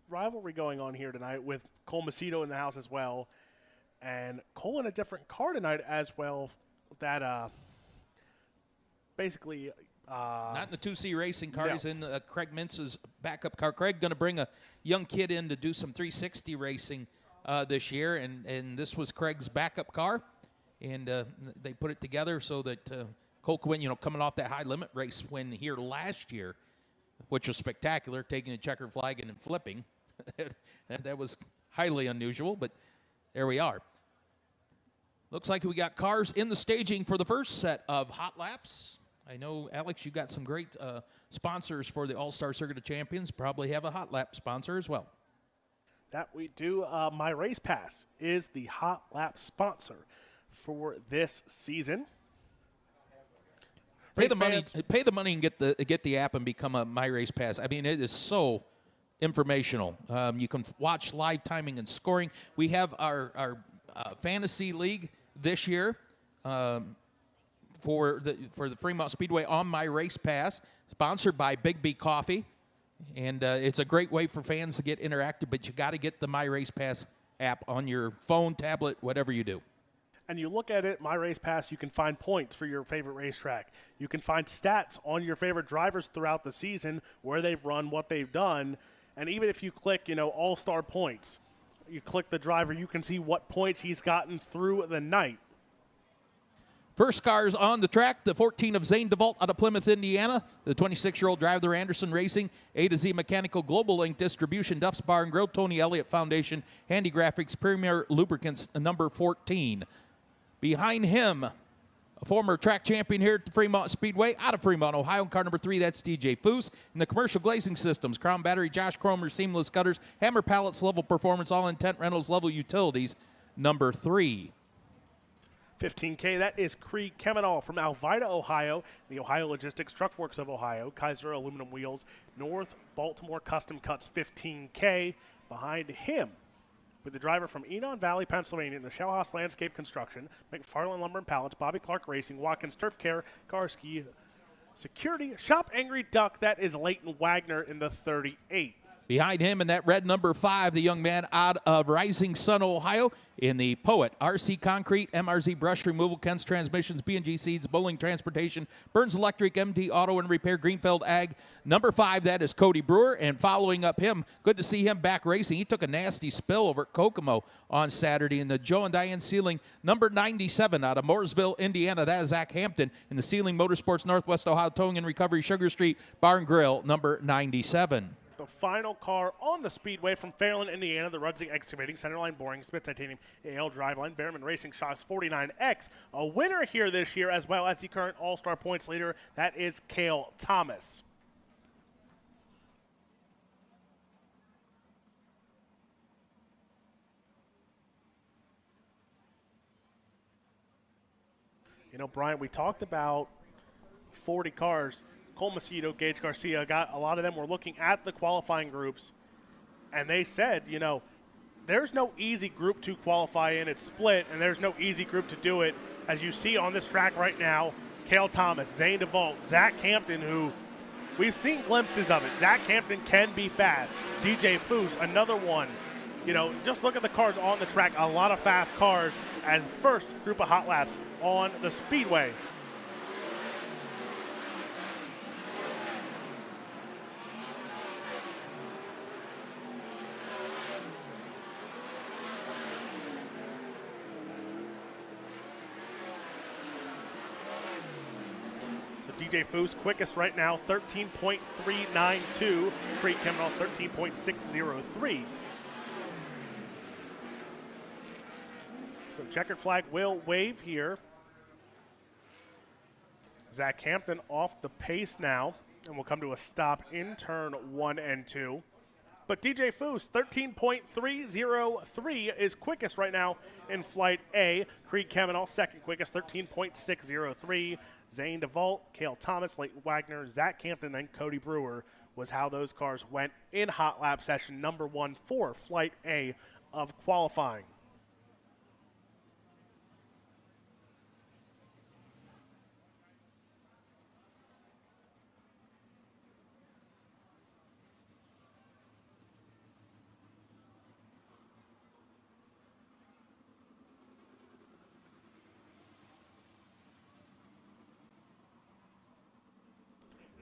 rivalry going on here tonight with Cole Macedo in the house as well. And Cole in a different car tonight as well. That basically not in the 2C racing car. He's in Craig Mintz's backup car. Craig going to bring a young kid in to do some 360 racing this year, and this was Craig's backup car, and they put it together so that Cole could win, coming off that high limit race win here last year, which was spectacular, taking a checkered flag and then flipping. That was highly unusual, but there we are. Looks like we got cars in the staging for the first set of hot laps. I know, Alex, you got some great sponsors for the All-Star Circuit of Champions. Probably have a hot lap sponsor as well. That we do. My Race Pass is the hot lap sponsor for this season. Pay the money and get the app and become a My Race Pass. I mean, it is so informational. You can watch live timing and scoring. We have our fantasy league this year for the Fremont Speedway on My Race Pass, sponsored by Big B Coffee, and it's a great way for fans to get interactive. But you got to get the My Race Pass app on your phone, tablet, whatever you do. And you look at it, My Race Pass, you can find points for your favorite racetrack. You can find stats on your favorite drivers throughout the season, where they've run, what they've done. And even if you click, all-star points, you click the driver, you can see what points he's gotten through the night. First cars on the track, the 14 of Zane DeVault out of Plymouth, Indiana. The 26-year-old driver, Anderson Racing, A to Z Mechanical, Global Link Distribution, Duff's Bar and Grill, Tony Elliott Foundation, Handy Graphics, Premier Lubricants, number 14. Behind him, a former track champion here at the Fremont Speedway, out of Fremont, Ohio. Car number 3, that's DJ Foose. In the Commercial Glazing Systems, Crown Battery, Josh Cromer, Seamless Gutters, Hammer Pallets, Level Performance, All Intent Rentals, Level Utilities, number 3. 15K, that is Creed Kemenol from Alvida, Ohio, the Ohio Logistics Truck Works of Ohio, Kaiser Aluminum Wheels, North Baltimore Custom Cuts, 15K. Behind him, with the driver from Enon Valley, Pennsylvania, in the Shell House Landscape Construction, McFarland Lumber and Pallets, Bobby Clark Racing, Watkins Turf Care, Karski Security, Shop Angry Duck, that is Leighton Wagner in the 38. Behind him in that red number 5, the young man out of Rising Sun, Ohio, in the Poet, RC Concrete, MRZ Brush Removal, Ken's Transmissions, B&G Seeds, Bowling Transportation, Burns Electric, MT Auto and Repair, Greenfield Ag. Number 5, that is Cody Brewer, and following up him, good to see him back racing. He took a nasty spill over at Kokomo on Saturday in the Joe and Diane Sealing, number 97 out of Mooresville, Indiana. That is Zach Hampton in the Sealing Motorsports Northwest Ohio Towing and Recovery, Sugar Street Bar and Grill, number 97. The final car on the Speedway from Fairland, Indiana, the Rudsing Excavating, Centerline Boring, Smith Titanium, AL Driveline, Behrman Racing Shocks 49X. A winner here this year, as well as the current All-Star points leader, that is Cale Thomas. Brian, we talked about 40 cars. Cole Macedo, Gage Garcia, a lot of them were looking at the qualifying groups, and they said, there's no easy group to qualify in. It's split, and there's no easy group to do it. As you see on this track right now, Cale Thomas, Zane DeVault, Zach Hampton, who we've seen glimpses of it. Zach Hampton can be fast. DJ Foose, another one. Just look at the cars on the track, a lot of fast cars as first group of hot laps on the Speedway. DJ Foose quickest right now, 13.392. Creed Kemenol, 13.603. So checkered flag will wave here. Zach Hampton off the pace now, and we'll come to a stop in turn 1 and 2. But DJ Foose, 13.303 is quickest right now in Flight A. Creed Kemenol, second quickest, 13.603. Zane DeVault, Cale Thomas, Leighton Wagner, Zach Hampton, then Cody Brewer was how those cars went in hot lap session number 1 for Flight A of qualifying.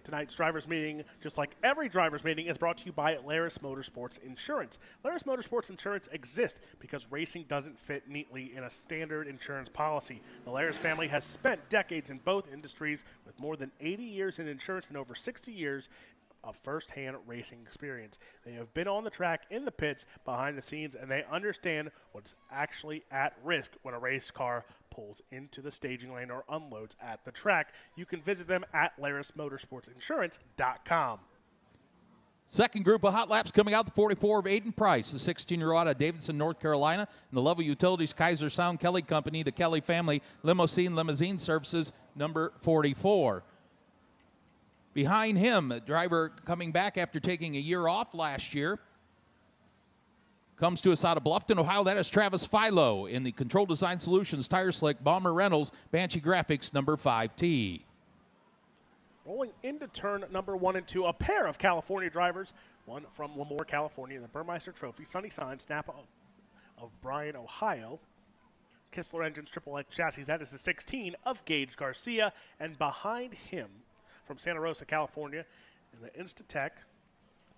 Tonight's driver's meeting, just like every driver's meeting, is brought to you by Laris Motorsports Insurance. Laris Motorsports Insurance exists because racing doesn't fit neatly in a standard insurance policy. The Laris family has spent decades in both industries with more than 80 years in insurance and over 60 years of first-hand racing experience. They have been on the track, in the pits, behind the scenes, and they understand what's actually at risk when a race car pulls into the staging lane or unloads at the track. You can visit them at LarisMotorsportsInsurance.com. Second group of hot laps coming out, the 44 of Aiden Price, the 16-year-old out of Davidson, North Carolina, and the Level Utilities Kaiser Sound Kelly Company, the Kelly Family Limousine Services, number 44. Behind him, a driver coming back after taking a year off last year, comes to us out of Bluffton, Ohio. That is Travis Philo in the Control Design Solutions, Tire Slick, Bomber Reynolds, Banshee Graphics, number 5T. Rolling into turn number 1 and 2, a pair of California drivers, one from Lemoore, California, the Burmeister Trophy, Sunny Signs, NAPA of Bryan, Ohio. Kistler Engines, Triple X Chassis, that is the 16 of Gage Garcia, and behind him, from Santa Rosa, California, in the Instatech,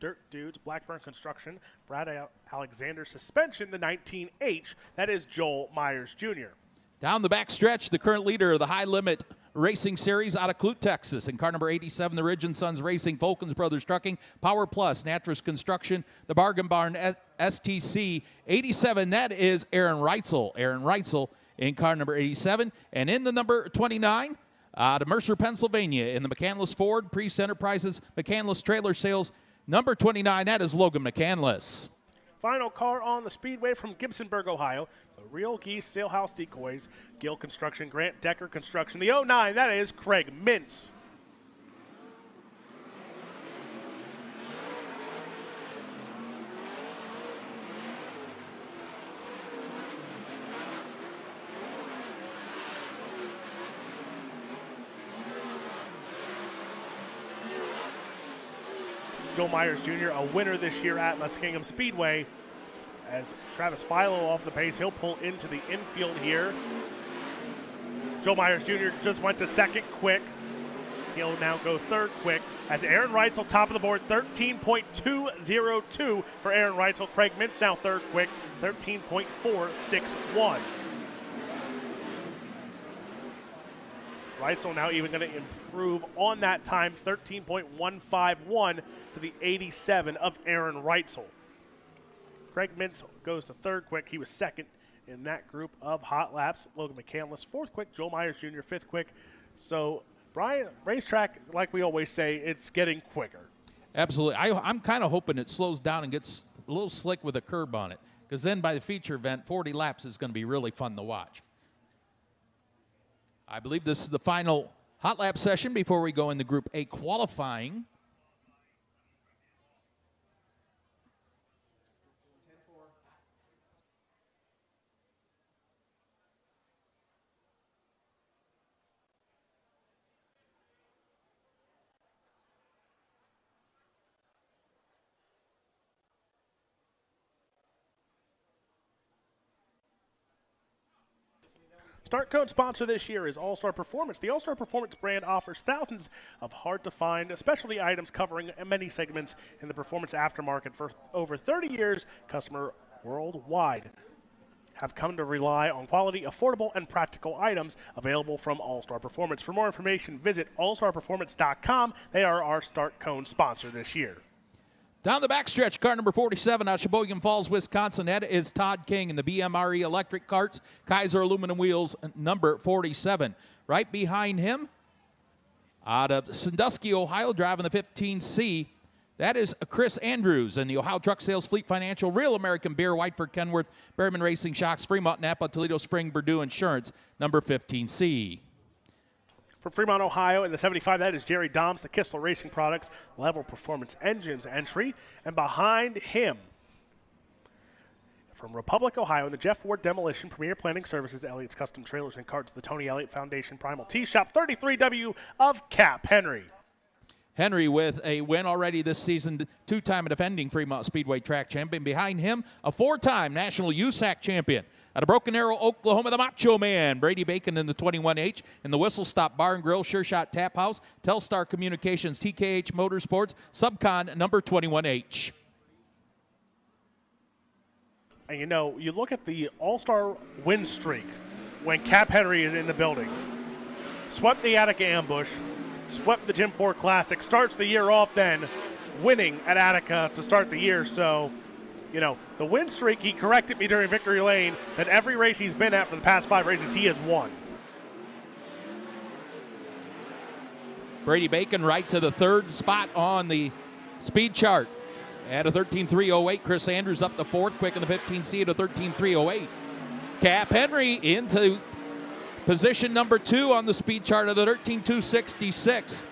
Dirt Dudes, Blackburn Construction, Brad Alexander Suspension, the 19H. That is Joel Myers Jr. Down the back stretch, the current leader of the High Limit Racing Series out of Clute, Texas. In car number 87, the Ridge & Sons Racing, Volkins Brothers Trucking, Power Plus, Natras Construction, the Bargain Barn STC 87. That is Aaron Reitzel. Aaron Reitzel in car number 87. And in the number 29, out of Mercer, Pennsylvania, in the McCandless Ford, Priest Enterprises, McCandless Trailer Sales, number 29, that is Logan McCandless. Final car on the Speedway from Gibsonburg, Ohio, the Real Geese Sailhouse Decoys, Gill Construction, Grant Decker Construction, the 09, that is Craig Mintz. Joe Myers Jr., a winner this year at Muskingum Speedway. As Travis Philo off the pace, he'll pull into the infield here. Joe Myers Jr. just went to second quick. He'll now go third quick. As Aaron Reitzel, top of the board, 13.202 for Aaron Reitzel. Craig Mintz now third quick, 13.461. Reitzel now even going to improve on that time, 13.151 for the 87 of Aaron Reitzel. Craig Mintz goes to third quick. He was second in that group of hot laps. Logan McCandless, fourth quick. Joel Myers Jr., fifth quick. So, Brian, racetrack, like we always say, it's getting quicker. Absolutely. I'm kind of hoping it slows down and gets a little slick with a curb on it, because then by the feature event, 40 laps is going to be really fun to watch. I believe this is the final hot lap session before we go into Group A qualifying. Start Code sponsor this year is All-Star Performance. The All-Star Performance brand offers thousands of hard-to-find specialty items covering many segments in the performance aftermarket. For over 30 years, customers worldwide have come to rely on quality, affordable, and practical items available from All-Star Performance. For more information, visit allstarperformance.com. They are our Start Cone sponsor this year. Down the backstretch, car number 47 out of Sheboygan Falls, Wisconsin. That is Todd King in the BMRE electric carts, Kaiser aluminum wheels, number 47. Right behind him, out of Sandusky, Ohio, driving the 15C, that is Chris Andrews in the Ohio Truck Sales Fleet Financial, Real American Beer, Whiteford, Kenworth, Behrman Racing Shocks, Fremont, Napa, Toledo Spring, Purdue Insurance, number 15C. From Fremont, Ohio, in the 75, that is Jerry Doms, the Kistler Racing Products, Level Performance Engines entry. And behind him, from Republic, Ohio, in the Jeff Ward Demolition, Premier Planning Services, Elliott's Custom Trailers and Carts, the Tony Elliott Foundation Primal T-Shop, 33W of Cap Henry. Henry with a win already this season, two-time defending Fremont Speedway track champion. Behind him, a four-time national USAC champion. Out of Broken Arrow, Oklahoma, the Macho Man, Brady Bacon in the 21H, and the Whistle Stop Bar and Grill, Sure Shot Tap House, Telstar Communications, TKH Motorsports, Subcon number 21H. And you look at the All-Star win streak when Cap Henry is in the building. Swept the Attica Ambush, swept the Gym 4 Classic, starts the year off then winning at Attica to start the year. So, the win streak, he corrected me during Victory Lane that every race he's been at for the past 5 races, he has won. Brady Bacon right to the third spot on the speed chart at a 13.308. Chris Andrews up to fourth, quick in the 15C at a 13.308. Cap Henry into position number 2 on the speed chart of the 13.266.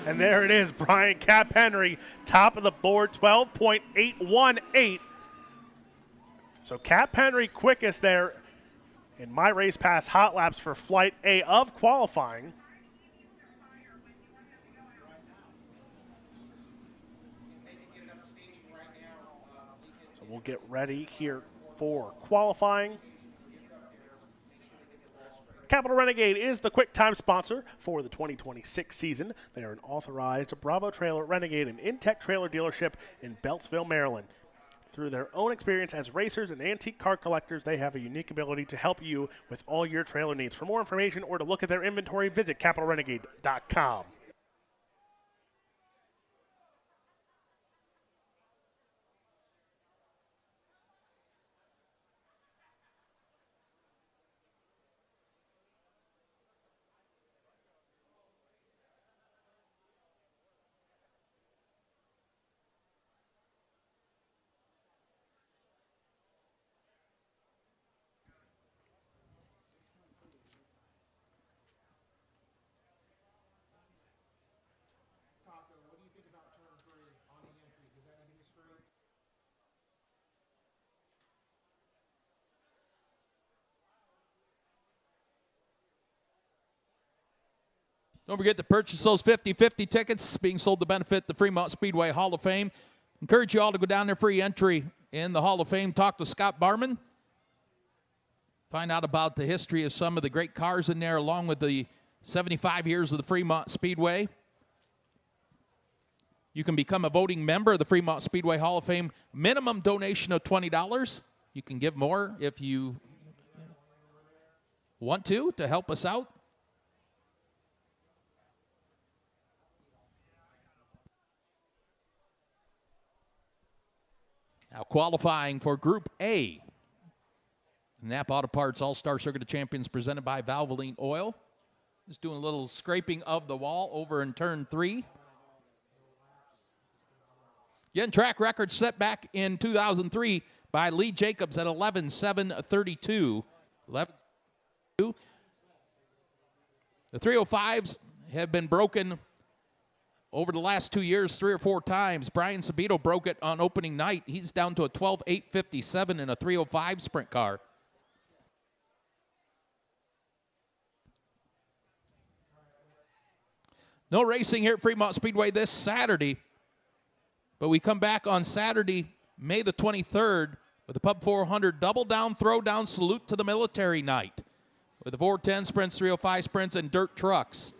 And there it is, Brian Cap Henry, top of the board, 12.818. So Cap Henry quickest there in my race pass hot laps for Flight A of qualifying. So we'll get ready here for qualifying. Capital Renegade is the quick time sponsor for the 2026 season. They are an authorized Bravo Trailer Renegade and Intech trailer dealership in Beltsville, Maryland. Through their own experience as racers and antique car collectors, they have a unique ability to help you with all your trailer needs. For more information or to look at their inventory, visit capitalrenegade.com. Don't forget to purchase those 50-50 tickets being sold to benefit the Fremont Speedway Hall of Fame. Encourage you all to go down there, free entry in the Hall of Fame. Talk to Scott Barman. Find out about the history of some of the great cars in there, along with the 75 years of the Fremont Speedway. You can become a voting member of the Fremont Speedway Hall of Fame. Minimum donation of $20. You can give more if you want to help us out. Now qualifying for Group A. NAPA Auto Parts All-Star Circuit of Champions presented by Valvoline Oil. Just doing a little scraping of the wall over in turn 3. Again, track record set back in 2003 by Lee Jacobs at 11.732. 11.2. The 305s have been broken over the last 2 years 3 or 4 times. Brian Sabito broke it on opening night. He's down to a 12.857 in a 305 sprint car. No racing here at Fremont Speedway this Saturday, but we come back on Saturday, May the 23rd, with the Pub 400 double down, throw down, salute to the military night with the 410 sprints, 305 sprints, and dirt trucks.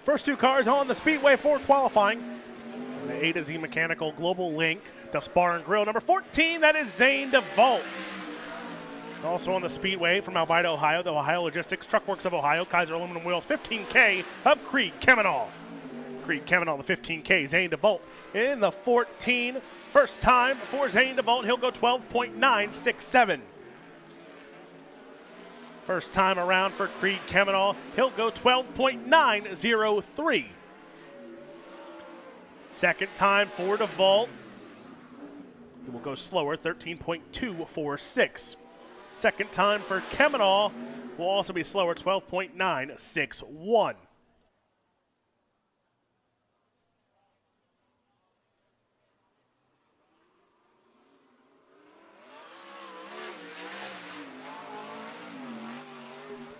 First two cars on the Speedway for qualifying. The A to Z Mechanical Global Link, Duff's Bar and Grill. Number 14, that is Zane DeVault. Also on the Speedway from Alvida, Ohio, the Ohio Logistics Truckworks of Ohio, Kaiser Aluminum Wheels, 15K of Creed Kemenal. Creed Kemenal, the 15K, Zane DeVault in the 14. First time for Zane DeVault, he'll go 12.967. First time around for Creed Kemenal, he'll go 12.903. Second time for DeVault, he will go slower, 13.246. Second time for Kemenal will also be slower, 12.961.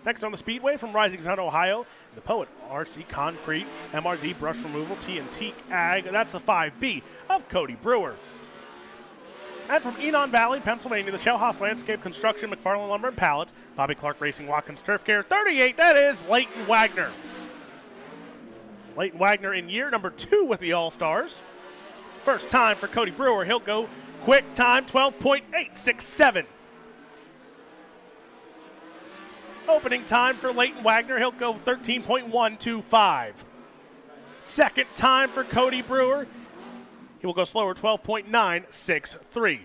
Next on the Speedway from Rising Sun, Ohio, the Poet RC Concrete, MRZ Brush Removal, TNT Ag. That's the 5B of Cody Brewer. And from Enon Valley, Pennsylvania, the Shell House Landscape Construction, McFarland Lumber and Pallets, Bobby Clark Racing, Watkins Turf Care, 38, that is Leighton Wagner. Leighton Wagner in year number 2 with the All-Stars. First time for Cody Brewer, he'll go quick time, 12.867. Opening time for Leighton Wagner, he'll go 13.125. Second time for Cody Brewer, he will go slower, 12.963.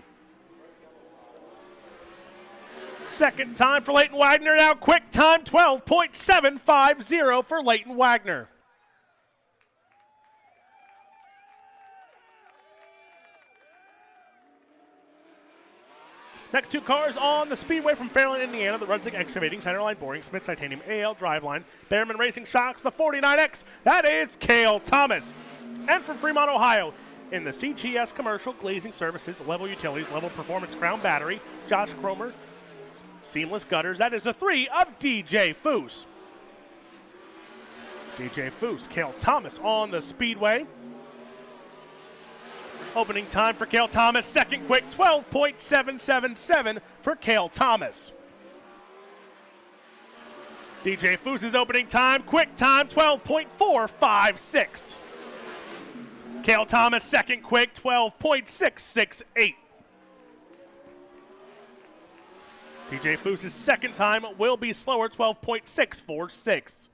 Second time for Leighton Wagner, now quick time, 12.750 for Leighton Wagner. Next two cars on the Speedway from Fairland, Indiana, the Rudzik Excavating, Centerline Boring, Smith Titanium AL Driveline, Behrman Racing Shocks, the 49X, that is Cale Thomas. And from Fremont, Ohio, in the CGS Commercial Glazing Services, Level Utilities, Level Performance Crown Battery, Josh Cromer, Seamless Gutters, that is a 3 of DJ Foose. DJ Foose, Cale Thomas on the Speedway. Opening time for Cale Thomas, second quick, 12.777 for Cale Thomas. DJ Foose's opening time, quick time, 12.456. Cale Thomas, second quick, 12.668. DJ Foose's second time will be slower, 12.646.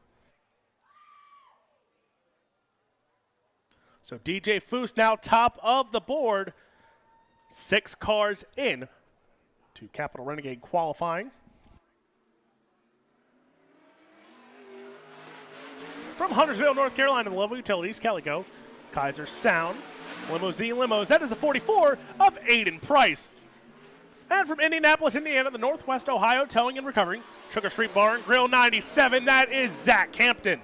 So DJ Foose now top of the board. 6 cars in to Capital Renegade qualifying. From Huntersville, North Carolina, the Level Utilities, Calico, Kaiser Sound, Limousine Limos. That is a 44 of Aiden Price. And from Indianapolis, Indiana, the Northwest Ohio Towing and Recovery, Sugar Street Bar and Grill 97. That is Zach Hampton.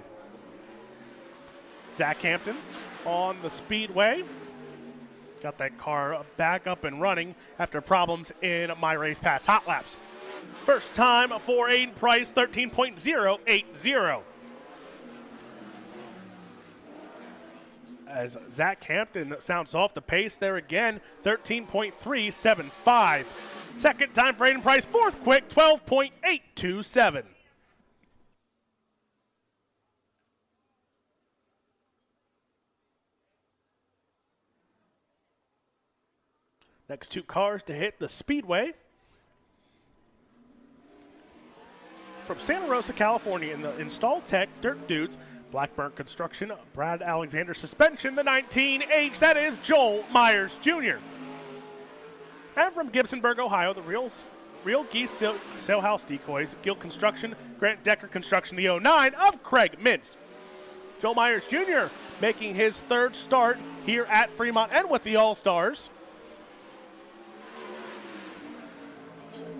Zach Hampton on the Speedway. Got that car back up and running after problems in My Race Pass Hot Laps. First time for Aiden Price, 13.080. As Zach Hampton sounds off the pace there again, 13.375. Second time for Aiden Price, fourth quick, 12.827. Next two cars to hit the Speedway. From Santa Rosa, California, in the Install Tech Dirt Dudes, Blackburn Construction, Brad Alexander Suspension, the 19H, that is Joel Myers Jr. And from Gibsonburg, Ohio, the Real Geese Sailhouse Decoys, Gill Construction, Grant Decker Construction, the 09 of Craig Mintz. Joel Myers Jr. making his third start here at Fremont and with the All-Stars.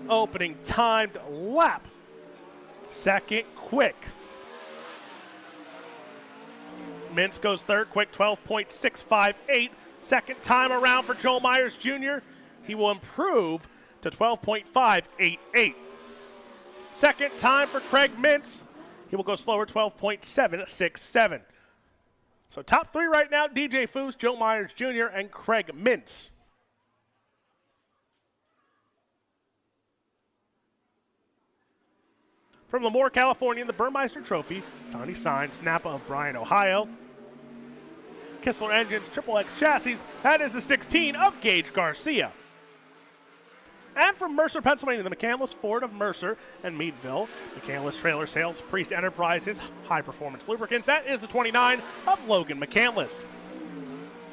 Opening timed lap. Second quick. Mintz goes third quick, 12.658. Second time around for Joel Myers Jr. He will improve to 12.588. Second time for Craig Mintz. He will go slower, 12.767. So top three right now, DJ Foose, Joel Myers Jr., and Craig Mintz. From Lemoore, California, the Burmeister Trophy, Sonny Signs, NAPA of Bryan, Ohio. Kistler Engines, XXX Chassis, that is the 16 of Gage Garcia. And from Mercer, Pennsylvania, the McCandless Ford of Mercer and Meadville. McCandless Trailer Sales, Priest Enterprises, High Performance Lubricants, that is the 29 of Logan McCandless.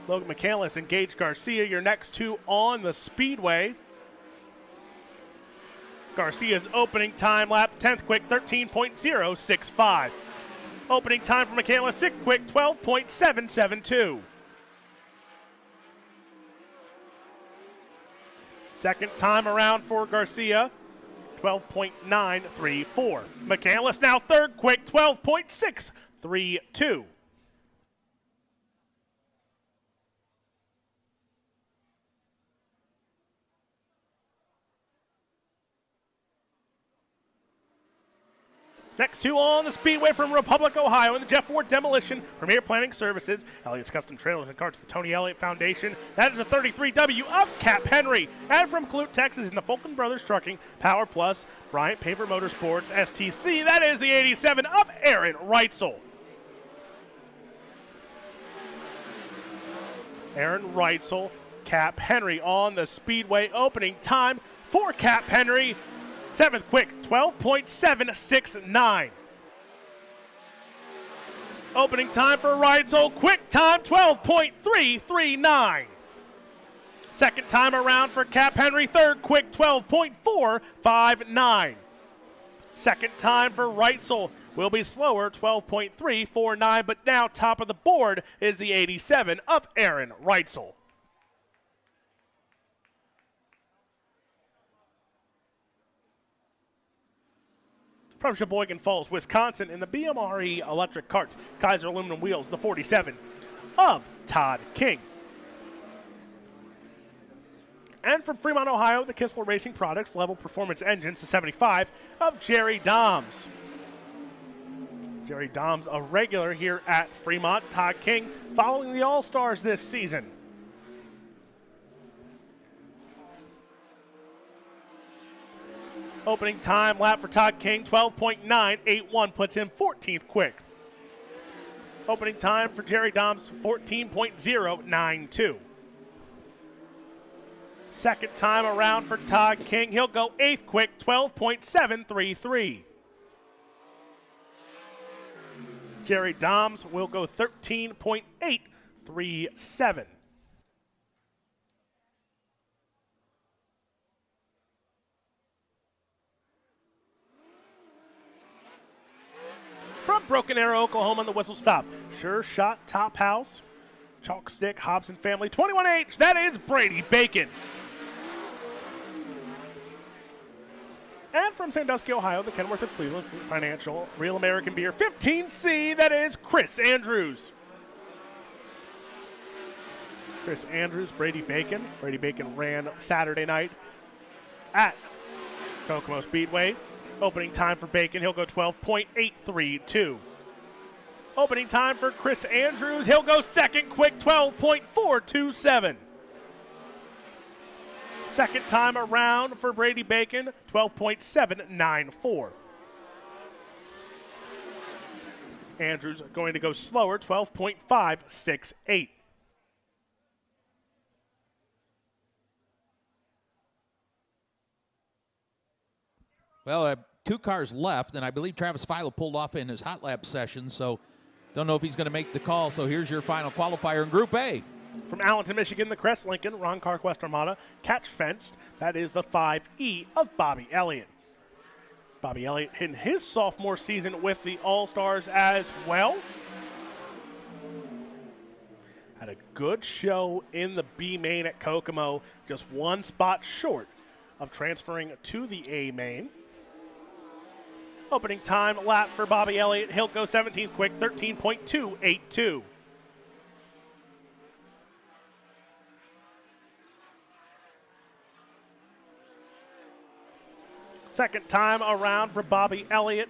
Logan McCandless and Gage Garcia, your next two on the Speedway. Garcia's opening time lap, 10th quick, 13.065. Opening time for McCandless, 6th quick, 12.772. Second time around for Garcia, 12.934. McCandless now third quick, 12.632. Next two on the Speedway from Republic, Ohio, in the Jeff Ward Demolition, Premier Planning Services, Elliott's Custom Trailers and Carts, the Tony Elliott Foundation. That is a 33W of Cap Henry. And from Clute, Texas, in the Fulton Brothers Trucking, Power Plus, Bryant Paver Motorsports, STC. That is the 87 of Aaron Reitzel. Aaron Reitzel, Cap Henry on the Speedway. Opening time for Cap Henry, 7th quick, 12.769. Opening time for Reitzel, quick time, 12.339. Second time around for Cap Henry, third quick, 12.459. Second time for Reitzel will be slower, 12.349, but now top of the board is the 87 of Aaron Reitzel. From Sheboygan Falls, Wisconsin, in the BMRE Electric Carts, Kaiser Aluminum Wheels, the 47 of Todd King. And from Fremont, Ohio, the Kistler Racing Products, Level Performance Engines, the 75 of Jerry Doms. Jerry Doms, a regular here at Fremont. Todd King following the All-Stars this season. Opening time lap for Todd King, 12.981, puts him 14th quick. Opening time for Jerry Doms, 14.092. Second time around for Todd King, he'll go 8th quick, 12.733. Jerry Doms will go 13.837. From Broken Arrow, Oklahoma, on the whistle stop. Sure Shot Top House, Chalk Stick, Hobson Family, 21H, that is Brady Bacon. And from Sandusky, Ohio, the Kenworth of Cleveland Financial, Real American Beer, 15C, that is Chris Andrews. Chris Andrews, Brady Bacon. Brady Bacon ran Saturday night at Kokomo Speedway. Opening time for Bacon, he'll go 12.832. Opening time for Chris Andrews, he'll go second quick, 12.427. Second time around for Brady Bacon, 12.794. Andrews going to go slower, 12.568. Well, two cars left, and I believe Travis Philo pulled off in his hot lap session, so don't know if he's going to make the call. So here's your final qualifier in Group A. From Allenton, Michigan, the Crest Lincoln, Ron Carquest Armada, Catch Fenced. That is the 5E of Bobby Elliott. Bobby Elliott in his sophomore season with the All-Stars as well. Had a good show in the B main at Kokomo, just one spot short of transferring to the A main. Opening time lap for Bobby Elliott. He'll go 17th quick, 13.282. Second time around for Bobby Elliott,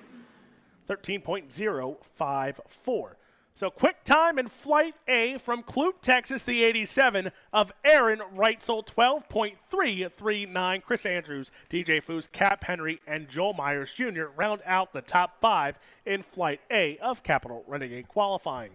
13.054. So quick time in Flight A from Clute, Texas, the 87 of Aaron Reitzel, 12.339. Chris Andrews, DJ Foose, Cap Henry, and Joel Myers Jr. round out the top 5 in Flight A of Capital Renegade qualifying.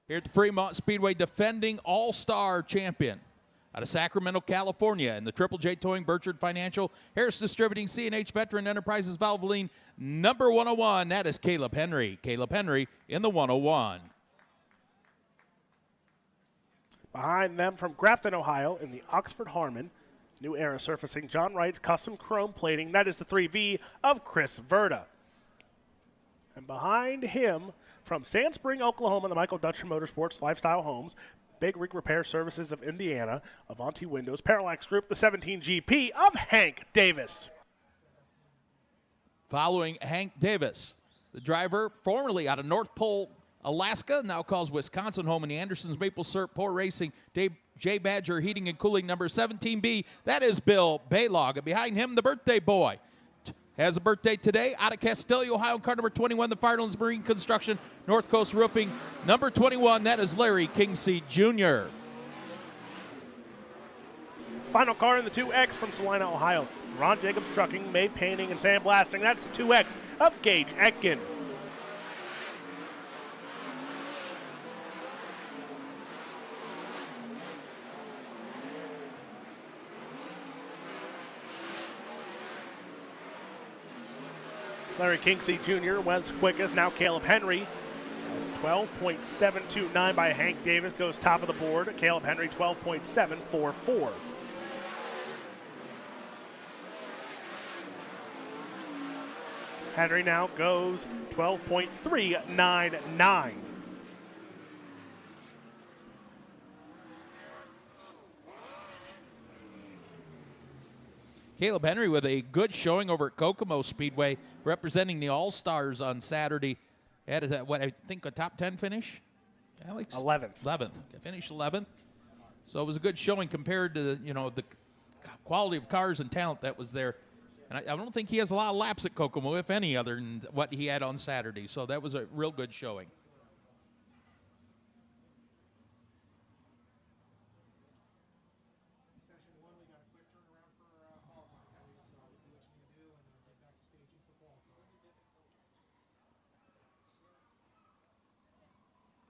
Here at the Fremont Speedway, defending all-star champion out of Sacramento, California, in the Triple J Towing, Burchard Financial, Harris Distributing, C&H Veteran Enterprises, Valvoline, number 101. That is Caleb Henry. Caleb Henry in the 101. Behind them from Grafton, Ohio, in the Oxford Harmon, New Era Surfacing, John Wright's Custom Chrome Plating. That is the 3V of Chris Verda. And behind him, from Sand Spring, Oklahoma, the Michael Dutcher Motorsports Lifestyle Homes, Big Rig Repair Services of Indiana, Avanti Windows, Parallax Group, the 17GP of Hank Davis. Following Hank Davis, the driver formerly out of North Pole, Alaska, now calls Wisconsin home in the Anderson's Maple Syrup FloRacing, J. Badger Heating and Cooling, number 17B. That is Bill Baylog. And behind him, the birthday boy. Has a birthday today out of Castelia, Ohio, car number 21, the Firelands Marine Construction, North Coast Roofing, number 21, that is Larry Kingsey Jr. Final car in the 2X from Salina, Ohio. Ron Jacobs Trucking, May Painting, and Sandblasting. That's the 2X of Gage Etkin. Larry Kingsey Jr. was quickest. Now Caleb Henry has 12.729 by Hank Davis, goes top of the board. Caleb Henry 12.744. Henry now goes 12.399. Caleb Henry with a good showing over at Kokomo Speedway, representing the All-Stars on Saturday. Had what I think a top 10 finish, Alex? 11th. 11th. Finished 11th. So it was a good showing compared to the quality of cars and talent that was there. And I don't think he has a lot of laps at Kokomo, if any, other than what he had on Saturday. So that was a real good showing.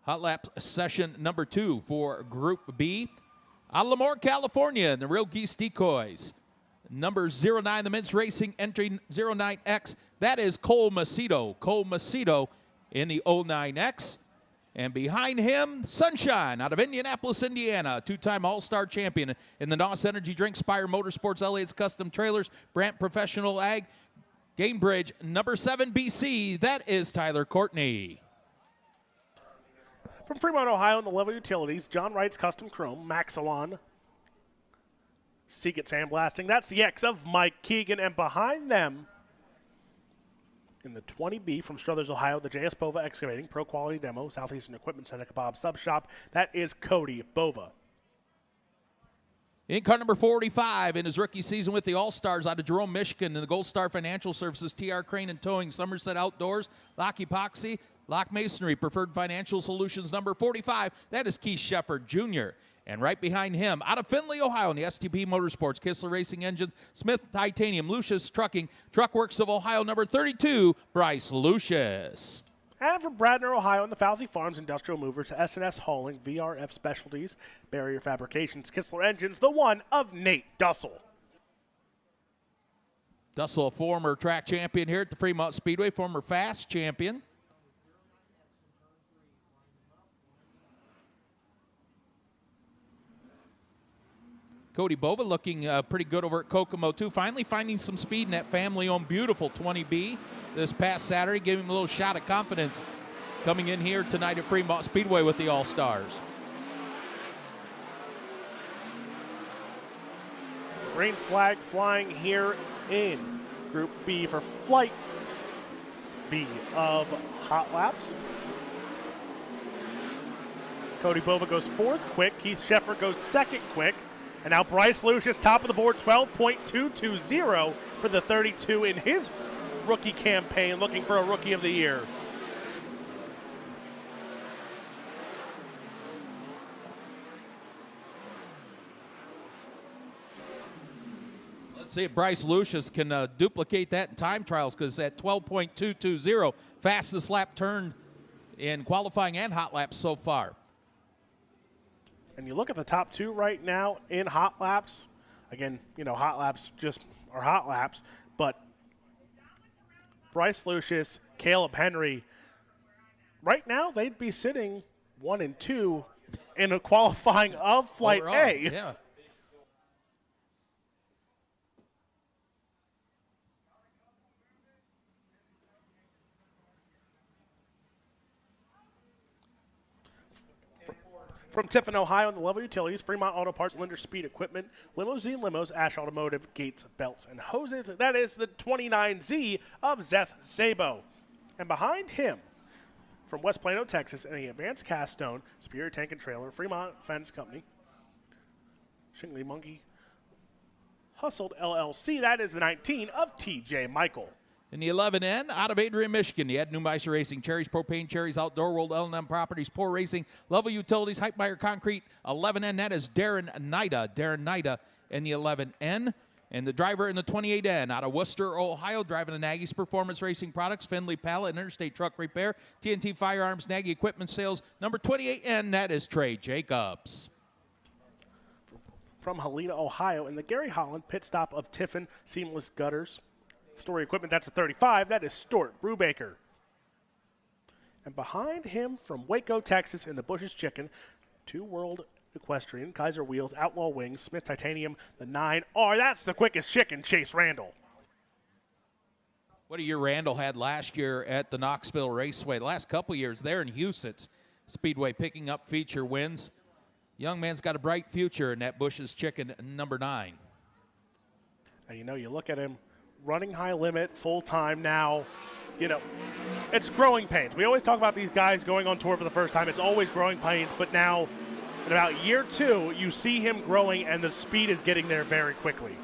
Hot lap session number 2 for Group B. Out of Lemoore, California, in the Real Geese Decoys. Number 09, the men's racing entry 09X. That is Cole Macedo. Cole Macedo in the 09X. And behind him, Sunshine out of Indianapolis, Indiana. 2-time All-Star champion in the NOS Energy Drink, Spire Motorsports, Elliott's Custom Trailers, Brandt Professional Ag, Gamebridge, number 7 BC. That is Tyler Courtney. From Fremont, Ohio, in the Level Utilities, John Wright's Custom Chrome, Maxilon, Seagate Sandblasting. That's the X of Mike Keegan. And behind them, in the 20B from Struthers, Ohio, the JS Bova Excavating, Pro Quality Demo, Southeastern Equipment Center, Kebab Sub Shop. That is Cody Bova. In car number 45 in his rookie season with the All-Stars out of Jerome, Michigan, in the Gold Star Financial Services, TR Crane and Towing, Somerset Outdoors, Lock Epoxy, Lock Masonry, Preferred Financial Solutions, number 45. That is Keith Shepard Jr. And right behind him, out of Findlay, Ohio, in the STP Motorsports, Kistler Racing Engines, Smith Titanium, Lucius Trucking, Truckworks of Ohio, number 32, Bryce Lucius. And from Bradner, Ohio, in the Fowsey Farms Industrial Movers, S&S Hauling, VRF Specialties, Barrier Fabrications, Kistler Engines, the one of Nate Dussel. Dussel, a former track champion here at the Fremont Speedway, former fast champion. Cody Bova looking pretty good over at Kokomo, too. Finally finding some speed in that family-owned beautiful 20B this past Saturday, giving him a little shot of confidence coming in here tonight at Fremont Speedway with the All-Stars. Green flag flying here in Group B for Flight B of Hot Laps. Cody Bova goes fourth quick. Keith Sheffer goes second quick. And now Bryce Lucius, top of the board, 12.220 for the 32 in his rookie campaign, looking for a Rookie of the Year. Let's see if Bryce Lucius can duplicate that in time trials, because at 12.220, fastest lap turned in qualifying and hot laps so far. And you look at the top two right now in hot laps. Again, you know, hot laps just are hot laps, but Bryce Lucius, Caleb Henry, right now they'd be sitting 1 and 2 in a qualifying of Flight Overall, A. Yeah. From Tiffin, Ohio, and the Level Utilities, Fremont Auto Parts, Linder Speed Equipment, Limousine Limos, Ash Automotive, Gates, Belts, and Hoses. That is the 29Z of Zeth Sabo. And behind him, from West Plano, Texas, and the Advanced Cast Stone, Superior Tank and Trailer, Fremont Fence Company, Shingley Monkey, Hustled LLC. That is the 19 of TJ Michael. In the 11N, out of Adrian, Michigan, the Ed Neumeister Racing, Cherries Propane, Cherries Outdoor World, L&M Properties, Poor Racing, Level Utilities, Heitmeyer Concrete, 11N. That is Darren Nida in the 11N. And the driver in the 28N, out of Worcester, Ohio, driving the Nagy's Performance Racing Products, Findlay Pallet and Interstate Truck Repair, TNT Firearms, Nagy Equipment Sales. Number 28N, that is Trey Jacobs. From Helena, Ohio, in the Gary Holland pit stop of Tiffin Seamless Gutters, Story Equipment, that's a 35. That is Stort Brubaker. And behind him from Waco, Texas, in the Bush's Chicken, 2 World Equestrian, Kaiser Wheels, Outlaw Wings, Smith Titanium, the 9R. That's the quickest chicken, Chase Randall. What a year Randall had last year at the Knoxville Raceway. The last couple years there in Huset's Speedway, picking up feature wins. Young man's got a bright future in that Bush's Chicken, number 9. And you know, you look at him, running high limit, full-time now, you know, it's growing pains. We always talk about these guys going on tour for the first time. It's always growing pains, but now in about year 2, you see him growing and the speed is getting there very quickly.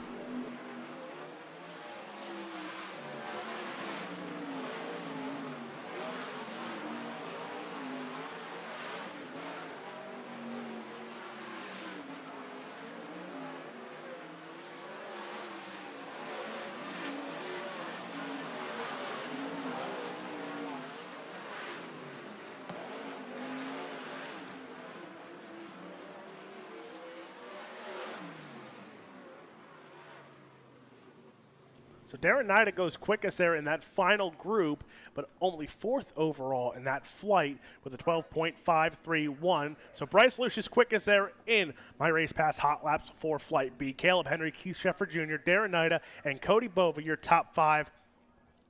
So Darren Nida goes quickest there in that final group, but only 4th overall in that flight with a 12.531. So Bryce Lucius quickest there in My Race Pass Hot Laps for Flight B. Caleb Henry, Keith Sheffer Jr., Darren Nida, and Cody Bova, your top 5.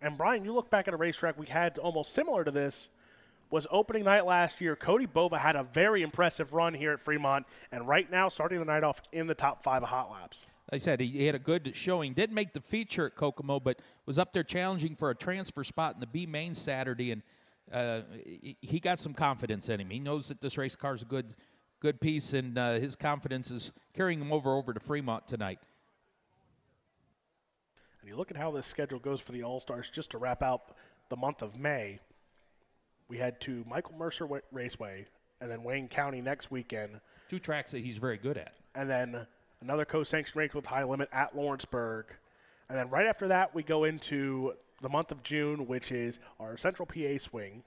And Brian, you look back at a racetrack we had almost similar to this, was opening night last year. Cody Bova had a very impressive run here at Fremont, and right now starting the night off in the top 5 of Hot Laps. Like I said, he had a good showing. Didn't make the feature at Kokomo, but was up there challenging for a transfer spot in the B main Saturday, and he got some confidence in him. He knows that this race car is a good piece, and his confidence is carrying him over to Fremont tonight. And you look at how this schedule goes for the All-Stars just to wrap out the month of May. We head to Michael Mercer Raceway and then Wayne County next weekend. 2 tracks that he's very good at. And then another co-sanctioned race with high limit at Lawrenceburg. And then right after that, we go into the month of June, which is our Central PA swing.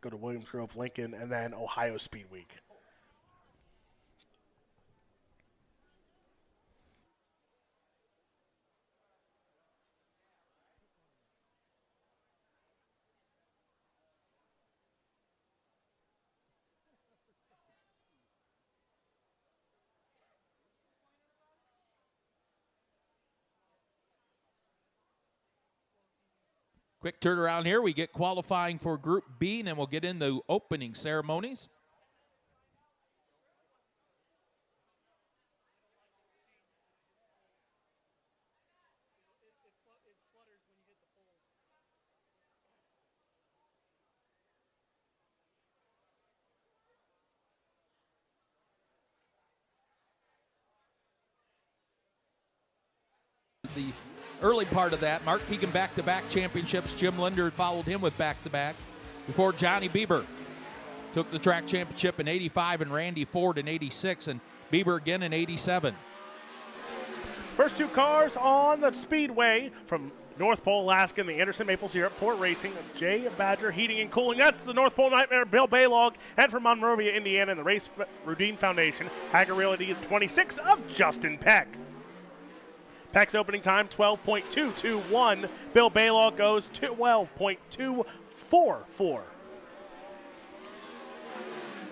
Go to Williams Grove, Lincoln, and then Ohio Speed Week. Quick turnaround here. We get qualifying for Group B, and then we'll get into opening ceremonies. the early part of that. Mark Keegan back-to-back championships. Jim Linder followed him with back-to-back before Johnny Bieber took the track championship in 85 and Randy Ford in 86 and Bieber again in 87. First two cars on the Speedway from North Pole, Alaska, and the Anderson Maple Syrup Port Racing, J. Badger Heating and Cooling. That's the North Pole Nightmare, Bill Baylog, and from Monrovia, Indiana, and the Race Rudine Foundation, Hager Realty 26 of Justin Peck. Peck's opening time, 12.221. Bill Baylog goes 12.244.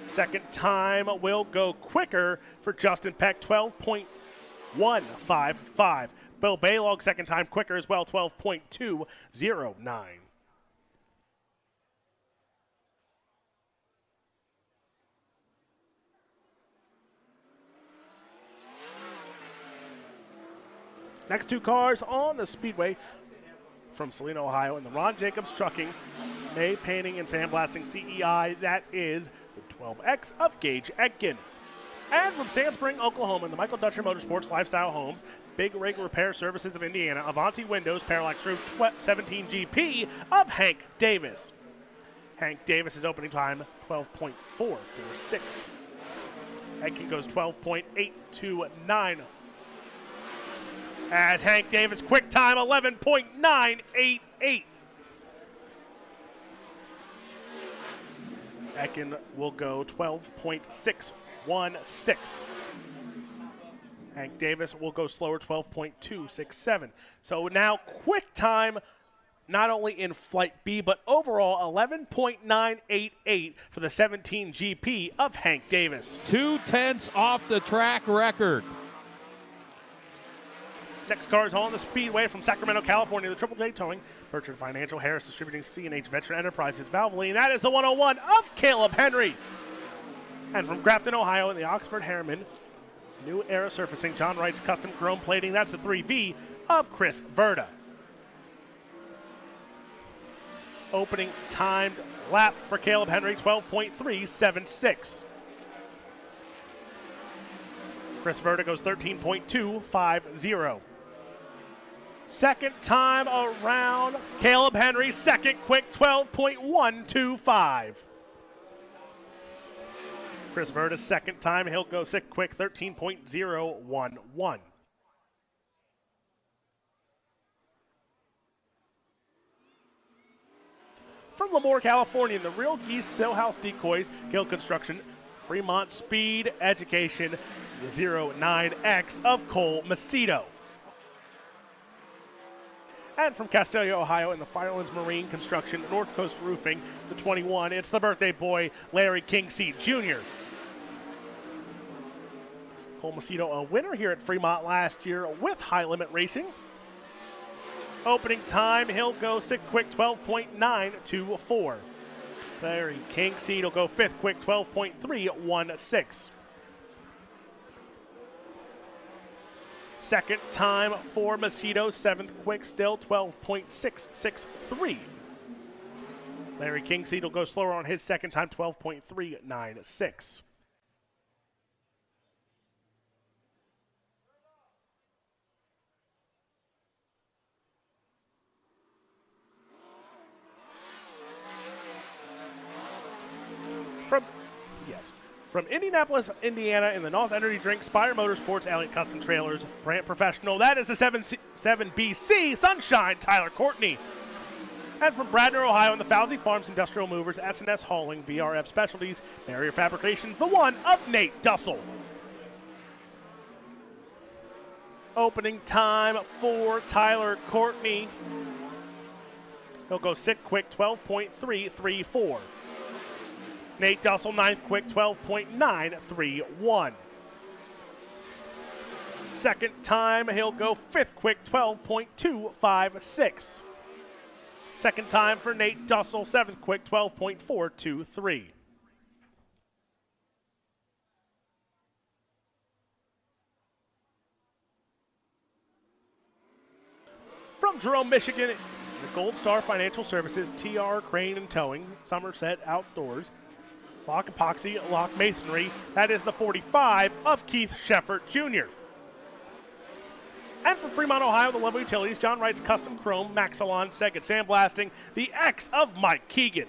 Second time will go quicker for Justin Peck, 12.155. Bill Baylog, second time quicker as well, 12.209. Next two cars on the Speedway from Salina, Ohio, in the Ron Jacobs Trucking, May Painting and Sandblasting CEI. That is the 12X of Gage Etkin. And from Sand Spring, Oklahoma, in the Michael Dutcher Motorsports Lifestyle Homes, Big Rig Repair Services of Indiana, Avanti Windows, Parallax Roof 17 GP of Hank Davis. Hank Davis' opening time, 12.446. Etkin goes 12.829. As Hank Davis, quick time, 11.988. Etkin will go 12.616. Hank Davis will go slower, 12.267. So now quick time, not only in Flight B, but overall 11.988 for the 17 GP of Hank Davis. 2/10 off the track record. Next car is on the Speedway from Sacramento, California, the Triple J Towing, Bertrand Financial, Harris Distributing, C&H Veteran Enterprises, Valvoline. That is the 101 of Caleb Henry. And from Grafton, Ohio, in the Oxford Harriman, New Era Surfacing, John Wright's Custom Chrome Plating. That's the 3V of Chris Verda. Opening timed lap for Caleb Henry, 12.376. Chris Verda goes 13.250. Second time around, Caleb Henry, second quick, 12.125. Chris Verda's second time, he'll go second quick, 13.011. From Lemoore, California, the Real Geese Sail House Decoys, Gill Construction, Fremont Speed Education, the 09X of Cole Macedo. And from Castelia, Ohio, in the Firelands Marine Construction, North Coast Roofing, the 21, it's the birthday boy, Larry Kingseed Jr. Cole Macedo, a winner here at Fremont last year with High Limit Racing. Opening time, he'll go sixth quick, 12.924. Larry Kingseed will go fifth quick, 12.316. Second time for Macedo, seventh quick, still 12.663. Larry Kingseed will go slower on his second time, 12.396. From Indianapolis, Indiana, in the NOS Energy Drink, Spire Motorsports, Elliott Custom Trailers, Brant Professional, that is the 7BC Sunshine, Tyler Courtney. And from Bradner, Ohio, in the Fauzi Farms Industrial Movers, S&S Hauling, VRF Specialties, Barrier Fabrication, the one of Nate Dussel. Opening time for Tyler Courtney. He'll go sixth quick, 12.334. Nate Dussel, ninth quick, 12.931. Second time, he'll go fifth quick, 12.256. Second time for Nate Dussel, seventh quick, 12.423. From Jerome, Michigan, the Gold Star Financial Services, TR Crane and Towing, Somerset Outdoors, Lock Epoxy, Lock Masonry. That is the 45 of Keith Sheffert Jr. And from Fremont, Ohio, the Level Utilities, John Wright's Custom Chrome Maxilon Second Sandblasting, the X of Mike Keegan.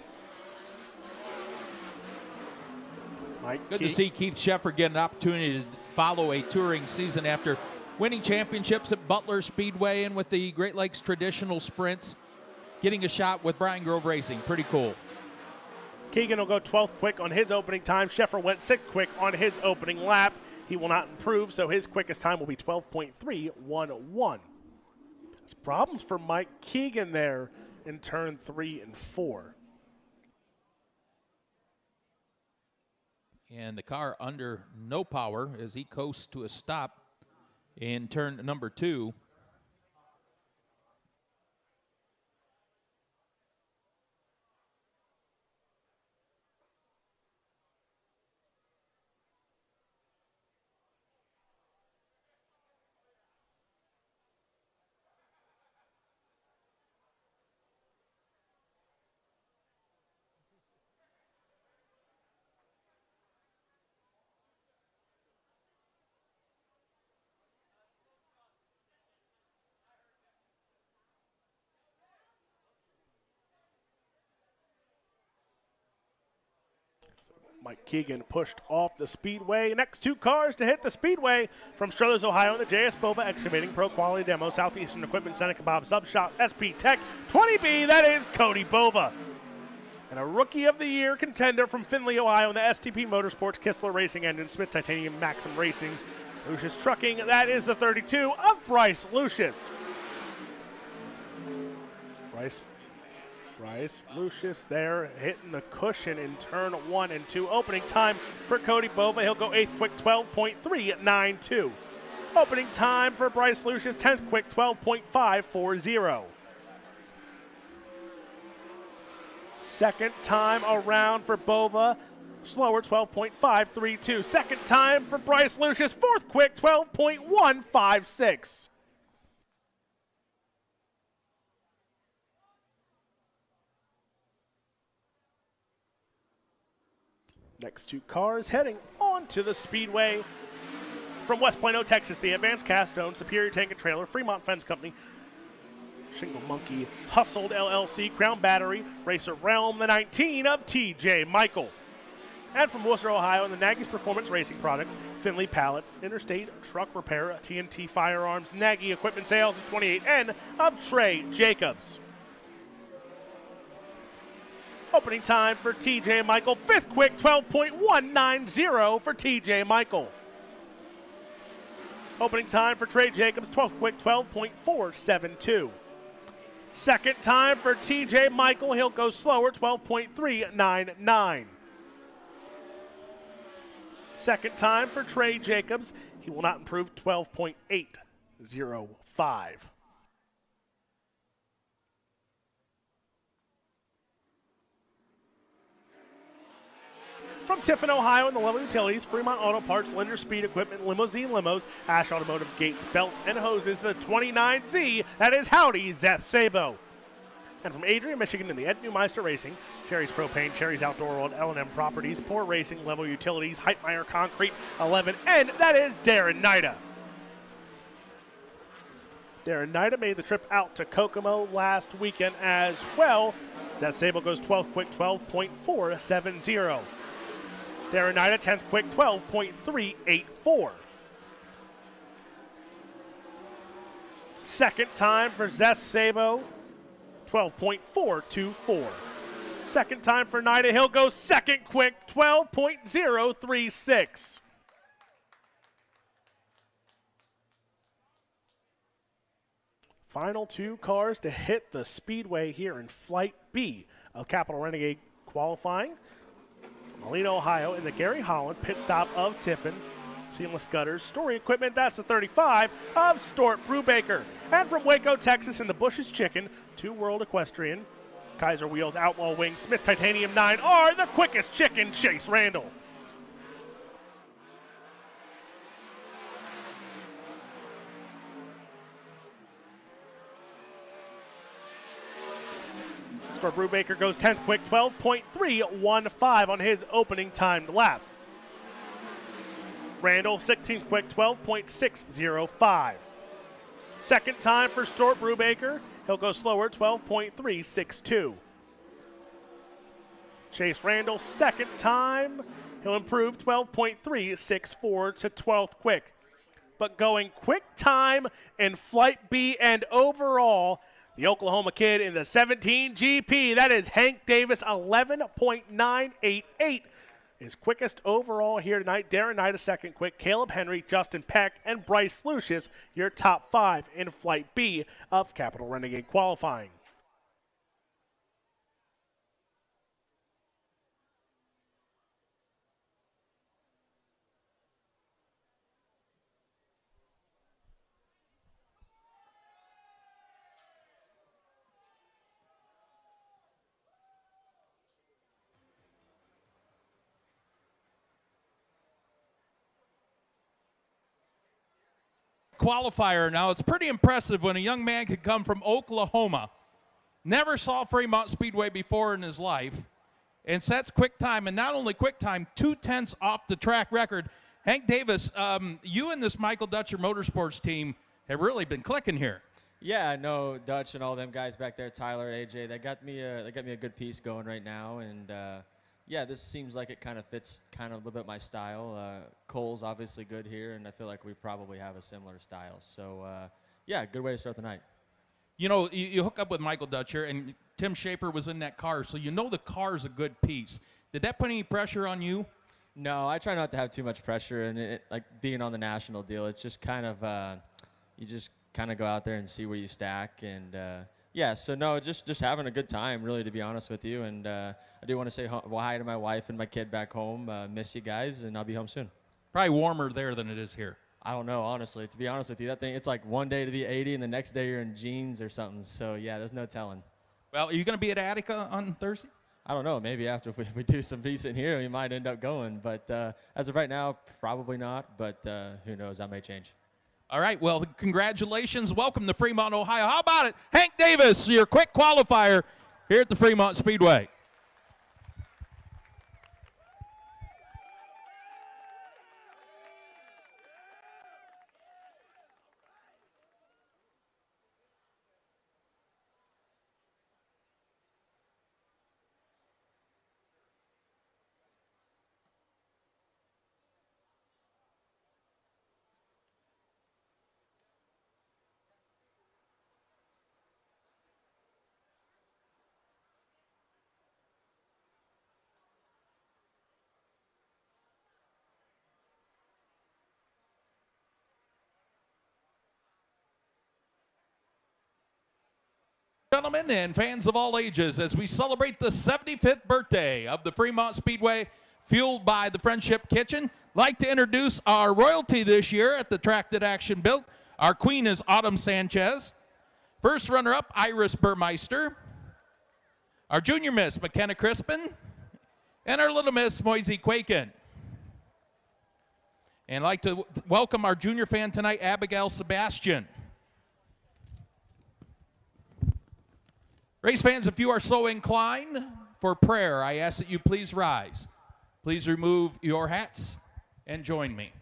Good to see Keith Sheffer get an opportunity to follow a touring season after winning championships at Butler Speedway and with the Great Lakes Traditional Sprints, getting a shot with Brian Grove Racing. Pretty cool. Keegan will go 12th quick on his opening time. Sheffer went 6th quick on his opening lap. He will not improve, so his quickest time will be 12.311. There's problems for Mike Keegan there in turn 3 and 4. And the car under no power as he coasts to a stop in turn number 2. Mike Keegan pushed off the speedway. Next 2 cars to hit the speedway from Struthers, Ohio, in the JS Bova Excavating Pro Quality Demo, Southeastern Equipment Center Kebab Sub Shop, SP Tech 20B. That is Cody Bova. And a Rookie of the Year contender from Findlay, Ohio, in the STP Motorsports Kistler Racing Engine, Smith Titanium Maxim Racing, Lucius Trucking. That is the 32 of Bryce Lucius. Bryce Lucius there hitting the cushion in turn 1 and 2. Opening time for Cody Bova. He'll go 8th quick, 12.392. Opening time for Bryce Lucius, 10th quick, 12.540. Second time around for Bova, slower, 12.532. Second time for Bryce Lucius, 4th quick, 12.156. Next 2 cars heading on to the speedway. From West Plano, Texas, the Advanced Cast Stone, Superior Tank and Trailer, Fremont Fence Company, Shingle Monkey, Hustled LLC, Crown Battery, Racer Realm, the 19 of TJ Michael. And from Worcester, Ohio, and the Nagy's Performance Racing Products, Finley Pallet, Interstate Truck Repair, TNT Firearms, Nagy Equipment Sales, the 28N of Trey Jacobs. Opening time for TJ Michael, 5th quick, 12.190 for TJ Michael. Opening time for Trey Jacobs, 12th quick, 12.472. Second time for TJ Michael, he'll go slower, 12.399. Second time for Trey Jacobs, he will not improve, 12.805. From Tiffin, Ohio, and the Level Utilities, Fremont Auto Parts, Linder Speed Equipment, Limousine Limos, Ash Automotive Gates, Belts, and Hoses, the 29Z, that is Howdy Zeth Sabo. And from Adrian, Michigan, and the Ed Neumeister Racing, Cherry's Propane, Cherry's Outdoor World, L&M Properties, Poor Racing, Level Utilities, Heitmeyer Concrete, 11, and that is Darren Nida. Darren Nida made the trip out to Kokomo last weekend as well. Zeth Sabo goes 12th quick, 12.470. Darren Nida, 10th quick, 12.384. Second time for Zeth Sabo, 12.424. Second time for Nida, he'll go second quick, 12.036. Final 2 cars to hit the speedway here in Flight B of Capital Renegade qualifying. Molina, Ohio, in the Gary Holland pit stop of Tiffin. Seamless Gutters, Story Equipment, that's the 35 of Stort Brubaker. And from Waco, Texas, in the Bush's Chicken, 2 World Equestrian, Kaiser Wheels, Outlaw Wing, Smith Titanium 9R, the quickest chicken, Chase Randall. Brubaker goes 10th quick, 12.315 on his opening timed lap. Randall, 16th quick, 12.605. Second time for Stuart Brubaker. He'll go slower, 12.362. Chase Randall, second time. He'll improve 12.364 to 12th quick. But going quick time in Flight B and overall, the Oklahoma kid in the 17 GP, that is Hank Davis, 11.988. His quickest overall here tonight. Darren Knight, a second quick. Caleb Henry, Justin Peck, and Bryce Lucius, your top 5 in Flight B of Capital Renegade qualifying. Qualifier. Now, it's pretty impressive when a young man could come from Oklahoma, never saw Fremont Speedway before in his life, and sets quick time, and not only quick time, 2/10 off the track record. Hank Davis, you and this Michael Dutcher Motorsports team have really been clicking here. Yeah, I know Dutch and all them guys back there, Tyler, AJ, they got me a good piece going right now, and yeah, this seems like it kind of fits kind of a little bit my style. Cole's obviously good here, and I feel like we probably have a similar style. So, yeah, good way to start the night. You know, you hook up with Michael Dutcher, and Tim Schaefer was in that car, so you know the car's a good piece. Did that put any pressure on you? No, I try not to have too much pressure, and like being on the national deal, it's just kind of you just kind of go out there and see where you stack, and yeah, so no, just having a good time, really, to be honest with you. And I do want to say hi to my wife and my kid back home. Miss you guys, and I'll be home soon. Probably warmer there than it is here. I don't know, honestly. To be honest with you, that thing, it's like one day to be 80, and the next day you're in jeans or something. So, yeah, there's no telling. Well, are you going to be at Attica on Thursday? I don't know. Maybe after if we do some decent here, we might end up going. But as of right now, probably not. But who knows? That may change. All right, well, congratulations. Welcome to Fremont, Ohio. How about it? Hank Davis, your quick qualifier here at the Fremont Speedway. Gentlemen and fans of all ages, as we celebrate the 75th birthday of the Fremont Speedway, fueled by the Friendship Kitchen, like to introduce our royalty this year at the track that action built. Our queen is Autumn Sanchez. First runner-up, Iris Burmeister. Our junior miss, McKenna Crispin. And our little miss, Moisey Quakin. And I'd like to welcome our junior fan tonight, Abigail Sebastian. Race fans, if you are so inclined for prayer, I ask that you please rise. Please remove your hats and join me.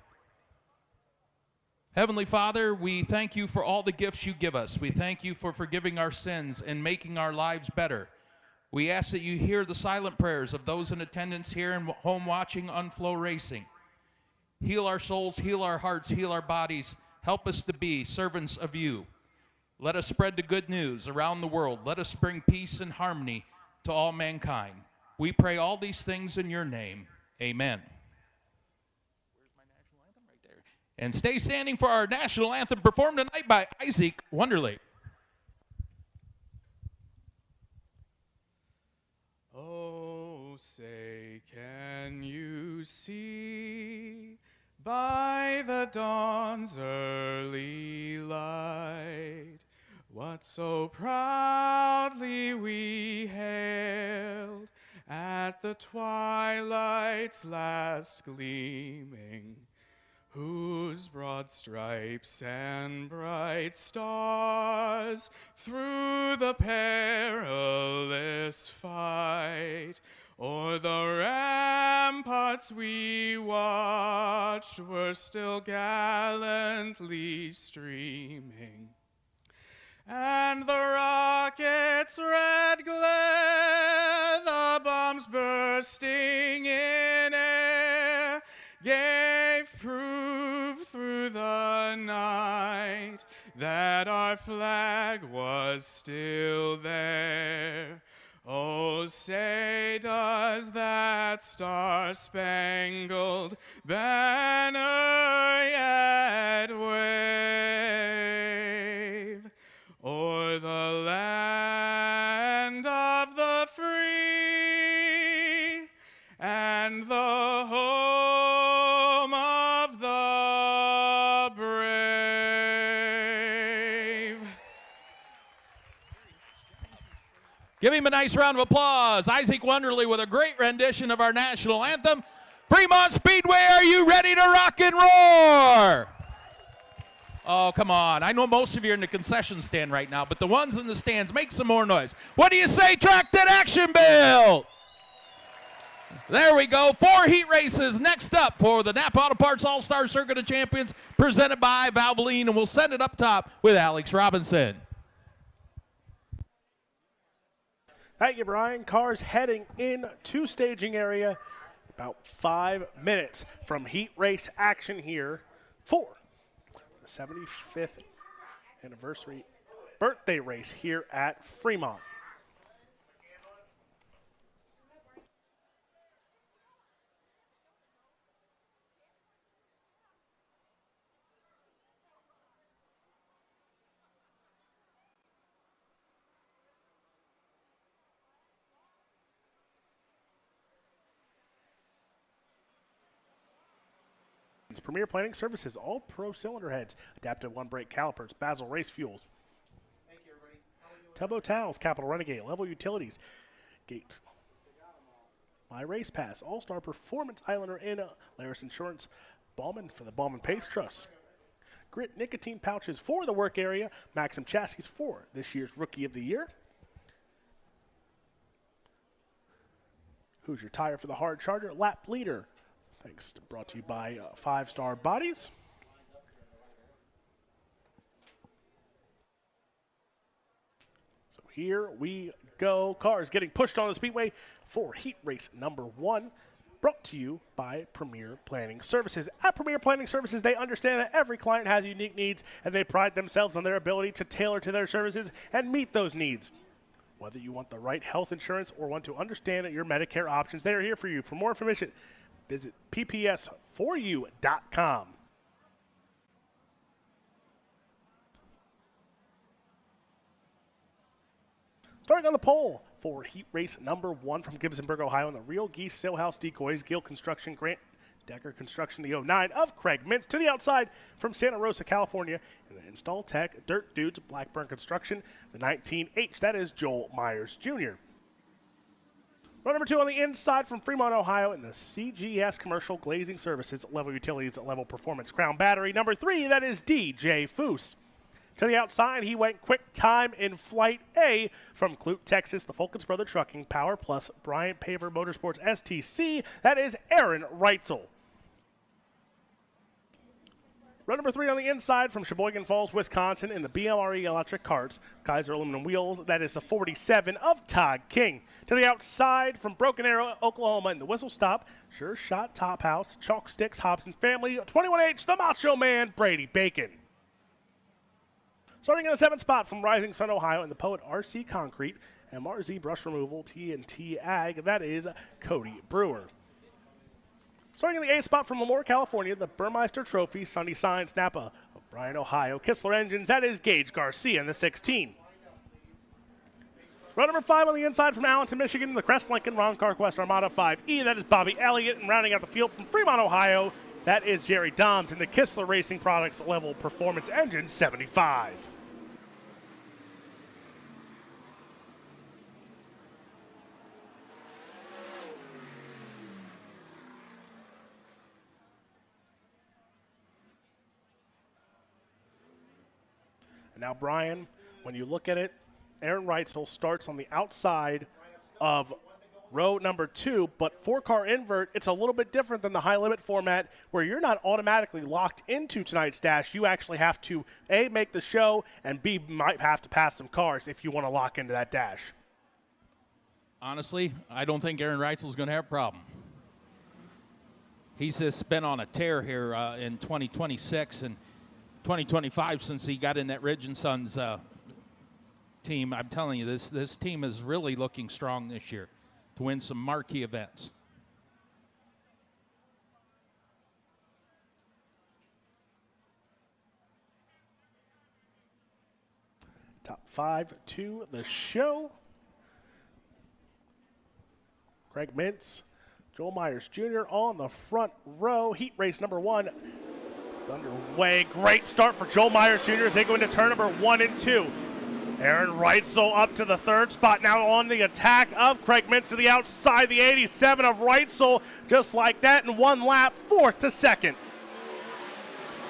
Heavenly Father, we thank you for all the gifts you give us. We thank you for forgiving our sins and making our lives better. We ask that you hear the silent prayers of those in attendance here and home watching on FloRacing. Heal our souls, heal our hearts, heal our bodies. Help us to be servants of you. Let us spread the good news around the world. Let us bring peace and harmony to all mankind. We pray all these things in your name. Amen. Where's my national anthem? Right there. And stay standing for our national anthem performed tonight by Isaac Wonderly. Oh, say, can you see by the dawn's early light what so proudly we hailed at the twilight's last gleaming, whose broad stripes and bright stars through the perilous fight o'er the ramparts we watched were still gallantly streaming. and the rocket's red glare, the bombs bursting in air, gave proof through the night that our flag was still there. Oh, say does that star-spangled banner yet wave o'er the land of the free and the home of the brave? Give him a nice round of applause. Isaac Wonderly with a great rendition of our national anthem. Fremont Speedway, are you ready to rock and roar? Oh, come on. I know most of you are in the concession stand right now, but the ones in the stands, make some more noise. What do you say, Track That Action Bill? There we go. 4 heat races next up for the NAPA Auto Parts All-Star Circuit of Champions presented by Valvoline, and we'll send it up top with Alex Robinson. Thank you, Brian. Cars heading into staging area. About 5 minutes from heat race action here for the 75th anniversary birthday race here at Fremont. Premier Planning Services, all pro cylinder heads, adaptive one brake calipers, Basil race fuels. Thank you, everybody. Tubbo Towels, Capital Renegade, Level Utilities, Gates, My Race Pass, All-Star Performance Islander in Laris Insurance, Ballman for the Ballman Pace Trust. Grit nicotine pouches for the work area, Maxim chassis for this year's Rookie of the Year. Who's your tire for the hard charger? Lap leader. Thanks. Brought to you by 5 Star Bodies. So here we go. Cars getting pushed on the speedway for heat race number 1. Brought to you by Premier Planning Services. At Premier Planning Services, they understand that every client has unique needs, and they pride themselves on their ability to tailor to their services and meet those needs. Whether you want the right health insurance or want to understand your Medicare options, they are here for you. For more information, visit pps4u.com. Starting on the pole for heat race number 1 from Gibsonburg, Ohio, in the Real Geese Sailhouse Decoys, Gill Construction, Grant Decker Construction, the 09 of Craig Mintz. To the outside from Santa Rosa, California, in the Install Tech Dirt Dudes Blackburn Construction, the 19H. That is Joel Myers Jr. Row number 2 on the inside from Fremont, Ohio, in the CGS Commercial Glazing Services, Level Utilities, Level Performance Crown Battery. Number 3, that is DJ Foose. To the outside, he went quick time in Flight A from Clute, Texas, the Fulkins Brother Trucking, Power Plus, Bryant Paver Motorsports STC. That is Aaron Reitzel. Row number 3 on the inside from Sheboygan Falls, Wisconsin, in the BLRE Electric Carts, Kaiser Aluminum Wheels. That is the 47 of Todd King. To the outside from Broken Arrow, Oklahoma, in the Whistle Stop, Sure Shot Top House, Chalk Sticks, Hobson Family, 21H, the Macho Man, Brady Bacon. Starting in the 7th spot from Rising Sun, Ohio, in the Poet RC Concrete, MRZ Brush Removal, TNT Ag, that is Cody Brewer. Starting in the 8th spot from Lemoore, California, the Burmeister Trophy, Sunny Science, Napa, Bryan, Ohio, Kistler Engines, that is Gage Garcia in the 16. Row number 5 on the inside from Allenton, Michigan, the Crest Lincoln, Ron Carquest Armada 5E, that is Bobby Elliott, and rounding out the field from Fremont, Ohio, that is Jerry Doms in the Kistler Racing Products Level Performance Engine 75. Now, Brian, when you look at it, Aaron Reitzel starts on the outside of row number 2, but 4-car invert, it's a little bit different than the high limit format where you're not automatically locked into tonight's dash. You actually have to, A, make the show, and B, might have to pass some cars if you want to lock into that dash. Honestly, I don't think Aaron Reitzel's going to have a problem. He's just been on a tear here in 2026 and 2025 since he got in that Ridge & Sons team. I'm telling you, this team is really looking strong this year to win some marquee events. Top 5 to the show. Craig Mintz, Joel Myers Jr. on the front row. Heat race number 1 is underway. Great start for Joel Myers Jr. as they go into turn number 1 and 2. Aaron Reitzel up to the 3rd spot, now on the attack of Craig Mintz to the outside. The 87 of Reitzel, just like that, in 1 lap, 4th to 2nd.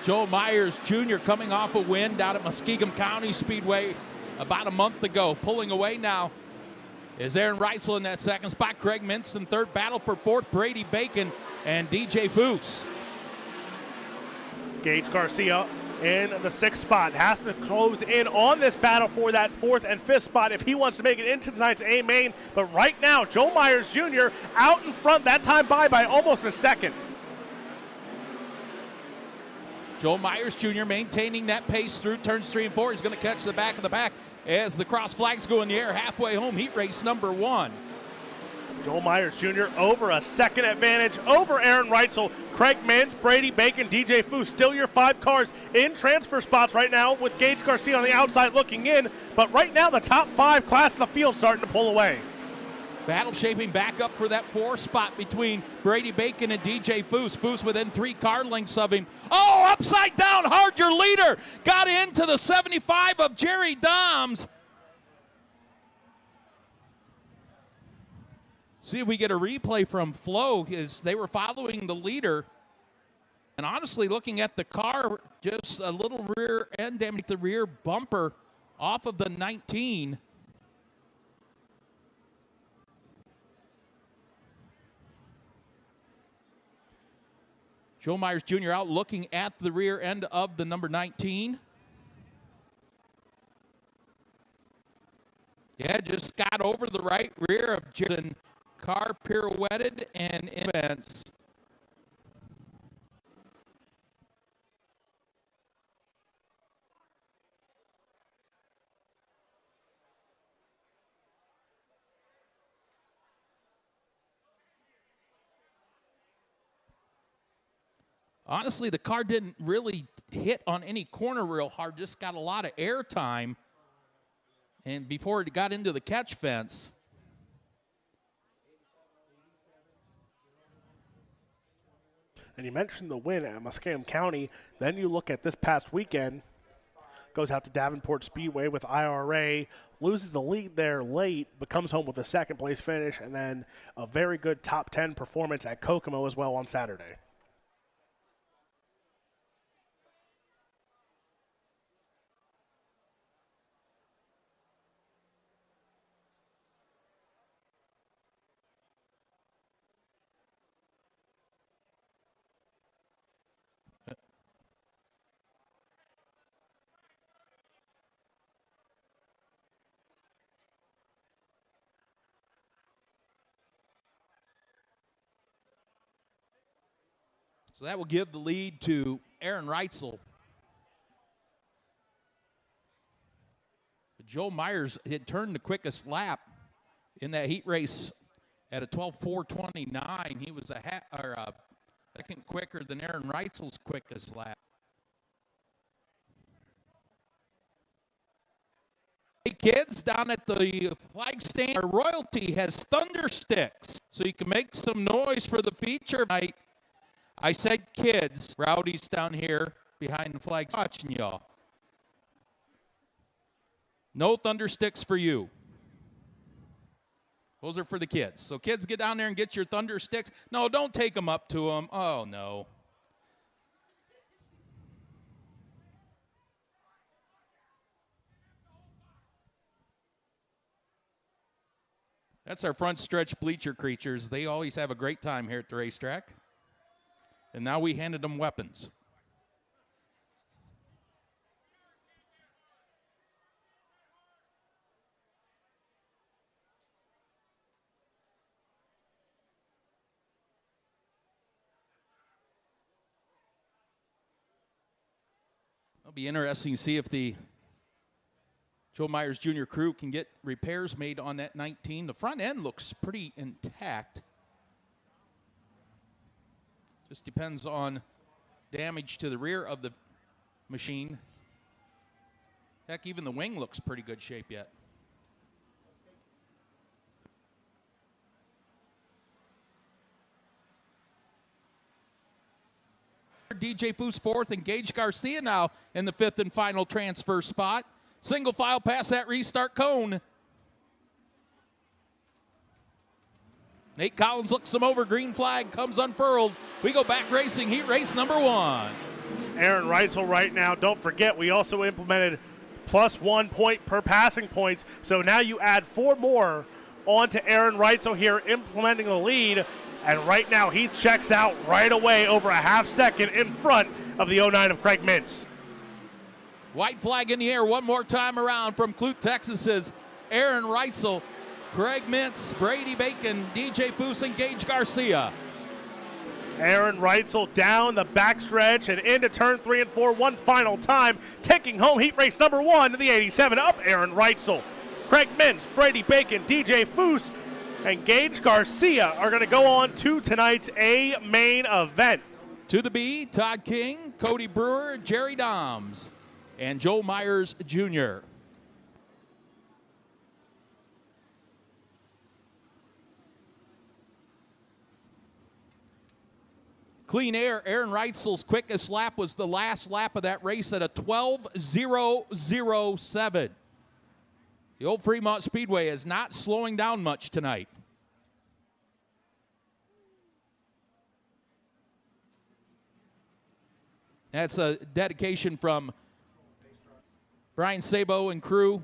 Joel Myers Jr. coming off a win down at Muskegon County Speedway about a month ago. Pulling away now is Aaron Reitzel in that 2nd spot. Craig Mintz in 3rd. Battle for 4th, Brady Bacon and DJ Foose. Gage Garcia in the 6th spot. Has to close in on this battle for that 4th and 5th spot if he wants to make it into tonight's A main. But right now, Joel Myers Jr. out in front, that time by almost a second. Joel Myers Jr. maintaining that pace through turns 3 and 4. He's going to catch the back of the pack as the cross flags go in the air. Halfway home, heat race number 1. Joel Myers Jr. over a second advantage over Aaron Reitzel. Craig Mintz, Brady Bacon, DJ Foose, still your 5 cars in transfer spots right now with Gage Garcia on the outside looking in. But right now the top 5 class of the field starting to pull away. Battle shaping back up for that 4th spot between Brady Bacon and DJ Foose. Foose within 3 car lengths of him. Oh, upside down hard, your leader. Got into the 75 of Jerry Doms. See if we get a replay from Flo, as they were following the leader. And honestly, looking at the car, just a little rear end damage, the rear bumper off of the 19. Joel Myers Jr. out looking at the rear end of the number 19. Yeah, just got over the right rear of Jason. Car pirouetted and immense. Honestly, the car didn't really hit on any corner real hard, just got a lot of air time. And before it got into the catch fence. And you mentioned the win at Muskegon County. Then you look at this past weekend. Goes out to Davenport Speedway with IRA. Loses the lead there late, but comes home with a 2nd place finish. And then a very good top 10 performance at Kokomo as well on Saturday. So that will give the lead to Aaron Reitzel. Joel Myers had turned the quickest lap in that heat race at a 12:4:29. He was a second quicker than Aaron Reitzel's quickest lap. Hey kids, down at the flag stand, our royalty has thunder sticks, so you can make some noise for the feature night. I said kids, rowdies down here behind the flag watching y'all. No thunder sticks for you. Those are for the kids. So kids, get down there and get your thunder sticks. No, don't take them up to them. Oh, no. That's our front stretch bleacher creatures. They always have a great time here at the racetrack. And now we handed them weapons. It'll be interesting to see if the Joe Myers Jr. crew can get repairs made on that 19. The front end looks pretty intact. Just depends on damage to the rear of the machine. Heck, even the wing looks pretty good shape yet. DJ Foose fourth, and Gage Garcia now in the fifth and final transfer spot. Single file past that restart cone. Nate Collins looks him over. Green flag comes unfurled. We go back racing, heat race number 1. Aaron Reitzel right now. Don't forget, we also implemented +1 point per passing points. So now you add 4 more on to Aaron Reitzel here, implementing the lead. And right now he checks out right away over a half second in front of the 09 of Craig Mintz. White flag in the air one more time around from Clute, Texas's Aaron Reitzel, Craig Mintz, Brady Bacon, DJ Foose, and Gage Garcia. Aaron Reitzel down the backstretch and into turn 3 and 4 one final time, taking home heat race number 1 to the 87 of Aaron Reitzel. Craig Mintz, Brady Bacon, DJ Foose, and Gage Garcia are going to go on to tonight's A main event. To the B, Todd King, Cody Brewer, Jerry Doms, and Joe Myers Jr. Clean air, Aaron Reitzel's quickest lap was the last lap of that race at a 12:007. The old Fremont Speedway is not slowing down much tonight. That's a dedication from Brian Sabo and crew,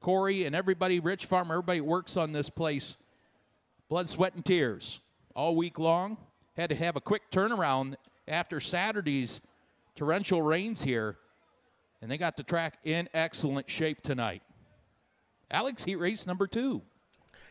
Corey and everybody, Rich Farmer, everybody works on this place. Blood, sweat, and tears all week long. Had to have a quick turnaround after Saturday's torrential rains here, and they got the track in excellent shape tonight. Alex, heat race number 2.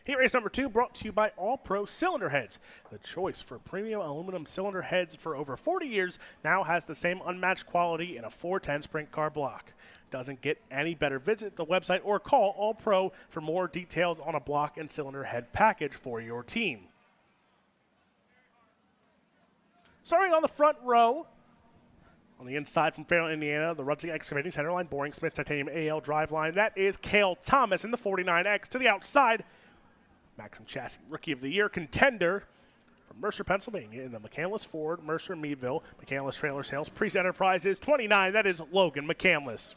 Heat race number 2 brought to you by All Pro Cylinder Heads. The choice for premium aluminum cylinder heads for over 40 years now has the same unmatched quality in a 410 sprint car block. Doesn't get any better. Visit the website or call All Pro for more details on a block and cylinder head package for your team. Starting on the front row, on the inside from Fairland, Indiana, the Rudsey Excavating Centerline Boring Smith Titanium AL driveline. That is Cale Thomas in the 49X. To the outside, Maxim Chassis Rookie of the Year contender from Mercer, Pennsylvania, in the McCandless Ford, Mercer Meadville, McCandless Trailer Sales, Priest Enterprises, 29. That is Logan McCandless.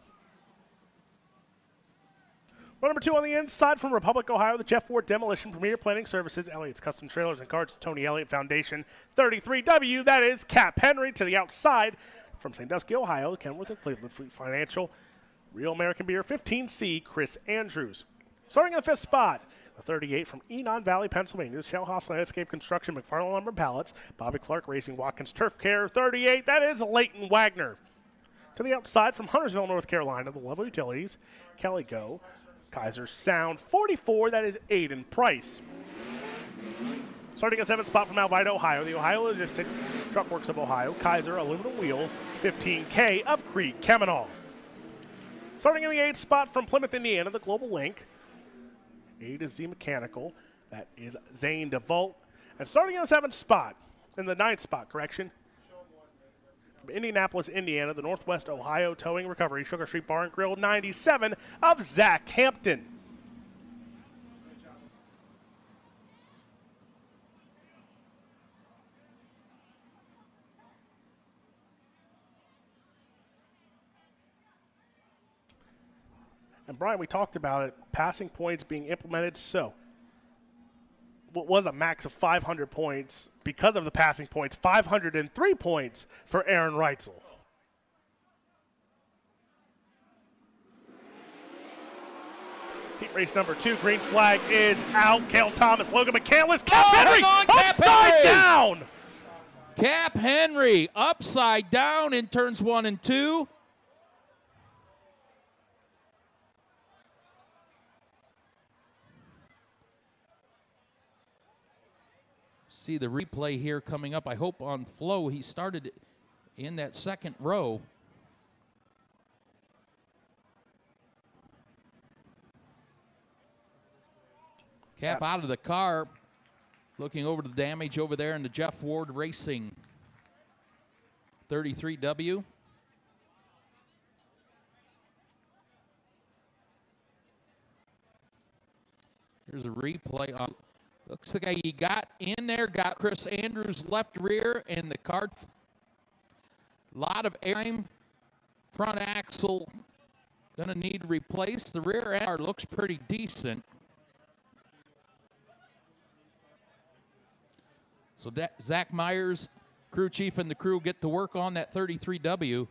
Row number 2 on the inside from Republic, Ohio, the Jeff Ward Demolition Premier Planning Services, Elliott's Custom Trailers and Carts, Tony Elliott Foundation, 33W. That is Cap Henry. To the outside from Sandusky, Ohio, the Kenworth and Cleveland Fleet Financial, Real American Beer, 15C, Chris Andrews. Starting in the 5th spot, the 38 from Enon Valley, Pennsylvania, the Shell House Landscape Construction, McFarland Lumber Pallets, Bobby Clark Racing, Watkins Turf Care, 38. That is Leighton Wagner. To the outside from Huntersville, North Carolina, the Level Utilities, Kelly Go, Kaiser Sound, 44. That is Aiden Price. Starting at 7th spot from Alvida, Ohio, the Ohio Logistics, Truck Works of Ohio, Kaiser Aluminum Wheels, 15K of Creek Kemenal. Starting in the 8th spot from Plymouth, Indiana, the Global Link, A to Z Mechanical, that is Zane DeVault. And starting in the 7th spot, in the 9th spot, correction, from Indianapolis, Indiana, the Northwest Ohio Towing Recovery, Sugar Street Bar and Grill, 97 of Zach Hampton. And Brian, we talked about it, passing points being implemented. So what was a max of 500 points because of the passing points, 503 points for Aaron Reitzel. Heat race number 2, green flag is out. Cale Thomas, Logan McCandless, Cap Oh, Henry, hang on, Cap upside Henry. down. Cap Henry upside down in turns 1 and 2. See the replay here coming up. I hope on Flow he started in that second row. Cap out of the car, looking over the damage over there in the Jeff Ward Racing 33W. Here's a replay on. Looks like he got in there, got Chris Andrews' left rear, and the car. A lot of air. Front axle going to need replaced. The rear end looks pretty decent. So Zach Myers, crew chief, and the crew get to work on that 33W.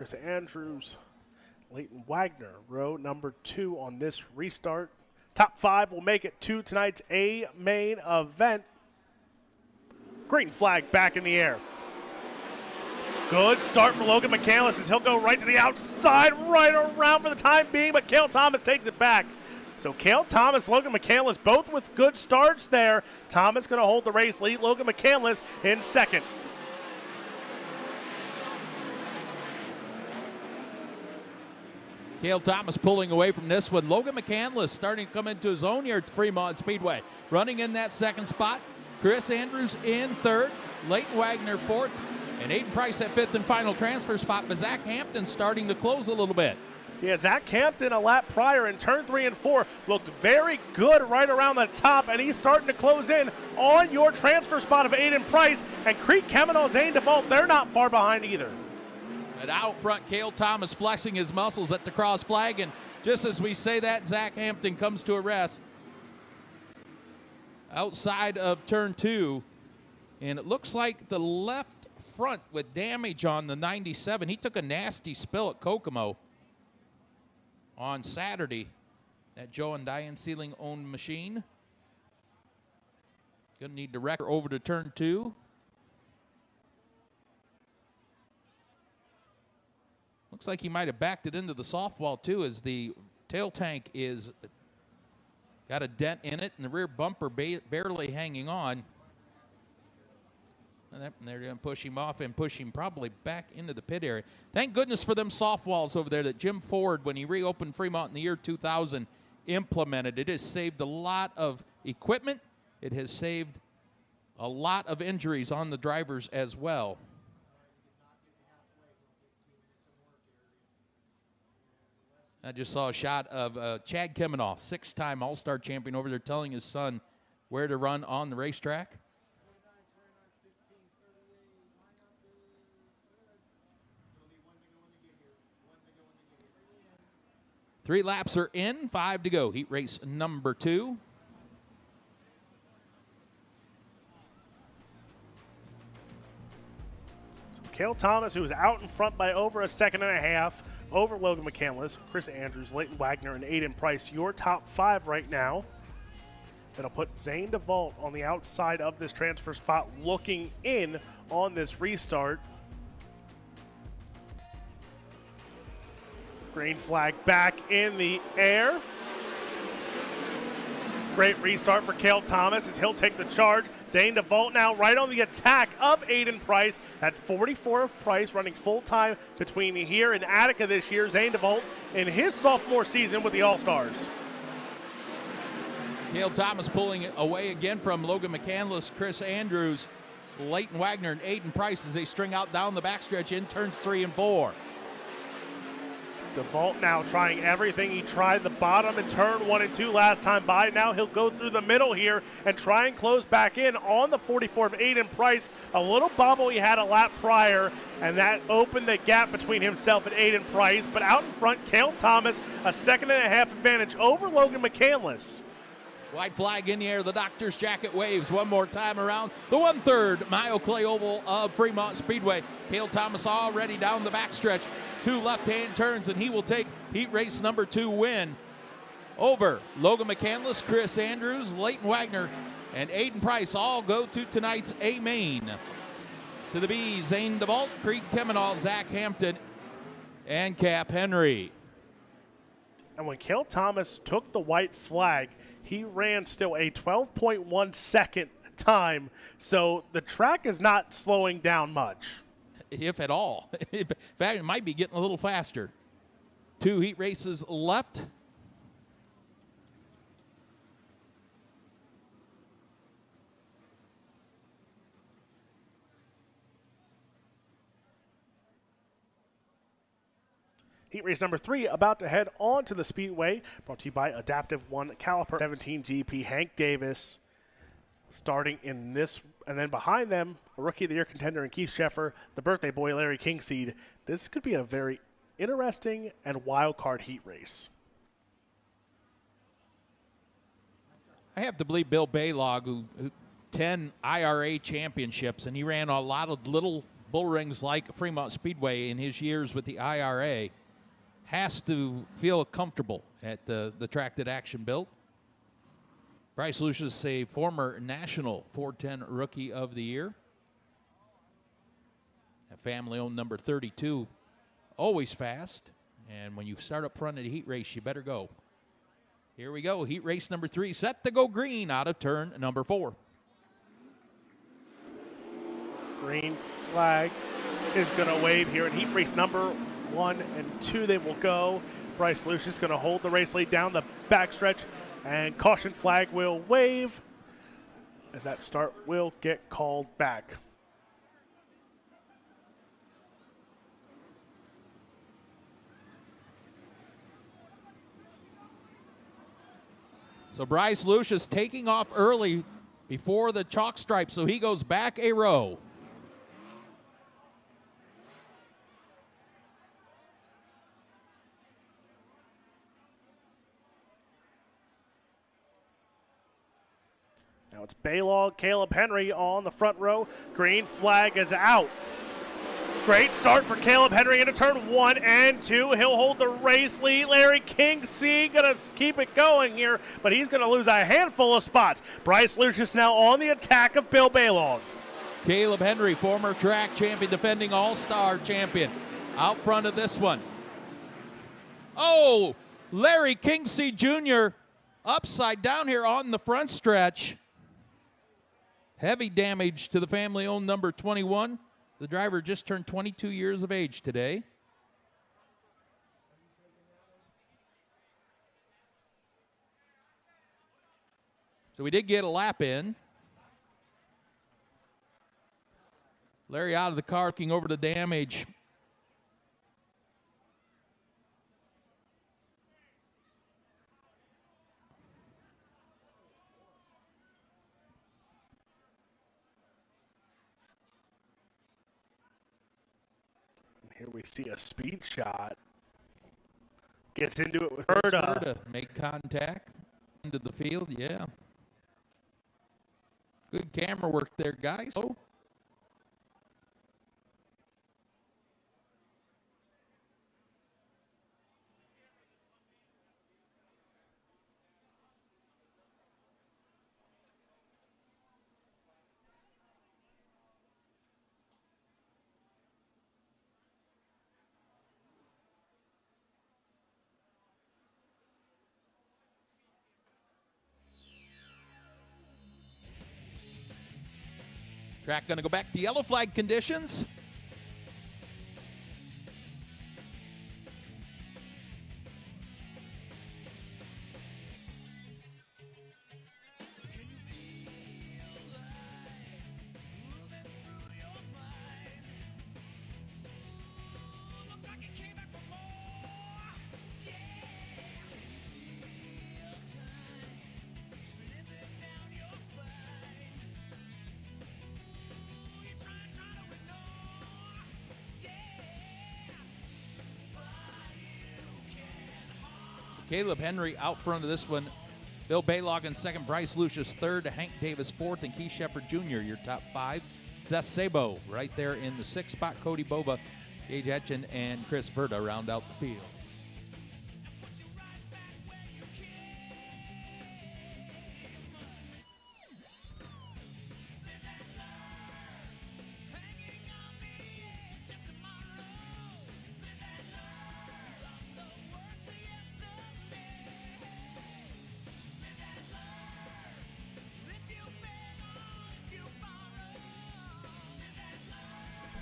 Chris Andrews, Leighton Wagner, row number 2 on this restart. Top 5 will make it to tonight's A main event. Green flag back in the air. Good start for Logan McCandless as he'll go right to the outside, right around for the time being, but Cale Thomas takes it back. So Cale Thomas, Logan McCandless, both with good starts there. Thomas going to hold the race lead. Logan McCandless in second. Cale Thomas pulling away from this one. Logan McCandless starting to come into his own here at Fremont Speedway. Running in that second spot. Chris Andrews in third. Leighton Wagner fourth. And Aiden Price at fifth and final transfer spot. But Zach Hampton starting to close a little bit. Yeah, Zach Hampton a lap prior in turn 3 and 4 looked very good right around the top, and he's starting to close in on your transfer spot of Aiden Price. And Creek Kemenal, Zane DeVault, they're not far behind either. And out front, Cale Thomas flexing his muscles at the cross flag. And just as we say that, Zach Hampton comes to a rest outside of turn 2. And it looks like the left front with damage on the 97. He took a nasty spill at Kokomo on Saturday at Joe and Diane Sealing owned machine. Gonna need to wreck her over to turn 2. Looks like he might have backed it into the softwall too, as the tail tank is got a dent in it and the rear bumper barely hanging on. And they're going to push him off and push him probably back into the pit area. Thank goodness for them softwalls over there that Jim Ford, when he reopened Fremont in the year 2000, implemented. It has saved a lot of equipment. It has saved a lot of injuries on the drivers as well. I just saw a shot of Chad Kemenal, 6-time All-Star champion, over there telling his son where to run on the racetrack. 3 laps are in, 5 to go. Heat race number 2. So Cale Thomas, who was out in front by over a second and a half, over Logan McCandless, Chris Andrews, Leighton Wagner, and Aiden Price, your top 5 right now. That'll put Zane DeVault on the outside of this transfer spot, looking in on this restart. Green flag back in the air. Great restart for Cale Thomas as he'll take the charge. Zane DeVault now right on the attack of Aiden Price at 44 of Price, running full-time between here and Attica this year. Zane DeVault in his sophomore season with the All-Stars. Cale Thomas pulling away again from Logan McCandless, Chris Andrews, Leighton Wagner, and Aiden Price as they string out down the backstretch in turns 3 and 4. DeVault now trying everything. He tried the bottom in turn 1 and 2 last time by. Now he'll go through the middle here and try and close back in on the 44 of Aiden Price. A little bubble he had a lap prior, and that opened the gap between himself and Aiden Price. But out in front, Cale Thomas, a second and a half advantage over Logan McCandless. White flag in the air. The doctor's jacket waves one more time around the 1/3 mile clay oval of Fremont Speedway. Cale Thomas already down the backstretch. 2 left-hand turns, and he will take heat race number 2 win over Logan McCandless, Chris Andrews, Leighton Wagner, and Aiden Price. All go to tonight's A main. To the B, Zane DeVault, Creek Kemenal, Zach Hampton, and Cap Henry. And when Cale Thomas took the white flag, he ran still a 12.1 second time. So the track is not slowing down much. If at all. In fact, it might be getting a little faster. 2 heat races left. Heat race number 3 about to head on to the Speedway. Brought to you by Adaptive One Caliper 17 GP. Hank Davis starting in this, and then behind them, a Rookie of the Year contender in Keith Sheffer, the birthday boy Larry Kingseed. This could be a very interesting and wild card heat race. I have to believe Bill Baylog, who 10 IRA championships, and he ran a lot of little bull rings like Fremont Speedway in his years with the IRA, has to feel comfortable at the track that Action built. Bryce Lucius, a former national 410 Rookie of the Year. A family-owned number 32, always fast. And when you start up front at a heat race, you better go. Here we go, heat race number 3, set to go green out of turn number 4. Green flag is going to wave here in heat race number 1 and 2. They will go. Bryce Lucius going to hold the race lead down the backstretch, and caution flag will wave as that start will get called back. So Bryce Lucius taking off early before the chalk stripe, so he goes back a row. Now it's Baylog, Caleb Henry on the front row. Green flag is out. Great start for Caleb Henry into turn 1 and 2. He'll hold the race lead. Larry Kingsey going to keep it going here, but he's going to lose a handful of spots. Bryce Lucius now on the attack of Bill Baylog. Caleb Henry, former track champion, defending all-star champion, out front of this one. Oh, Larry Kingsey Jr. upside down here on the front stretch. Heavy damage to the family-owned number 21. The driver just turned 22 years of age today. So we did get a lap in. Larry out of the car, looking over the damage. Here we see a speed shot. Gets into it with Chris Verda. Verda make contact into the field, yeah. Good camera work there, guys. Oh. Track going to go back to yellow flag conditions. Caleb Henry out front of this one. Bill Baylog in second, Bryce Lucius third, Hank Davis fourth, and Keith Shepard Jr. your top 5. Zess Sabo right there in the 6th spot. Cody Bova, Gage Etchen, and Chris Verda round out the field.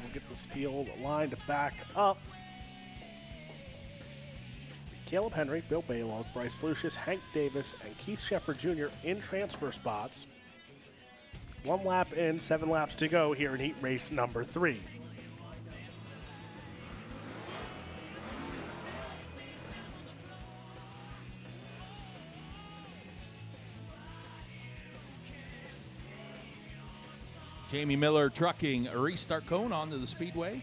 We'll get this field lined back up. Caleb Henry, Bill Baylog, Bryce Lucius, Hank Davis, and Keith Shepard Jr. in transfer spots. 1 lap in, 7 laps to go here in heat race number 3. Jamie Miller trucking a restart cone onto the Speedway.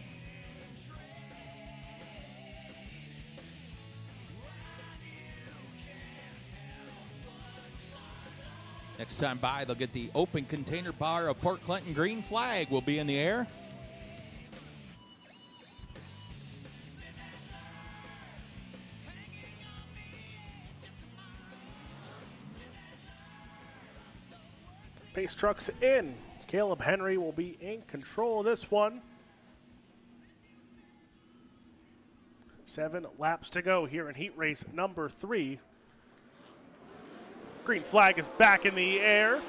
Next time by, they'll get the open container bar of Port Clinton. Green flag will be in the air. Pace trucks in. Caleb Henry will be in control of this one. 7 laps to go here in heat race number 3. Green flag is back in the air.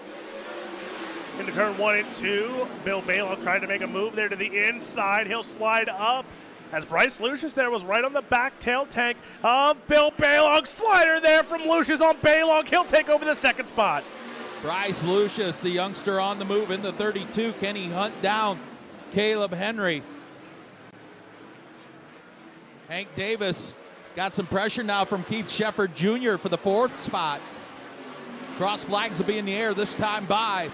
Into turn 1 and 2. Bill Balog trying to make a move there to the inside. He'll slide up as Bryce Lucius there was right on the back tail tank of Bill Balog. Slider there from Lucius on Balog. He'll take over the second spot. Bryce Lucius, the youngster on the move in the 32. Can he hunt down Caleb Henry? Hank Davis got some pressure now from Keith Shepard Jr. for the 4th spot. Cross flags will be in the air this time by.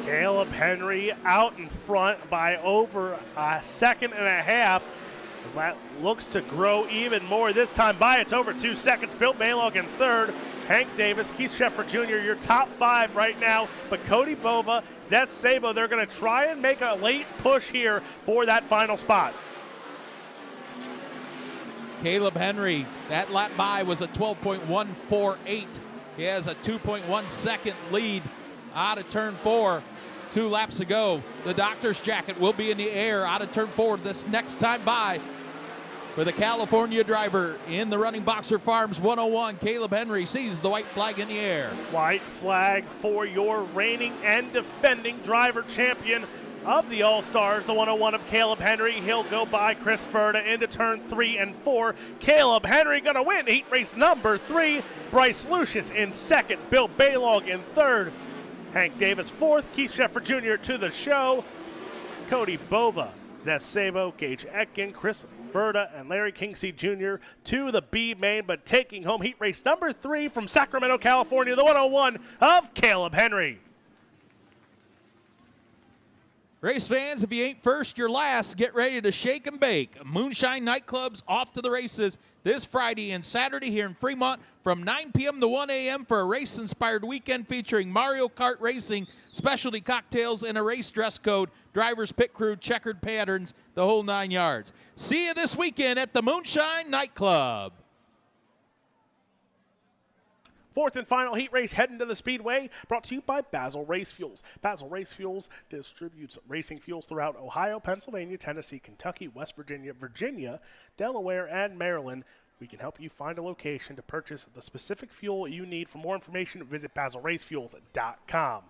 Caleb Henry out in front by over a second and a half. As that looks to grow even more this time by. It's over 2 seconds. Bill Balog in third. Hank Davis, Keith Shepard Jr., your top 5 right now. But Cody Bova, Zeth Sabo, they're going to try and make a late push here for that final spot. Caleb Henry, that lap by was a 12.148. He has a 2.1 second lead out of turn 4. 2 laps ago. The doctor's jacket will be in the air out of turn 4 this next time by. For the California driver in the running Boxer Farms 101, Caleb Henry sees the white flag in the air. White flag for your reigning and defending driver champion of the All-Stars, the 101 of Caleb Henry. He'll go by Chris Verda into turn 3 and 4. Caleb Henry going to win heat race number 3. Bryce Lucius in second. Bill Balog in third. Hank Davis fourth. Keith Shepard Jr. to the show. Cody Bova, Zeth Sabo, Gage Etkin, Chris Verda, and Larry Kingsey Jr. to the B main, but taking home heat race number 3 from Sacramento, California, the 101 of Caleb Henry. Race fans, if you ain't first, you're last. Get ready to shake and bake. Moonshine Nightclub's off to the races this Friday and Saturday here in Fremont from 9 p.m. to 1 a.m. for a race-inspired weekend featuring Mario Kart racing, specialty cocktails, and a race dress code, drivers, pit crew, checkered patterns, the whole 9 yards. See you this weekend at the Moonshine Nightclub. 4th and final heat race heading to the Speedway, brought to you by Basil Race Fuels. Basil Race Fuels distributes racing fuels throughout Ohio, Pennsylvania, Tennessee, Kentucky, West Virginia, Delaware, and Maryland. We can help you find a location to purchase the specific fuel you need. For more information, visit basilracefuels.com.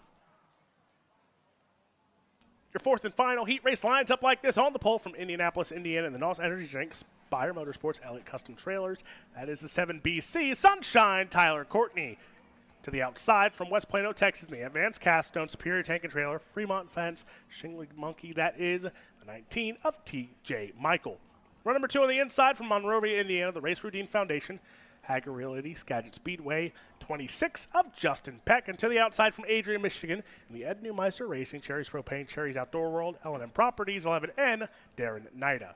Your 4th and final heat race lines up like this on the pole from Indianapolis, Indiana, and the NOS Energy Drink, Spire Motorsports, Elliott Custom Trailers. That is the 7BC, Sunshine, Tyler Courtney. To the outside from West Plano, Texas, in the Advanced Caststone, Superior Tank and Trailer, Fremont Fence, Shingly Monkey. That is the 19 of TJ Michael. Run number 2 on the inside from Monrovia, Indiana, the Race Routine Foundation, Hager Realty, Skagit Speedway, 26 of Justin Peck. And to the outside from Adrian, Michigan, in the Ed Neumeister Racing, Cherry's Propane, Cherry's Outdoor World, L&M Properties, 11N, Darren Nida.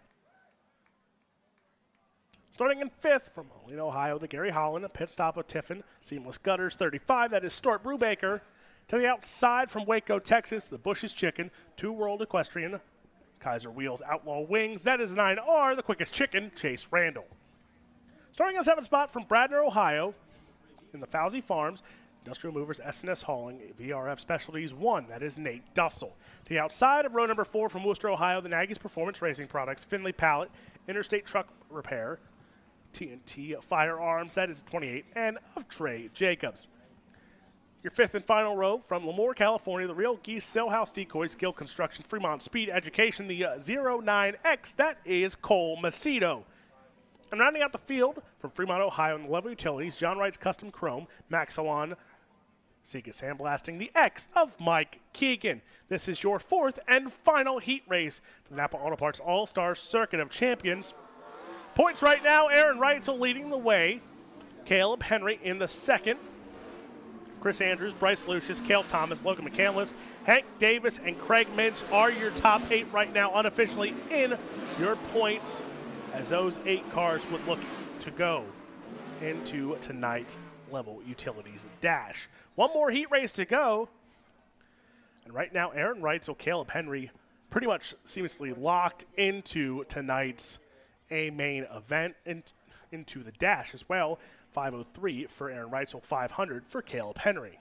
Starting in 5th from Moline, Ohio, the Gary Holland, a pit stop of Tiffin, Seamless Gutters, 35, that is Stuart Brubaker. To the outside from Waco, Texas, the Bush's Chicken, Two World Equestrian, Kaiser Wheels, Outlaw Wings, that is 9R, the Quickest Chicken, Chase Randall. Starting on 7th spot from Bradner, Ohio, in the Fauzi Farms, Industrial Movers, S&S Hauling, VRF Specialties 1, that is Nate Dussel. To the outside of row number 4 from Worcester, Ohio, the Nagy's Performance Racing Products, Finley Pallet, Interstate Truck Repair, TNT Firearms, that is 28, and of Trey Jacobs. Your 5th and final row from Lemoore, California, the Real Geese, Sail House Decoys, Gill Construction, Fremont Speed Education, the 09X, that is Cole Macedo. And rounding out the field from Fremont, Ohio, in the Level Utilities, John Wright's Custom Chrome, Maxalon, Sega Sandblasting, the X of Mike Keegan. This is your 4th and final heat race for the NAPA Auto Parts All-Star Circuit of Champions. Points right now, Aaron Reitzel leading the way, Caleb Henry in the 2nd, Chris Andrews, Bryce Lucius, Cale Thomas, Logan McCandless, Hank Davis, and Craig Mintz are your top 8 right now unofficially in your points, as those 8 cars would look to go into tonight's Level Utilities Dash. One more heat race to go. And right now, Aaron Reitzel, Caleb Henry pretty much seamlessly locked into tonight's A-main event and into the Dash as well. 503 for Aaron Reitzel, 500 for Caleb Henry.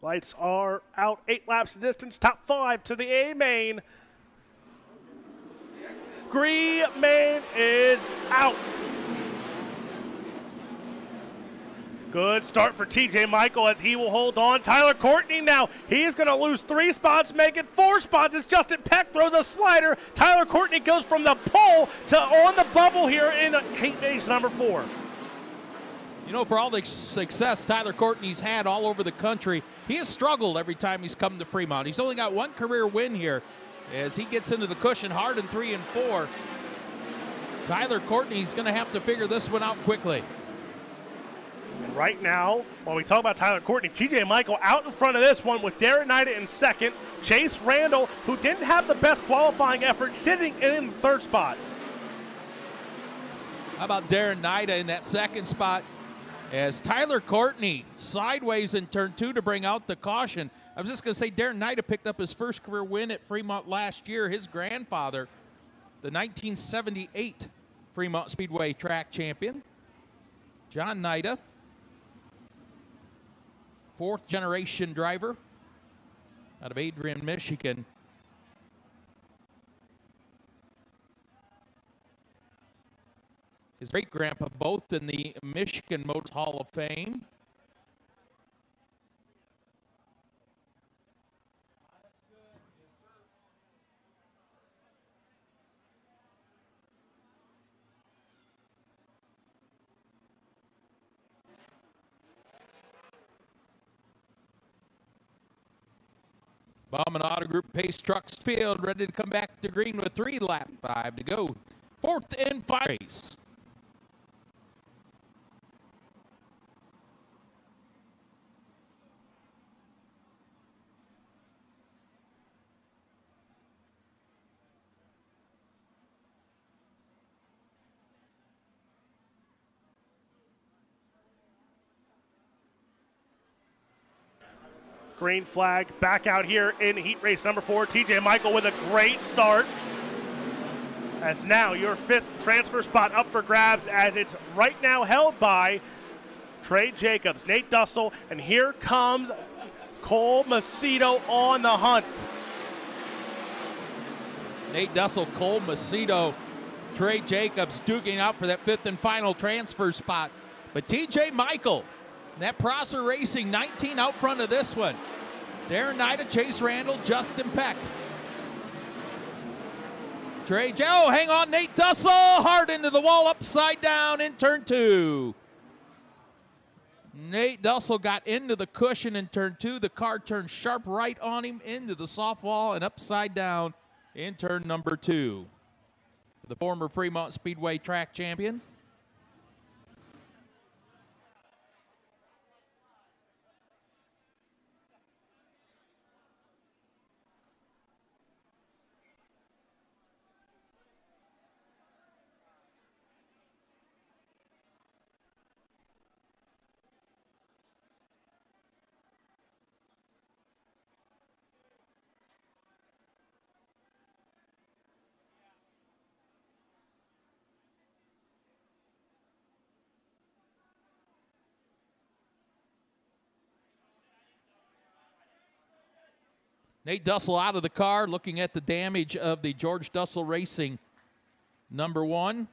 Lights are out, 8 laps of distance, top 5 to the A main. Green main is out. Good start for TJ Michael as he will hold on. Tyler Courtney now, he is going to lose 3 spots, make it 4 spots as Justin Peck throws a slider. Tyler Courtney goes from the pole to on the bubble here in heat race number 4. You know, for all the success Tyler Courtney's had all over the country, he has struggled every time he's come to Fremont. He's only got 1 career win here as he gets into the cushion hard in 3 and 4. Tyler Courtney's going to have to figure this one out quickly. And right now, while we talk about Tyler Courtney, TJ Michael out in front of this one with Darren Nida in second. Chase Randall, who didn't have the best qualifying effort, sitting in the 3rd spot. How about Darren Nida in that 2nd spot? As Tyler Courtney sideways in turn 2 to bring out the caution. I was just going to say Darren Nida picked up his first career win at Fremont last year. His grandfather, the 1978 Fremont Speedway track champion, John Nida, 4th generation driver out of Adrian, Michigan. His great-grandpa, both in the Michigan Motor Hall of Fame. Bauman Auto Group Pace Trucks Field, ready to come back to green with 3 lap 5 to go. 4th and 5 race. Green flag back out here in heat race number 4. TJ Michael with a great start. As now your 5th transfer spot up for grabs as it's right now held by Trey Jacobs, Nate Dussel, and here comes Cole Macedo on the hunt. Nate Dussel, Cole Macedo, Trey Jacobs duking out for that 5th and final transfer spot. But TJ Michael, that Prosser Racing 19 out front of this one. Darren Nida, Chase Randall, Justin Peck. Oh, hang on, Nate Dussel, hard into the wall, upside down in turn 2. Nate Dussel got into the cushion in turn 2. The car turned sharp right on him into the soft wall and upside down in turn number 2. The former Fremont Speedway track champion. Nate Dussel out of the car, looking at the damage of the George Dussel Racing number 1.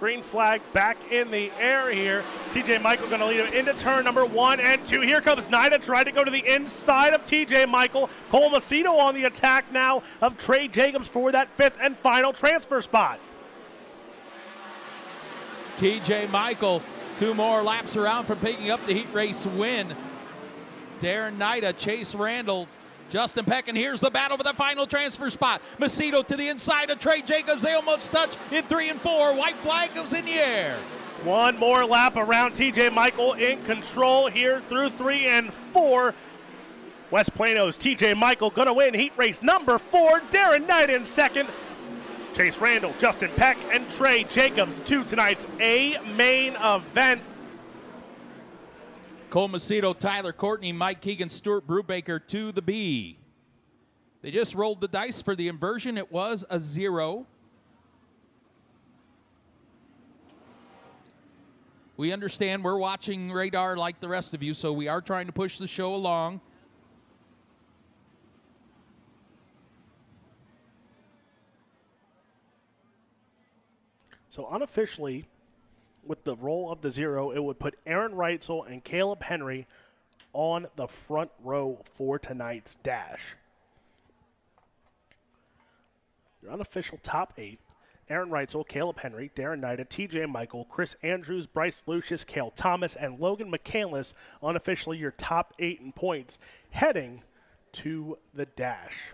Green flag back in the air here. TJ Michael going to lead him into turn number 1 and 2. Here comes NAPA trying to go to the inside of TJ Michael. Cole Macedo on the attack now of Trey Jacobs for that 5th and final transfer spot. TJ Michael, 2 more laps around from picking up the heat race win. Darren Nida, Chase Randall, Justin Peck, and here's the battle for the final transfer spot. Macedo to the inside of Trey Jacobs. They almost touch in 3 and 4. White flag goes in the air. One more lap around TJ Michael in control here through 3 and 4. West Plano's TJ Michael going to win heat race number 4. Darren Knight in second. Chase Randall, Justin Peck, and Trey Jacobs to tonight's A main event. Cole Macedo, Tyler Courtney, Mike Keegan, Stuart Brubaker to the B. They just rolled the dice for the inversion. It was a 0. We understand we're watching radar like the rest of you, so we are trying to push the show along. So unofficially, with the roll of the 0, it would put Aaron Reitzel and Caleb Henry on the front row for tonight's dash. Your unofficial top 8, Aaron Reitzel, Caleb Henry, Darren Nida, TJ Michael, Chris Andrews, Bryce Lucius, Cale Thomas, and Logan McCandless, unofficially your top 8 in points, heading to the dash.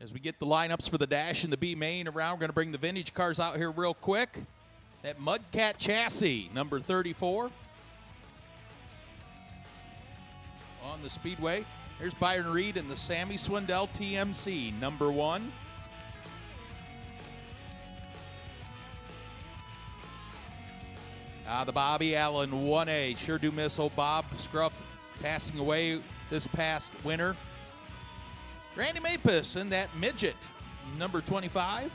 As we get the lineups for the dash and the B main around, we're going to bring the vintage cars out here real quick. That Mudcat chassis, number 34. On the Speedway. There's Byron Reed and the Sammy Swindell TMC, number 1. The Bobby Allen 1A. Sure do miss old Bob Scruff passing away this past winter. Randy Mapus in that midget, number 25.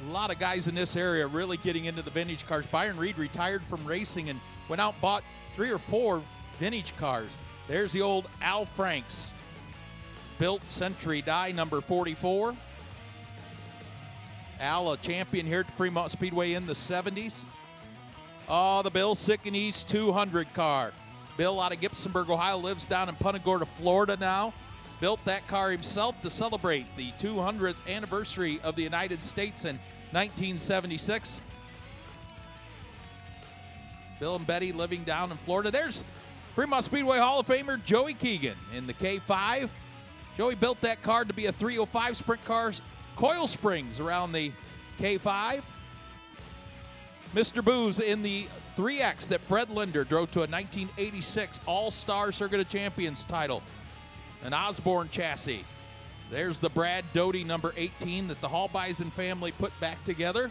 A lot of guys in this area really getting into the vintage cars. Byron Reed retired from racing and went out and bought 3 or 4 vintage cars. There's the old Al Franks built Century die, number 44. Al, a champion here at Fremont Speedway in the 70s. Oh, the Bill Sickenese 200 car. Bill out of Gibsonburg, Ohio, lives down in Punta Gorda, Florida now. Built that car himself to celebrate the 200th anniversary of the United States in 1976. Bill and Betty living down in Florida. There's Fremont Speedway Hall of Famer Joey Keegan in the K5. Joey built that car to be a 305 sprint car's coil springs around the K5. Mr. Booz in the 3X that Fred Linder drove to a 1986 All-Star Circuit of Champions title. An Osborne chassis. There's the Brad Doty number 18 that the Hallbison family put back together.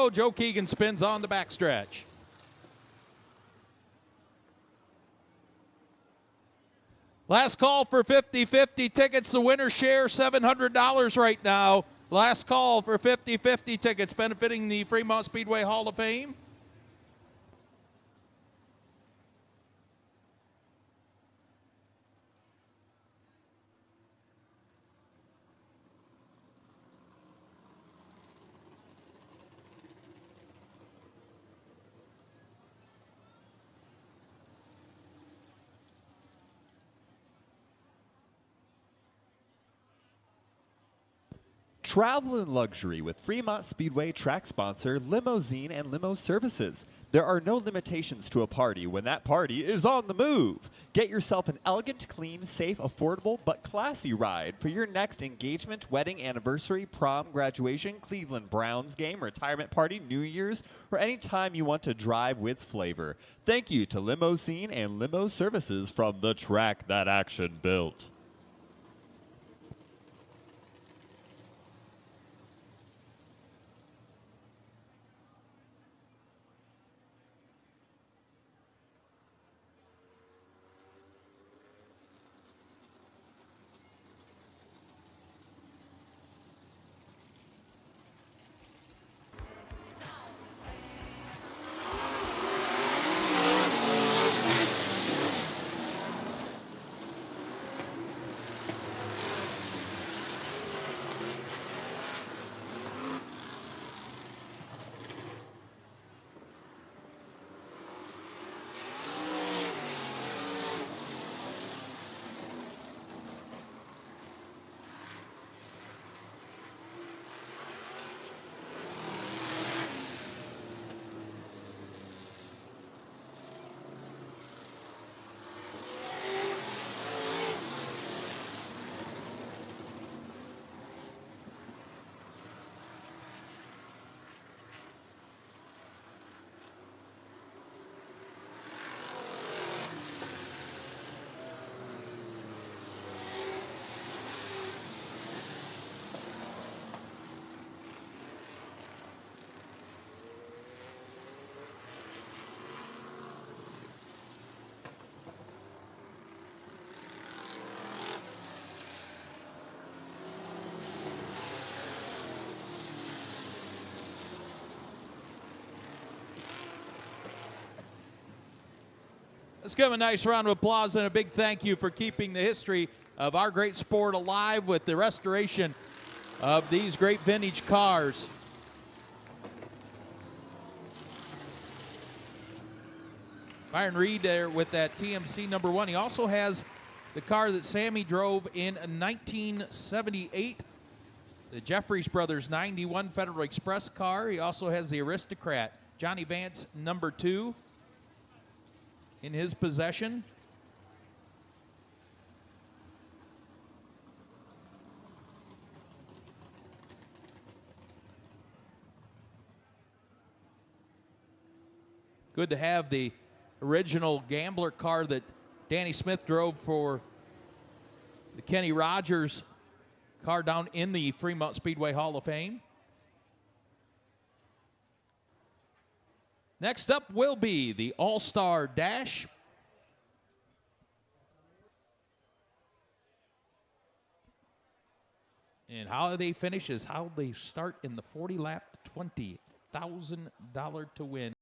go. Joe Keegan spins on the backstretch. Last call for 50-50 tickets. The winner share $700 right now. Last call for 50-50 tickets benefiting the Fremont Speedway Hall of Fame. Travel in luxury with Fremont Speedway track sponsor Limousine and Limo Services. There are no limitations to a party when that party is on the move. Get yourself an elegant, clean, safe, affordable, but classy ride for your next engagement, wedding, anniversary, prom, graduation, Cleveland Browns game, retirement party, New Year's, or any time you want to drive with flavor. Thank you to Limousine and Limo Services from the track that action built. Let's give a nice round of applause and a big thank you for keeping the history of our great sport alive with the restoration of these great vintage cars. Byron Reed there with that TMC number 1. He also has the car that Sammy drove in 1978, the Jeffries Brothers 91 Federal Express car. He also has the Aristocrat Johnny Vance number 2 in his possession. Good to have the original Gambler car that Danny Smith drove for the Kenny Rogers car down in the Fremont Speedway Hall of Fame. Next up will be the All-Star Dash. And how they finish is how they start in the 40 lap, $20,000 to win.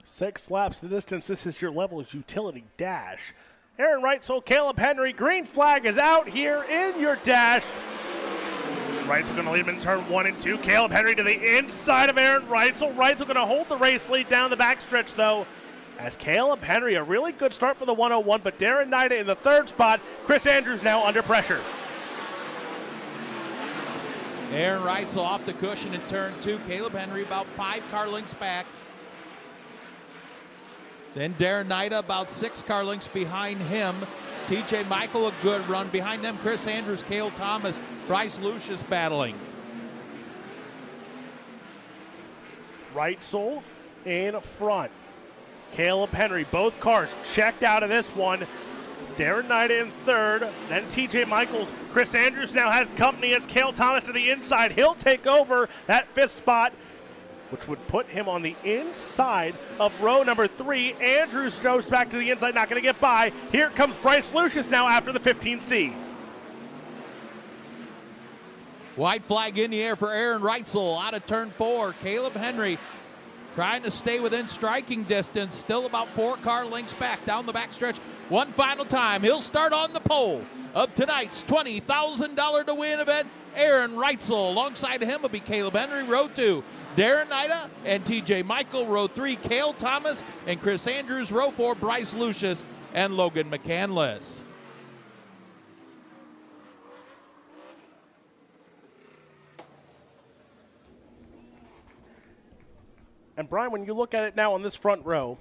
6 laps the distance. This is your Levels Utility Dash. Aaron Reitzel, Caleb Henry, green flag is out here in your dash. Reitzel going to lead him in turn 1 and 2. Caleb Henry to the inside of Aaron Reitzel. Reitzel going to hold the race lead down the backstretch, though, as Caleb Henry, a really good start for the 101, but Darren Nida in the 3rd spot. Chris Andrews now under pressure. Aaron Reitzel off the cushion in turn 2. Caleb Henry about 5 car lengths back. Then Darren Nida about 6 car lengths behind him. TJ Michael a good run. Behind them, Chris Andrews, Cale Thomas, Bryce Lucius battling. Reitzel in front. Caleb Henry, both cars checked out of this one. Darren Nida in 3rd, then TJ Michaels. Chris Andrews now has company as Cale Thomas to the inside. He'll take over that 5th spot, which would put him on the inside of row number 3. Andrews goes back to the inside, not going to get by. Here comes Bryce Lucius now after the 15C. White flag in the air for Aaron Reitzel out of turn 4. Caleb Henry trying to stay within striking distance, still about 4 car lengths back down the backstretch. One final time, he'll start on the pole of tonight's $20,000 to win event. Aaron Reitzel, alongside him will be Caleb Henry, row 2. Darren Nida and TJ Michael, row 3. Cale Thomas and Chris Andrews, row 4. Bryce Lucius and Logan McCandless. And Brian, when you look at it now on this front row,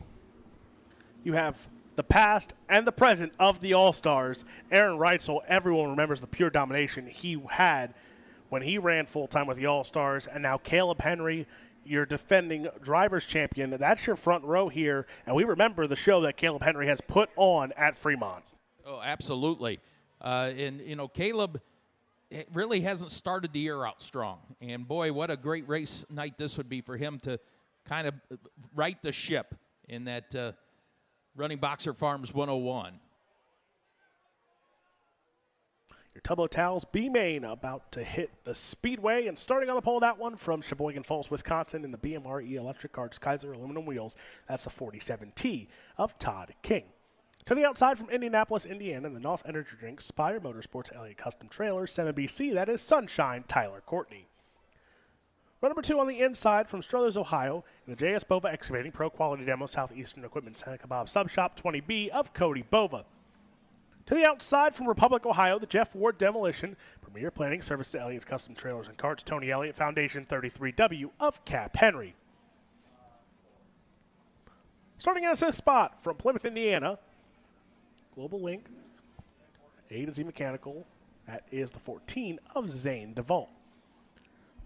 you have the past and the present of the All-Stars. Aaron Reitzel, everyone remembers the pure domination he had when he ran full-time with the All-Stars. And now Caleb Henry, your defending driver's champion. That's your front row here. And we remember the show that Caleb Henry has put on at Fremont. Oh, absolutely. And, you know, Caleb really hasn't started the year out strong. And, boy, what a great race night this would be for him to kind of right the ship in that running Boxer Farms 101. Your Tubbo Towels B-Main about to hit the Speedway, and starting on the pole, that one from Sheboygan Falls, Wisconsin, in the BMRE Electric Carts Kaiser aluminum wheels. That's the 47T of Todd King. To the outside from Indianapolis, Indiana, the NOS Energy Drink, Spire Motorsports, Elliott Custom Trailers, 7BC, that is Sunshine, Tyler Courtney. Row number 2 on the inside from Struthers, Ohio, in the JS Bova Excavating Pro Quality Demo Southeastern Equipment Seneca Bob Sub Shop 20B of Cody Bova. To the outside from Republic, Ohio, the Jeff Ward Demolition, Premier Planning Service to Elliott Custom Trailers and Carts, Tony Elliott Foundation 33W of Cap Henry. Starting in a 6th spot from Plymouth, Indiana, Global Link, A to Z Mechanical, that is the 14 of Zane DeVault.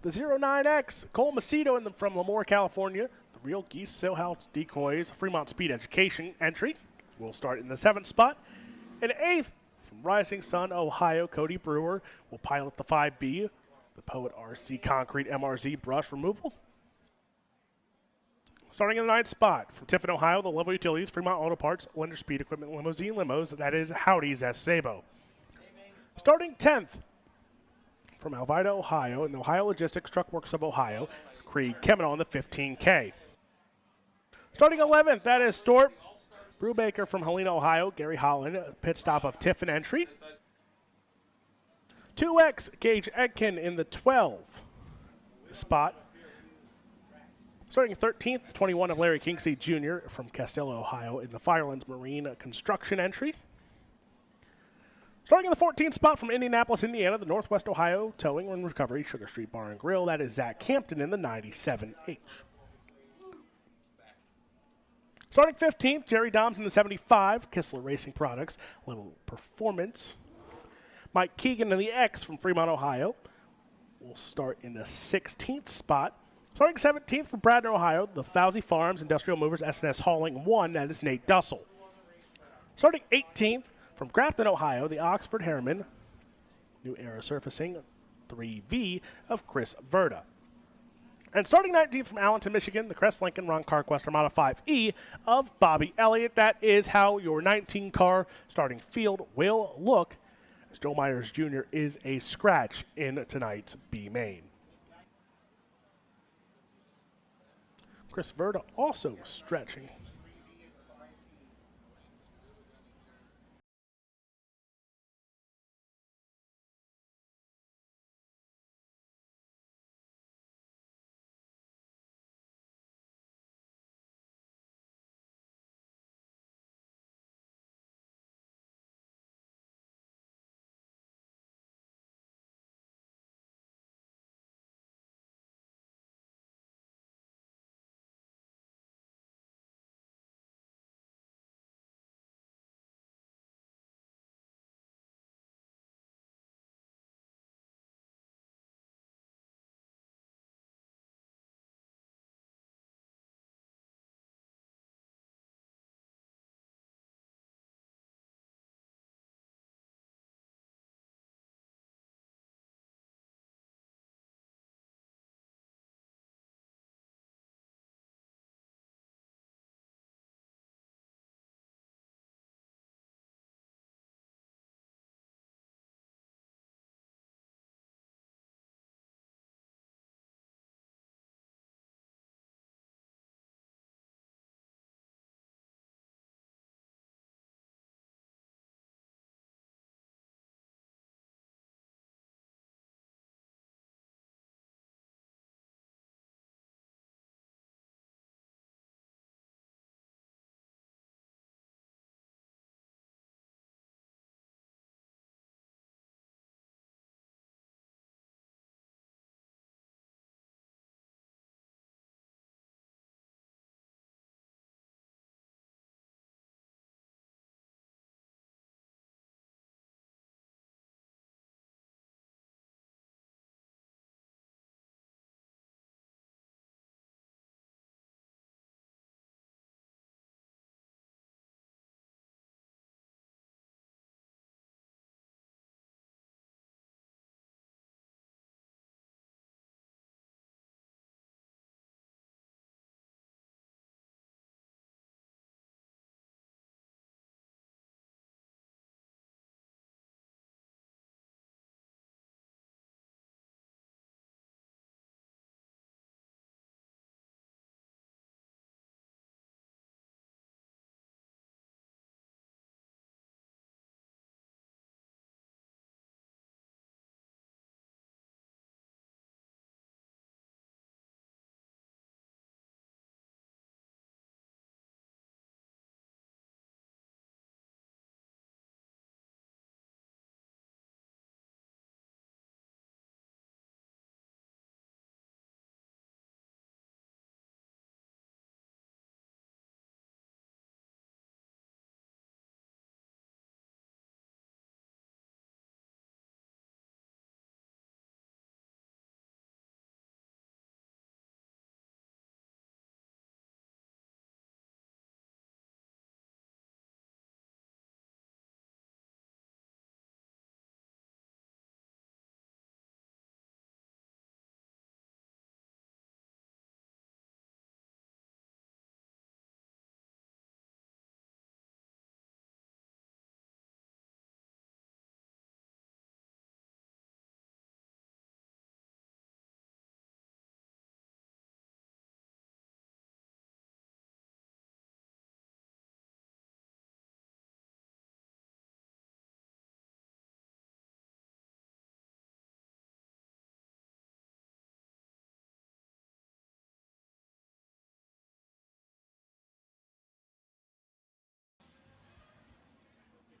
The 09X, Cole Macedo from Lemoore, California. The Real Geese Sailhouse Decoys Fremont Speed Education entry will start in the 7th spot. In 8th, from Rising Sun, Ohio, Cody Brewer will pilot the 5B, the Poet RC Concrete MRZ brush removal. Starting in the 9th spot, from Tiffin, Ohio, the Level Utilities, Fremont Auto Parts, Lender Speed Equipment Limousine Limos, that is Howdy's S. Sabo. Starting 10th, from Alvida, Ohio, and the Ohio Logistics Truck Works of Ohio, Creed Kemenah on the 15K. Starting 11th, that is Stort Brubaker from Helena, Ohio, Gary Holland, pit stop of Tiffin entry. 2X, Gage Edkin in the 12 spot. Starting 13th, 21 of Larry Kinksey Jr. from Castello, Ohio, in the Firelands Marine Construction entry. Starting in the 14th spot from Indianapolis, Indiana, the Northwest Ohio Towing and Recovery Sugar Street Bar and Grill. That is Zach Campton in the 97H. Starting 15th, Jerry Doms in the 75, Kistler Racing Products, Level Performance. Mike Keegan in the X from Fremont, Ohio, will start in the 16th spot. Starting 17th from Bradner, Ohio, the Fauzi Farms Industrial Movers SNS Hauling 1, that is Nate Dussel. Starting 18th from Grafton, Ohio, the Oxford Harriman New Era Surfacing 3V of Chris Verda. And starting 19th from Allenton, Michigan, the Crest Lincoln Ron Carquest Armada 5E of Bobby Elliott. That is how your 19-car starting field will look, as Joe Myers Jr. is a scratch in tonight's B main. Chris Verda also stretching.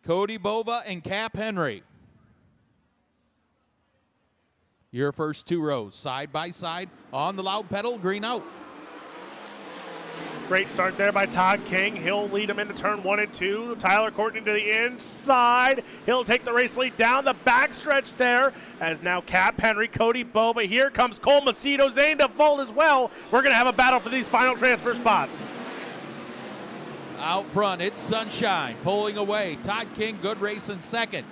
Cody Bova and Cap Henry. Your first two rows, side by side, on the loud pedal, green out. Great start there by Todd King. He'll lead him into turn 1 and 2. Tyler Courtney to the inside. He'll take the race lead down the backstretch there as now Cap Henry, Cody Bova. Here comes Cole Macedo, Zane DeVault as well. We're going to have a battle for these final transfer spots. Out front, it's Sunshine pulling away. Todd King, good race in second.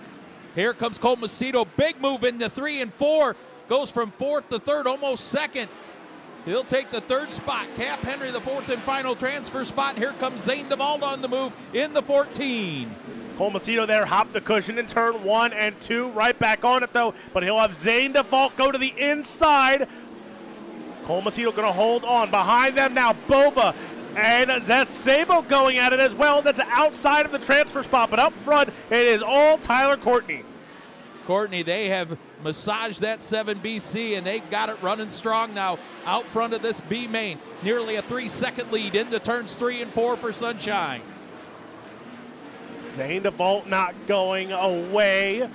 Here comes Cole Macedo, big move into 3 and 4. Goes from 4th to 3rd, almost second. He'll take the 3rd spot. Cap Henry, the 4th and final transfer spot. Here comes Zane DeVault on the move in the 14. Cole Macedo there, hop the cushion in turn 1 and 2. Right back on it though, but he'll have Zane DeVault go to the inside. Cole Macedo going to hold on. Behind them now, Bova and Zetsabo going at it as well. That's outside of the transfer spot, but up front, it is all Tyler Courtney. Courtney, they have massaged that 7BC, and they've got it running strong now out front of this B main. Nearly a 3-second lead into turns 3 and 4 for Sunshine. Zane DeVault not going away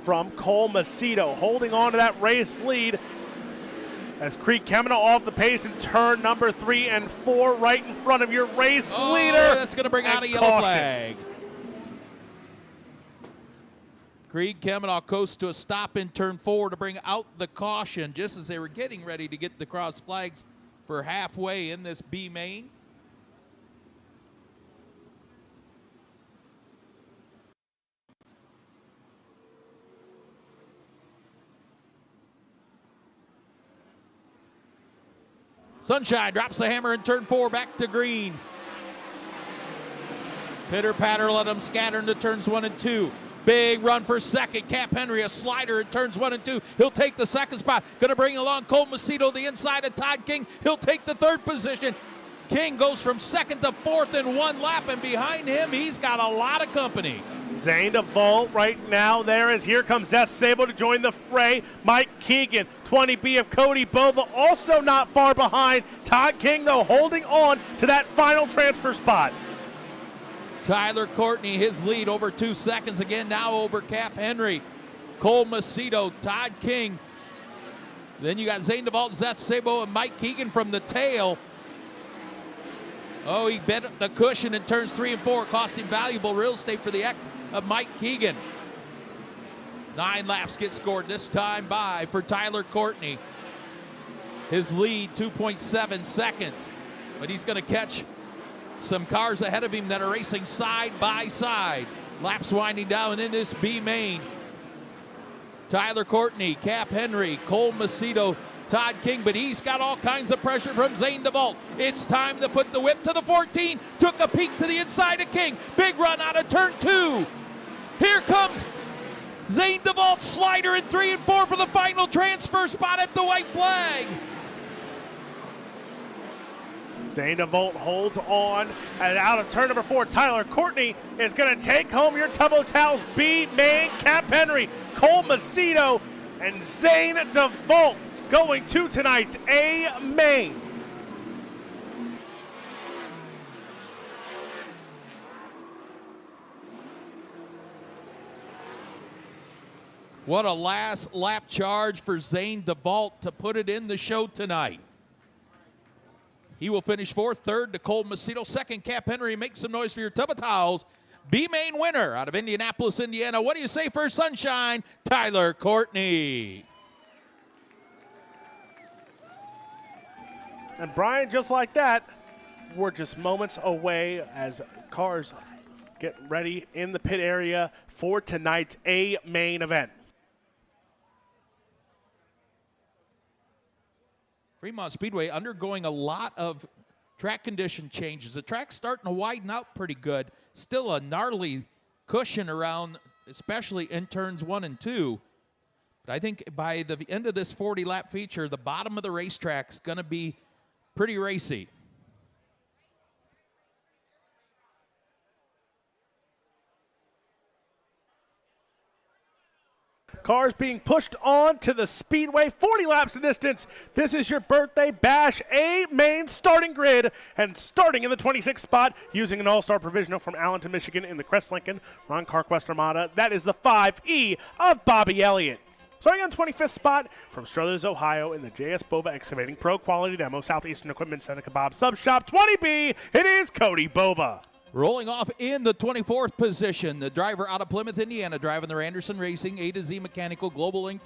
from Cole Macedo, holding on to that race lead as Creek Kemena off the pace in turn number 3 and 4 right in front of your race leader. That's going to bring out a yellow flag. Creek Kemena coasts to a stop in turn 4 to bring out the caution just as they were getting ready to get the cross flags for halfway in this B main. Sunshine drops the hammer in turn 4, back to green. Pitter patter, let them scatter into turns 1 and 2. Big run for second. Cap Henry, a slider in turns 1 and 2. He'll take the second spot. Going to bring along Cole Macedo, the inside of Todd King. He'll take the third position. King goes from second to fourth in 1 lap, and behind him, he's got a lot of company. Zane DeVault right now there as here comes Zetsabo to join the fray. Mike Keegan, 20B of Cody Bova, also not far behind. Todd King, though, holding on to that final transfer spot. Tyler Courtney, his lead over 2 seconds again, now over Cap Henry. Cole Macedo, Todd King. Then you got Zane DeVault, Zetsabo, and Mike Keegan from the tail. Oh, he bent the cushion in turns 3 and 4, costing valuable real estate for the X of Mike Keegan. 9 laps get scored this time by for Tyler Courtney. His lead, 2.7 seconds. But he's going to catch some cars ahead of him that are racing side by side. Laps winding down in this B main. Tyler Courtney, Cap Henry, Cole Macedo, Todd King, but he's got all kinds of pressure from Zane DeVault. It's time to put the whip to the 14. Took a peek to the inside of King. Big run out of turn 2. Here comes Zane DeVault, slider in 3 and 4 for the final transfer spot at the white flag. Zane DeVault holds on, and out of turn number 4, Tyler Courtney is going to take home your Tubbo Towels B main. Cap Henry, Cole Macedo, and Zane DeVault going to tonight's A main. What a last lap charge for Zane DeVault to put it in the show tonight. He will finish 4th, 3rd to Cole Macedo, 2nd Cap Henry. Make some noise for your Tubbo Towels B main winner out of Indianapolis, Indiana. What do you say for Sunshine? Tyler Courtney. And Brian, just like that, we're just moments away as cars get ready in the pit area for tonight's A main event. Fremont Speedway undergoing a lot of track condition changes. The track's starting to widen out pretty good. Still a gnarly cushion around, especially in turns 1 and 2. But I think by the end of this 40-lap feature, the bottom of the racetrack's going to be pretty racy. Cars being pushed on to the Speedway, 40 laps in distance. This is your birthday bash A main starting grid, and starting in the 26th spot using an all-star provisional from Allenton, Michigan in the Crest Lincoln, Ron Carquest Armada. That is the 5E of Bobby Elliott. Starting on 25th spot from Struthers, Ohio in the JS Bova Excavating Pro Quality Demo, Southeastern Equipment Seneca Bob Sub Shop 20B, it is Cody Bova. Rolling off in the 24th position, the driver out of Plymouth, Indiana, driving their Anderson Racing A to Z Mechanical Global Inc.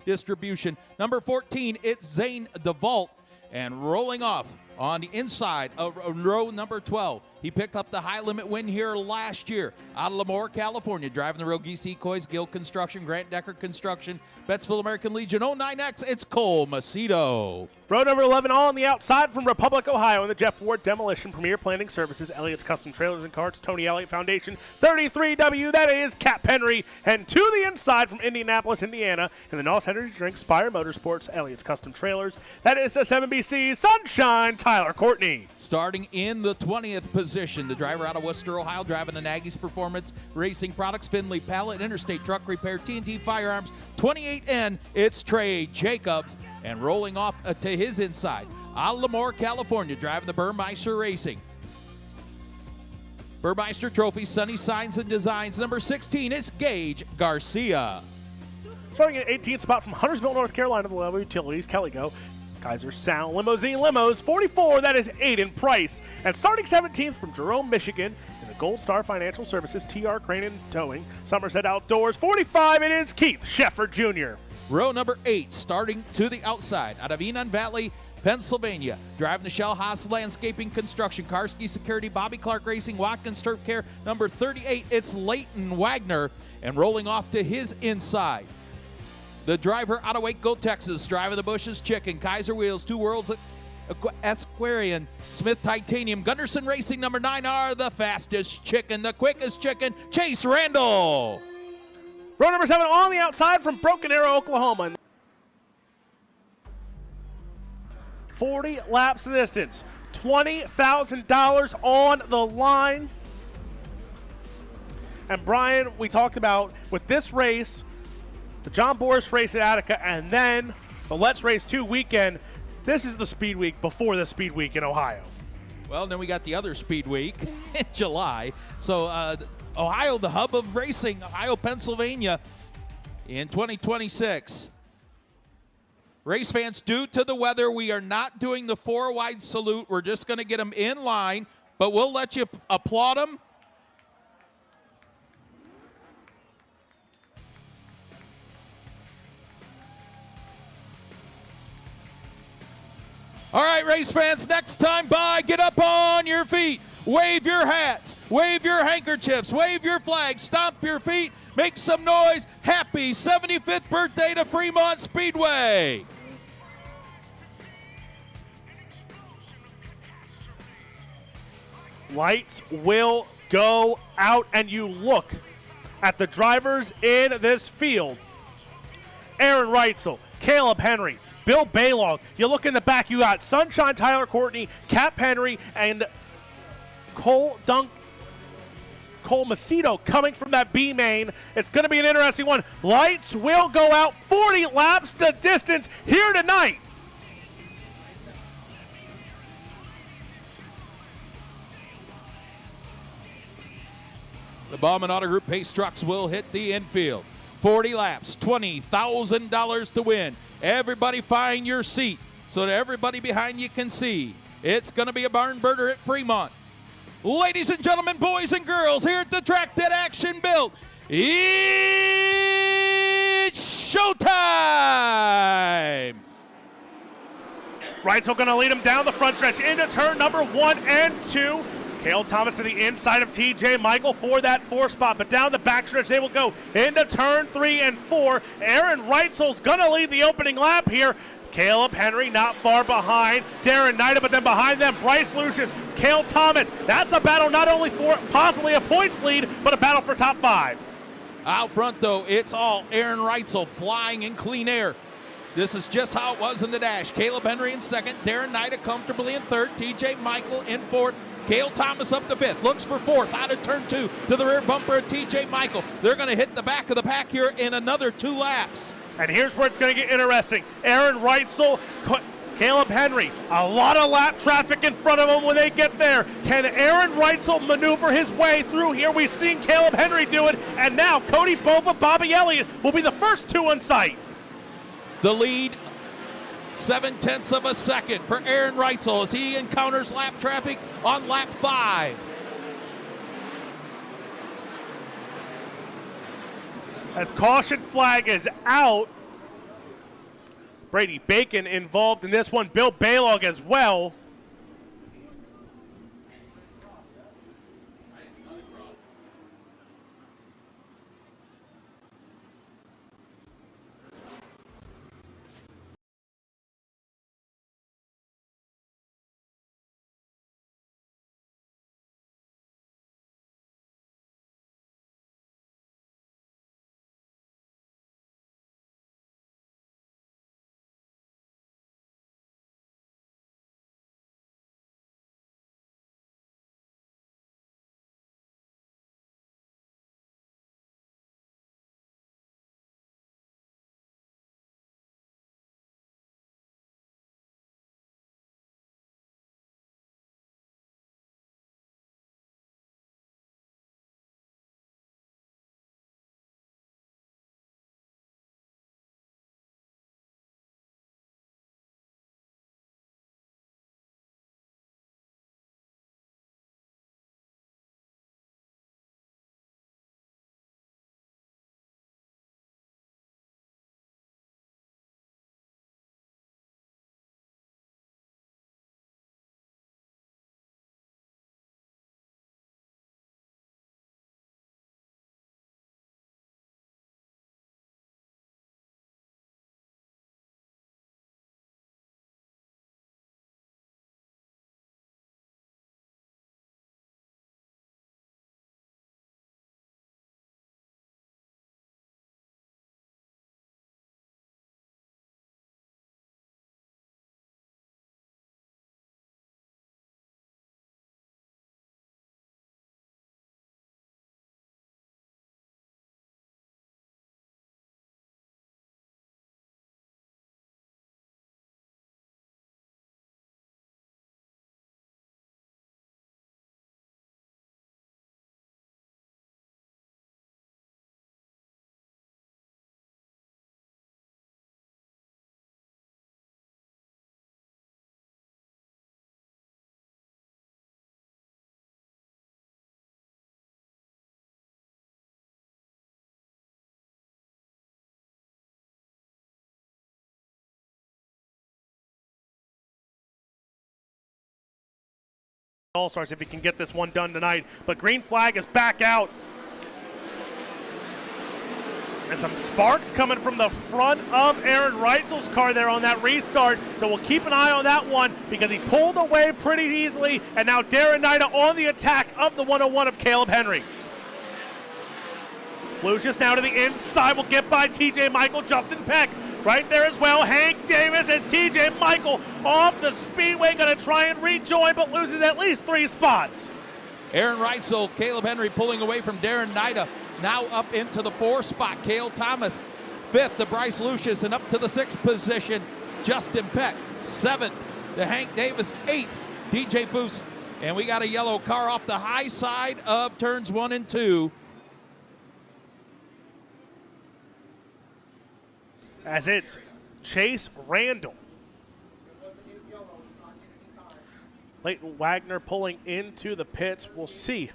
Distribution. Number 14, it's Zane DeVault. And rolling off On the inside of row number 12, he picked up the high limit win here last year out of Lemoore, California. Driving the row, Geese Ecoys, Guild Construction, Grant Decker Construction, Bettsville American Legion 09X. It's Cole Macedo. Row number 11 on the outside from Republic, Ohio in the Jeff Ward Demolition Premier Planning Services, Elliott's Custom Trailers and Carts, Tony Elliott Foundation, 33W, that is Cap Henry. And to the inside from Indianapolis, Indiana, in the Noss Energy Drink, Spire Motorsports, Elliott's Custom Trailers, that is the 7BC Sunshine, Tyler Courtney. Starting in the 20th position, the driver out of Worcester, Ohio, driving the Nagy's Performance Racing Products, Finley Pallet, Interstate Truck Repair, TNT Firearms, 28N, it's Trey Jacobs. And rolling off to his inside, out of Lemoore, California, driving the Burmeister Racing. Burmeister Trophy, Sunny Signs and Designs, number 16 is Gage Garcia. Starting at 18th spot from Huntersville, North Carolina, the Level Utilities, Kelly Go. Kaiser Sound Limousine Limos, 44, that is Aiden Price. And starting 17th from Jerome, Michigan, in the Gold Star Financial Services, TR Crane and Towing, Somerset Outdoors, 45, it is Keith Sheffer Jr. Row number 8, starting to the outside, out of Enon Valley, Pennsylvania, driving the Shell Haas Landscaping Construction, Karski Security, Bobby Clark Racing, Watkins Turf Care, number 38, it's Leighton Wagner. And rolling off to his inside, the driver out of Waco, Texas, driving the Bush's Chicken, Kaiser Wheels, Two Worlds Esquarian, Smith Titanium, Gunderson Racing, number 9 are the fastest chicken, the quickest chicken, Chase Randall. Row number 7 on the outside from Broken Arrow, Oklahoma. 40 laps of distance, $20,000 on the line. And Brian, we talked about with this race, the John Boris race at Attica, and then the Let's Race 2 weekend, this is the Speed Week before the Speed Week in Ohio. Well, then we got the other Speed Week in July. So Ohio, the hub of racing, Ohio, Pennsylvania in 2026. Race fans, due to the weather, we are not doing the 4-wide salute. We're just going to get them in line, but we'll let you applaud them. All right, race fans, next time by, get up on your feet. Wave your hats, wave your handkerchiefs, wave your flags, stomp your feet, make some noise. Happy 75th birthday to Fremont Speedway. Lights will go out, and you look at the drivers in this field. Aaron Reitzel, Caleb Henry, Bill Baylog. You look in the back, you got Sunshine Tyler Courtney, Cap Henry, and Cole Macedo coming from that B main. It's going to be an interesting one. Lights will go out, 40 laps to distance here tonight. The Bauman Auto Group Pace trucks will hit the infield. 40 laps, $20,000 to win. Everybody find your seat so that everybody behind you can see. It's going to be a barn burner at Fremont. Ladies and gentlemen, boys and girls, here at the track that action built, it's showtime! Reitzel going to lead him down the front stretch into turn number 1 and 2. Cale Thomas to the inside of TJ Michael for that 4 spot, but down the backstretch they will go into turn 3 and 4. Aaron Reitzel's going to lead the opening lap here. Caleb Henry not far behind. Darren Nida, but then behind them, Bryce Lucius, Cale Thomas. That's a battle not only for possibly a points lead, but a battle for top 5. Out front, though, it's all Aaron Reitzel flying in clean air. This is just how it was in the dash. Caleb Henry in second, Darren Nida comfortably in third, TJ Michael in fourth, Cale Thomas up to fifth, looks for fourth, out of turn 2 to the rear bumper of TJ Michael. They're going to hit the back of the pack here in another 2 laps. And here's where it's going to get interesting. Aaron Reitzel, Caleb Henry, a lot of lap traffic in front of them when they get there. Can Aaron Reitzel maneuver his way through here? We've seen Caleb Henry do it, and now Cody Bova, Bobby Elliott will be the first 2 on site. The lead, 0.7 of a second for Aaron Reitzel as he encounters lap traffic on lap 5. As caution flag is out, Brady Bacon involved in this one, Bill Baylog as well. All-Stars if he can get this one done tonight. But green flag is back out. And some sparks coming from the front of Aaron Reitzel's car there on that restart. So we'll keep an eye on that one because he pulled away pretty easily. And now Darren Nida on the attack of the 101 of Caleb Henry. Lucius now to the inside. Will get by TJ Michael. Justin Peck right there as well. Hank Davis as TJ Michael off the speedway. Going to try and rejoin, but loses at least 3 spots. Aaron Reitzel, Caleb Henry pulling away from Darren Nida. Now up into the 4th spot. Cale Thomas 5th to Bryce Lucius, and up to the 6th position, Justin Peck. 7th to Hank Davis. 8th, DJ Foose. And we got a yellow car off the high side of turns 1 and 2. As it's Chase Randall. Leighton Wagner pulling into the pits. We'll see.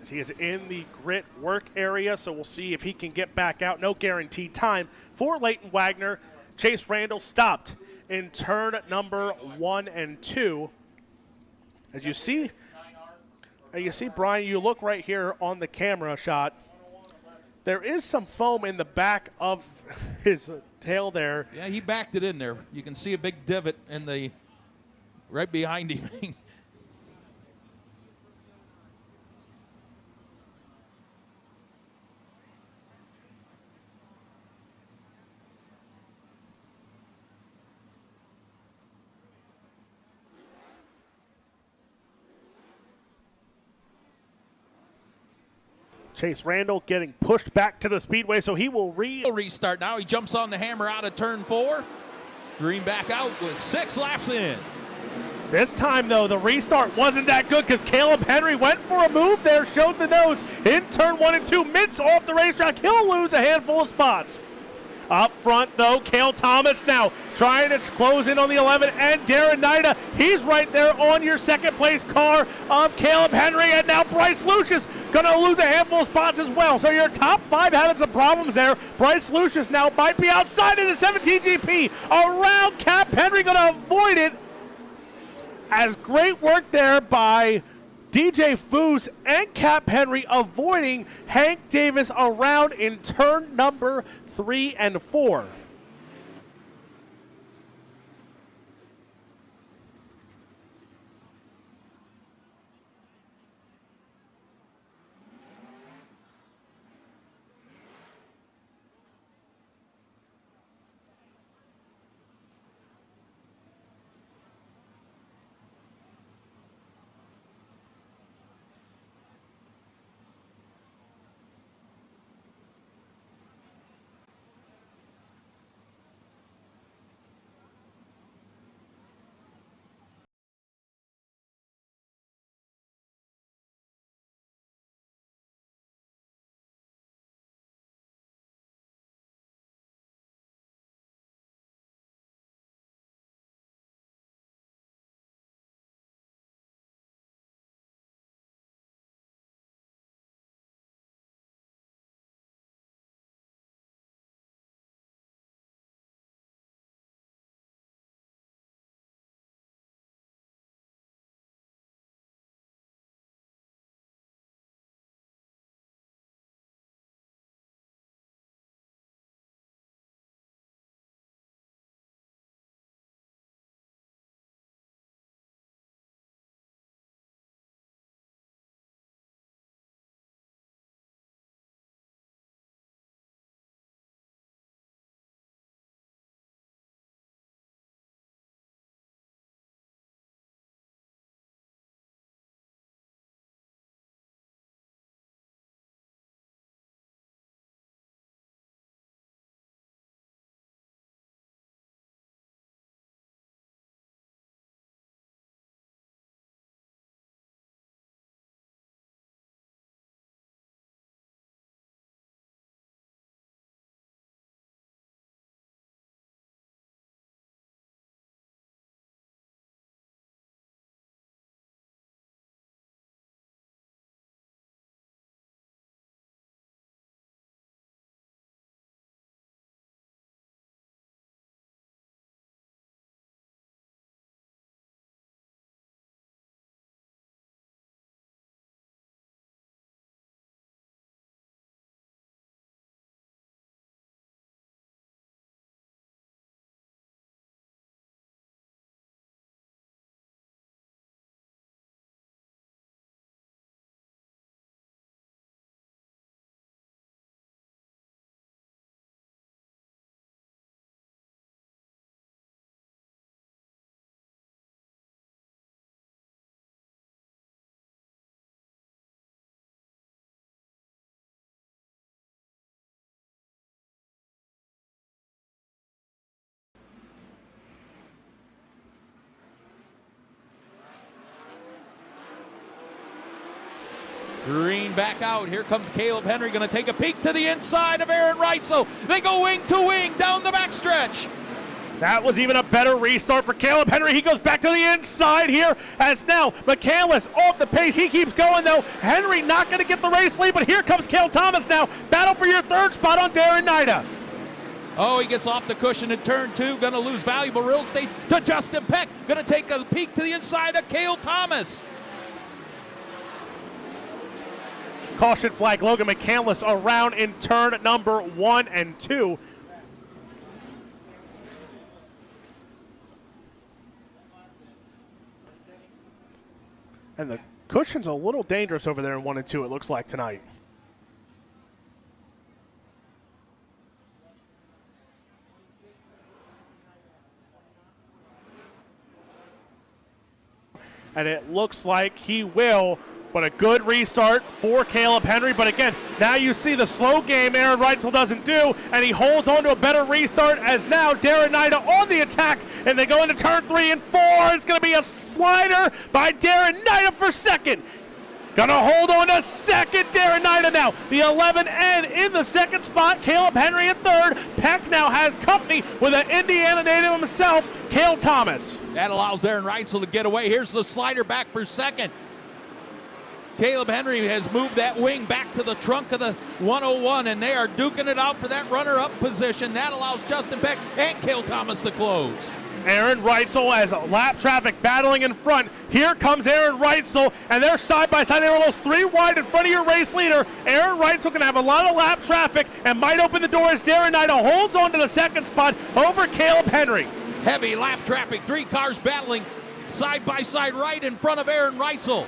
As he is in the grit work area, so we'll see if he can get back out. No guaranteed time for Leighton Wagner. Chase Randall stopped in turn number 1 and 2. As you see, Brian, you look right here on the camera shot. There is some foam in the back of his tail there. Yeah, he backed it in there. You can see a big divot in the right behind him. Chase Randall getting pushed back to the speedway, so he will restart now. He jumps on the hammer out of turn 4. Green back out with 6 laps in. This time, though, the restart wasn't that good because Caleb Henry went for a move there, showed the nose in turn 1 and 2, mints off the racetrack. He'll lose a handful of spots. Up front, though, Cale Thomas now trying to close in on the 11, and Darren Nida, he's right there on your second-place car of Caleb Henry, and now Bryce Lucius going to lose a handful of spots as well. So your top 5 having some problems there. Bryce Lucius now might be outside of the 17 GP. Around Cap Henry, going to avoid it. As great work there by DJ Foose and Cap Henry avoiding Hank Davis around in turn number 3 and 4. Green back out. Here comes Caleb Henry, going to take a peek to the inside of Aaron Reitzel. They go wing to wing down the backstretch. That was even a better restart for Caleb Henry. He goes back to the inside here as now McCandless off the pace. He keeps going though. Henry not going to get the race lead, but here comes Cale Thomas now. Battle for your third spot on Darren Nida. Oh, he gets off the cushion in turn 2. Going to lose valuable real estate to Justin Peck. Going to take a peek to the inside of Cale Thomas. Caution flag, Logan McCandless around in turn number 1 and 2. And the cushion's a little dangerous over there in 1 and 2, it looks like tonight. And it looks like he will, but a good restart for Caleb Henry. But again, now you see the slow game Aaron Reitzel doesn't do, and he holds on to a better restart as now Darren Nida on the attack, and they go into turn 3 and 4. It's going to be a slider by Darren Nida for second. Going to hold on to second, Darren Nida now. The 11N in the second spot, Caleb Henry in third. Peck now has company with an Indiana native himself, Cale Thomas. That allows Aaron Reitzel to get away. Here's the slider back for second. Caleb Henry has moved that wing back to the trunk of the 101, and they are duking it out for that runner-up position. That allows Justin Peck and Cale Thomas to close. Aaron Reitzel has lap traffic battling in front. Here comes Aaron Reitzel, and they're side by side. They're almost 3 wide in front of your race leader. Aaron Reitzel can have a lot of lap traffic and might open the door as Darren Nida holds on to the second spot over Caleb Henry. Heavy lap traffic, 3 cars battling side by side right in front of Aaron Reitzel.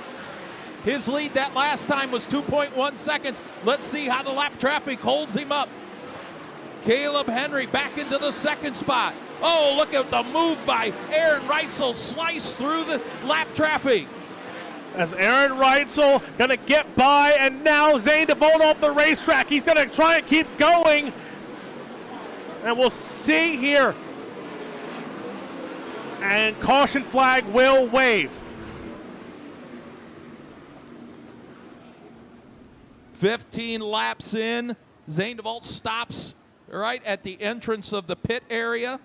His lead that last time was 2.1 seconds. Let's see how the lap traffic holds him up. Caleb Henry back into the second spot. Oh, look at the move by Aaron Reitzel, sliced through the lap traffic. As Aaron Reitzel going to get by, and now Zane DeVolt off the racetrack. He's going to try and keep going. And we'll see here. And caution flag will wave. 15 laps in. Zane DeVolt stops right at the entrance of the pit area.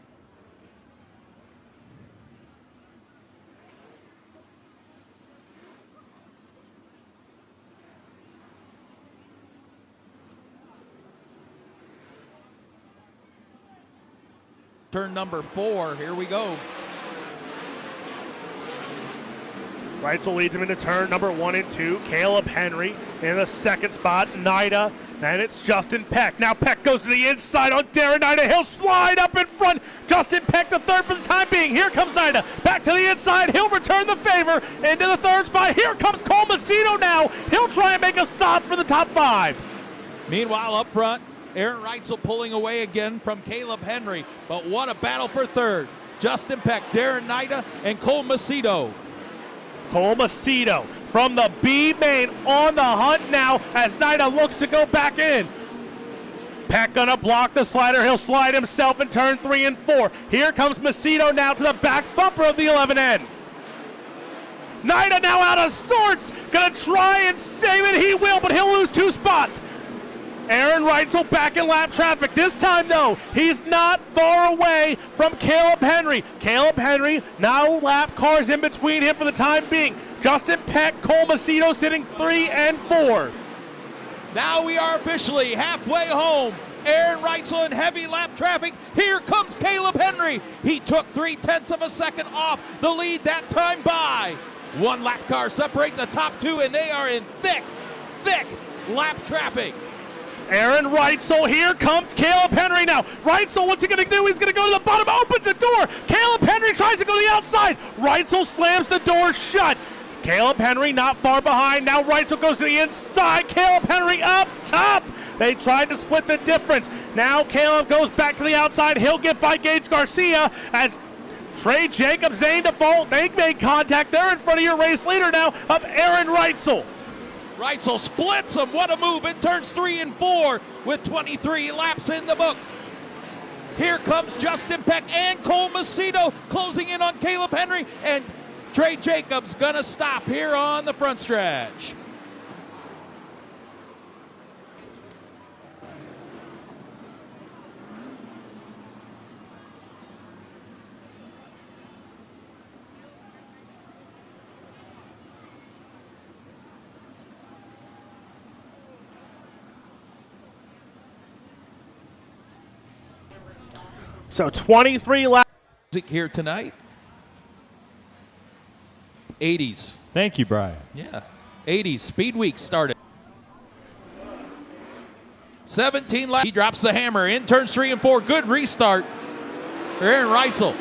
Turn number 4, here we go. Reitzel leads him into turn number 1 and 2. Caleb Henry in the second spot. Nida, and it's Justin Peck. Now Peck goes to the inside on Darren Nida. He'll slide up in front. Justin Peck to third for the time being. Here comes Nida. Back to the inside. He'll return the favor into the third spot. Here comes Cole Macedo now. He'll try and make a stop for the top 5. Meanwhile, up front, Aaron Reitzel pulling away again from Caleb Henry. But what a battle for third. Justin Peck, Darren Nida, and Cole Macedo. Cole Macedo from the B main on the hunt now as Nida looks to go back in. Peck gonna block the slider. He'll slide himself in turn 3 and 4. Here comes Macedo now to the back bumper of the 11N. Nida now out of sorts. Gonna try and save it. He will, but he'll lose 2 spots. Aaron Reitzel back in lap traffic. This time, though, he's not far away from Caleb Henry. Caleb Henry, now lap cars in between him for the time being. Justin Peck, Cole Macedo sitting 3 and 4. Now we are officially halfway home. Aaron Reitzel in heavy lap traffic. Here comes Caleb Henry. He took 0.3 of a second off the lead that time by. 1 lap car separate the top 2, and they are in thick lap traffic. Aaron Reitzel, here comes Caleb Henry now. Reitzel, what's he going to do? He's going to go to the bottom, opens the door. Caleb Henry tries to go to the outside. Reitzel slams the door shut. Caleb Henry not far behind. Now Reitzel goes to the inside. Caleb Henry up top. They tried to split the difference. Now Caleb goes back to the outside. He'll get by Gage Garcia as Trey Jacobs, Zane DeVolt, they made contact. They're in front of your race leader now of Aaron Reitzel. Reitzel splits him. What a move. It turns 3 and 4 with 23 laps in the books. Here comes Justin Peck and Cole Macedo closing in on Caleb Henry, and Trey Jacobs gonna stop here on the front stretch. So 23 laps. Here tonight. 80s. Thank you, Brian. Yeah. 80s. Speed Week started. 17 laps. He drops the hammer in turns 3 and 4. Good restart for Aaron Reitzel.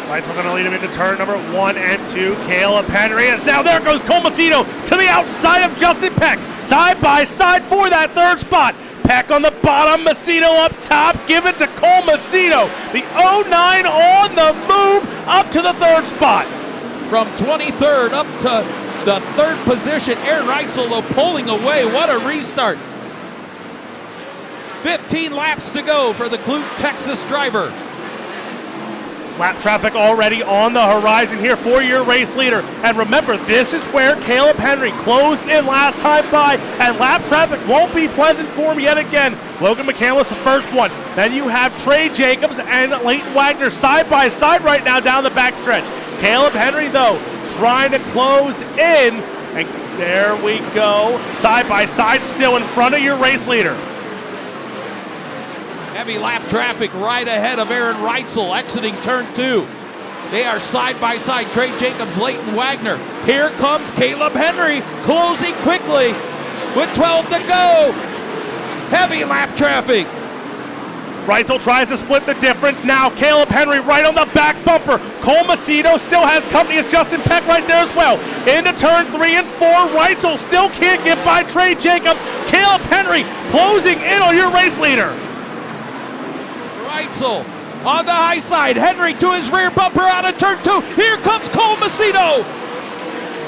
Reitzel going to lead him into turn number 1 and 2. Caleb Henry is now there goes Cole Macedo to the outside of Justin Peck. Side by side for that third spot. Peck on the bottom, Macedo up top. Give it to Cole Macedo. The 09 on the move up to the third spot. From 23rd up to the third position. Aaron Reitzel, though, pulling away. What a restart. 15 laps to go for the Clute, Texas driver. Lap traffic already on the horizon here for your race leader. And remember, this is where Caleb Henry closed in last time by, and lap traffic won't be pleasant for him yet again. Logan McCandless, the first one. Then you have Trey Jacobs and Leighton Wagner side by side right now down the backstretch. Caleb Henry, though, trying to close in. And there we go. Side by side still in front of your race leader. Heavy lap traffic right ahead of Aaron Reitzel exiting turn 2. They are side by side. Trey Jacobs, Leighton Wagner. Here comes Caleb Henry closing quickly with 12 to go. Heavy lap traffic. Reitzel tries to split the difference. Now Caleb Henry right on the back bumper. Cole Macedo still has company as Justin Peck right there as well. Into turn 3 and 4. Reitzel still can't get by Trey Jacobs. Caleb Henry closing in on your race leader. Reitzel on the high side. Henry to his rear bumper out of turn 2. Here comes Cole Macedo.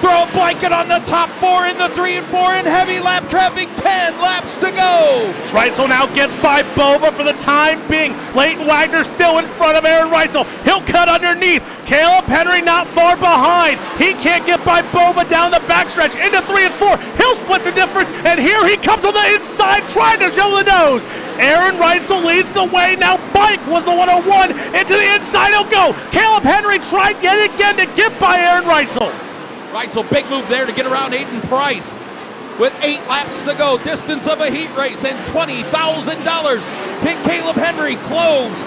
Throw a blanket on the top 4 in the 3 and 4 in heavy lap traffic. 10 laps to go. Reitzel now gets by Bova for the time being. Leighton Wagner still in front of Aaron Reitzel. He'll cut underneath. Caleb Henry not far behind. He can't get by Bova down the backstretch into 3 and 4. He'll split the difference, and here he comes on the inside trying to show the nose. Aaron Reitzel leads the way. Now Bike was the 101. Into the inside he'll go. Caleb Henry tried yet again to get by Aaron Reitzel. Reitzel, big move there to get around Aiden Price. With 8 laps to go, distance of a heat race and $20,000. Can Caleb Henry close?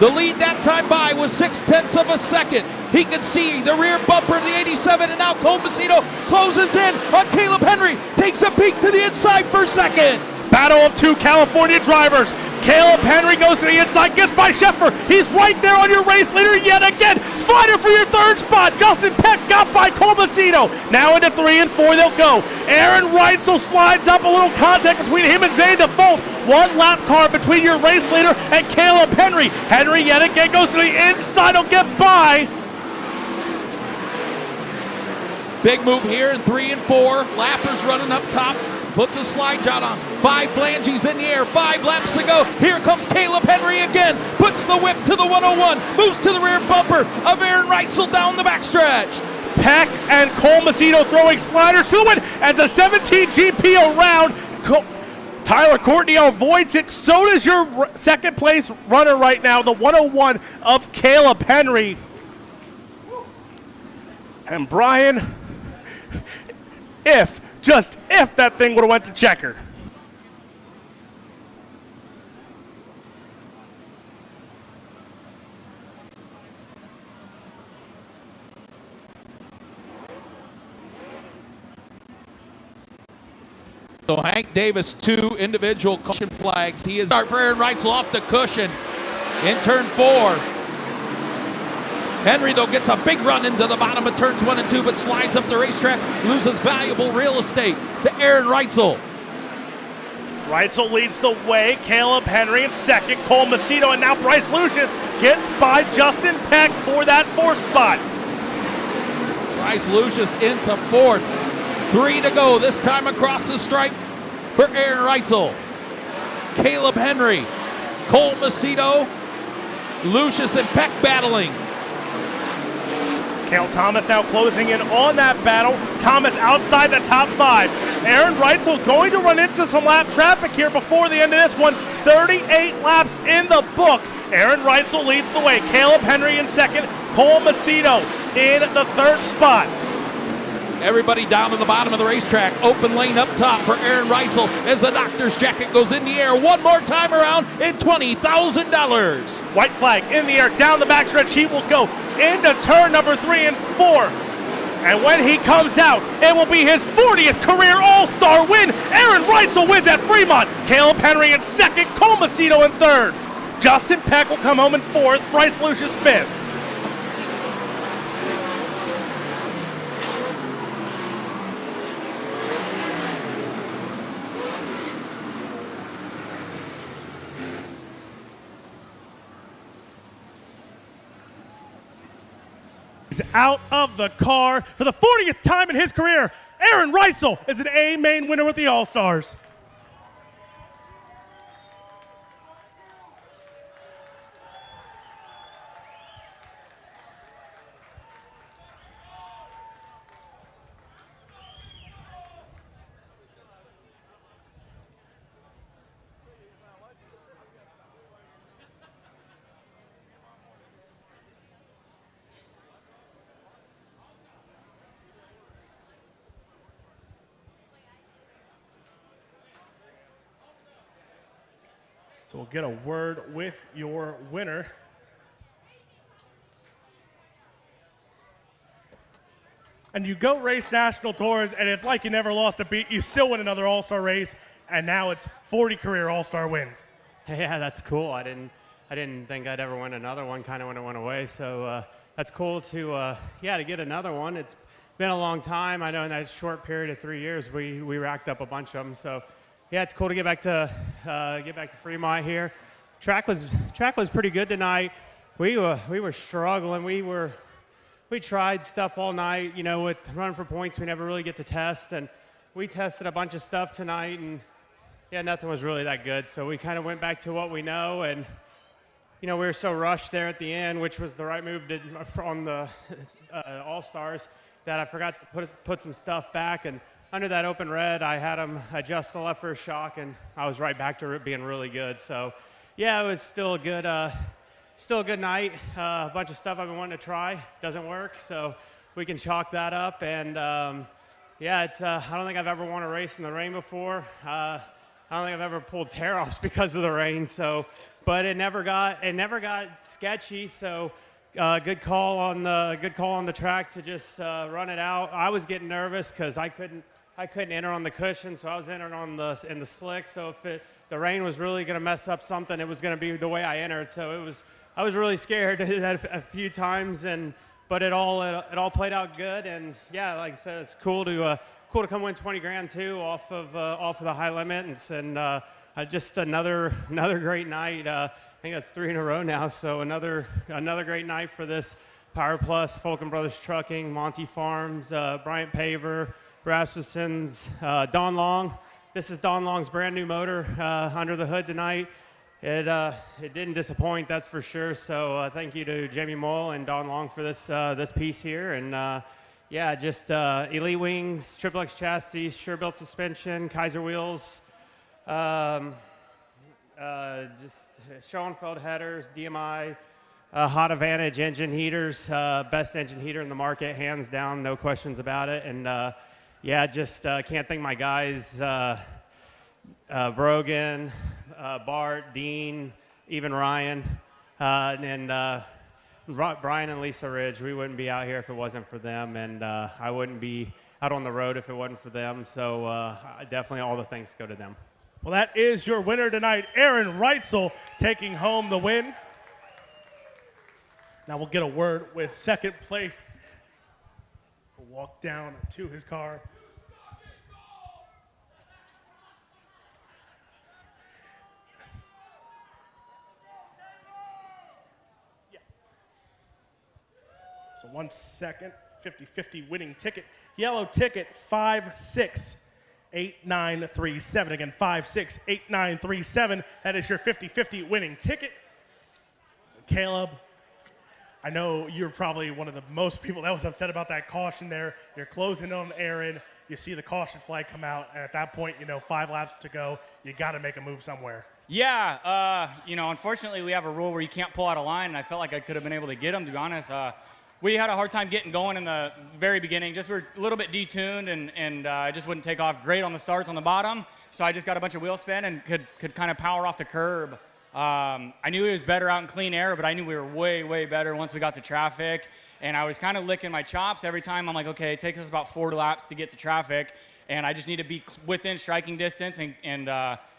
The lead that time by was 0.6 of a second. He can see the rear bumper of the 87, and now Cole Macedo closes in on Caleb Henry. Takes a peek to the inside for second. Battle of 2 California drivers. Caleb Henry goes to the inside, gets by Sheffer. He's right there on your race leader yet again. Slider for your third spot. Justin Peck got by Cole Macedo. Now into 3 and 4 they'll go. Aaron Reitzel slides up, a little contact between him and Zane DeFault. 1 lap car between your race leader and Caleb Henry. Henry yet again goes to the inside, he'll get by. Big move here in 3 and 4. Lappers running up top. Puts a slide job on. 5 flanges in the air. 5 laps to go. Here comes Caleb Henry again. Puts the whip to the 101. Moves to the rear bumper of Aaron Reitzel down the backstretch. Peck and Cole Macedo throwing sliders to the win as a 17 GP around. Tyler Courtney avoids it. So does your second place runner right now, the 101 of Caleb Henry. And Brian, just if that thing would have went to checkered. So Hank Davis, 2 individual caution flags. He is start for Aaron Reitzel off the cushion in turn 4. Henry, though, gets a big run into the bottom of turns 1 and 2, but slides up the racetrack, loses valuable real estate to Aaron Reitzel. Reitzel leads the way. Caleb Henry in second. Cole Macedo, and now Bryce Lucius gets by Justin Peck for that 4th spot. Bryce Lucius into 4th. 3 to go, this time across the stripe for Aaron Reitzel. Caleb Henry, Cole Macedo, Lucius and Peck battling. Cale Thomas now closing in on that battle. Thomas outside the top 5. Aaron Reitzel going to run into some lap traffic here before the end of this one. 38 laps in the book. Aaron Reitzel leads the way. Caleb Henry in second. Cole Macedo in the 3rd spot. Everybody down to the bottom of the racetrack. Open lane up top for Aaron Reitzel as the doctor's jacket goes in the air. One more time around and $20,000. White flag in the air, down the backstretch. He will go into turn number 3 and 4. And when he comes out, it will be his 40th career All-Star win. Aaron Reitzel wins at Fremont. Caleb Henry in second, Cole Macedo in third. Justin Peck will come home in fourth, Bryce Lucius fifth. He's out of the car for the 40th time in his career. Aaron Reitzel is an A main winner with the All-Stars. So we'll get a word with your winner. And you go race national tours, and it's like you never lost a beat. You still win another All-Star race, and now it's 40 career All-Star wins. Yeah, that's cool. I didn't think I'd ever win another one, kind of when it went away. So that's cool to get another one. It's been a long time. I know in that short period of 3 years, we racked up a bunch of them. So yeah, it's cool to get back to Fremont here. Track was pretty good tonight. We were struggling. We tried stuff all night. You know, with running for points, we never really get to test, and we tested a bunch of stuff tonight, and yeah, nothing was really that good. So we kind of went back to what we know, and you know, we were so rushed there at the end, which was the right move on the All-Stars, that I forgot to put some stuff back. And under that open red, I had him adjust the left rear shock, and I was right back to it being really good. So, yeah, it was still a good night. A bunch of stuff I've been wanting to try doesn't work, so we can chalk that up. And yeah, it's I don't think I've ever won a race in the rain before. I don't think I've ever pulled tear-offs because of the rain. So, but it never got sketchy. So. Good call on the track to just run it out. I was getting nervous because I couldn't enter on the cushion, so I was entering in the slick. So if the rain was really going to mess up something, it was going to be the way I entered. So I was really scared a few times, but it all played out good. And yeah, like I said, it's cool to come win 20 grand too off of the high limits, and just another great night. I think that's 3 in a row now, so another great night for this Power Plus, Fulton Brothers Trucking, Monty Farms, Bryant Paver, Rasmussen's, Don Long. This is Don Long's brand new motor under the hood tonight. It didn't disappoint, that's for sure. So thank you to Jamie Moyle and Don Long for this piece here. And yeah, just Elite Wings, Triple X chassis, Sure-Built suspension, Kaiser wheels, just Schoenfeld headers, DMI, Hot Advantage engine heaters, best engine heater in the market, hands down, no questions about it. And yeah, just can't thank my guys, Brogan, Bart, Dean, even Ryan, and Brian and Lisa Ridge. We wouldn't be out here if it wasn't for them, and I wouldn't be out on the road if it wasn't for them. So definitely all the thanks go to them. Well, that is your winner tonight, Aaron Reitzel, taking home the win. Now we'll get a word with second place. We'll walk down to his car. Yeah. So 1 second, 50-50 winning ticket. Yellow ticket, 5-6. 8937. Again, 568937. That is your 50-50 winning ticket. Caleb, I know you're probably one of the most people that was upset about that caution there. You're closing on Aaron. You see the caution flag come out, and at that point, 5 laps to go. You got to make a move somewhere. Yeah, unfortunately, we have a rule where you can't pull out of line, and I felt like I could have been able to get him, to be honest. we had a hard time getting going in the very beginning. Just we were a little bit detuned, and it just wouldn't take off great on the starts on the bottom. So I just got a bunch of wheel spin and could kind of power off the curb. I knew he was better out in clean air, but I knew we were way, way better once we got to traffic. And I was kind of licking my chops every time. I'm like, okay, it takes us about 4 laps to get to traffic, and I just need to be within striking distance and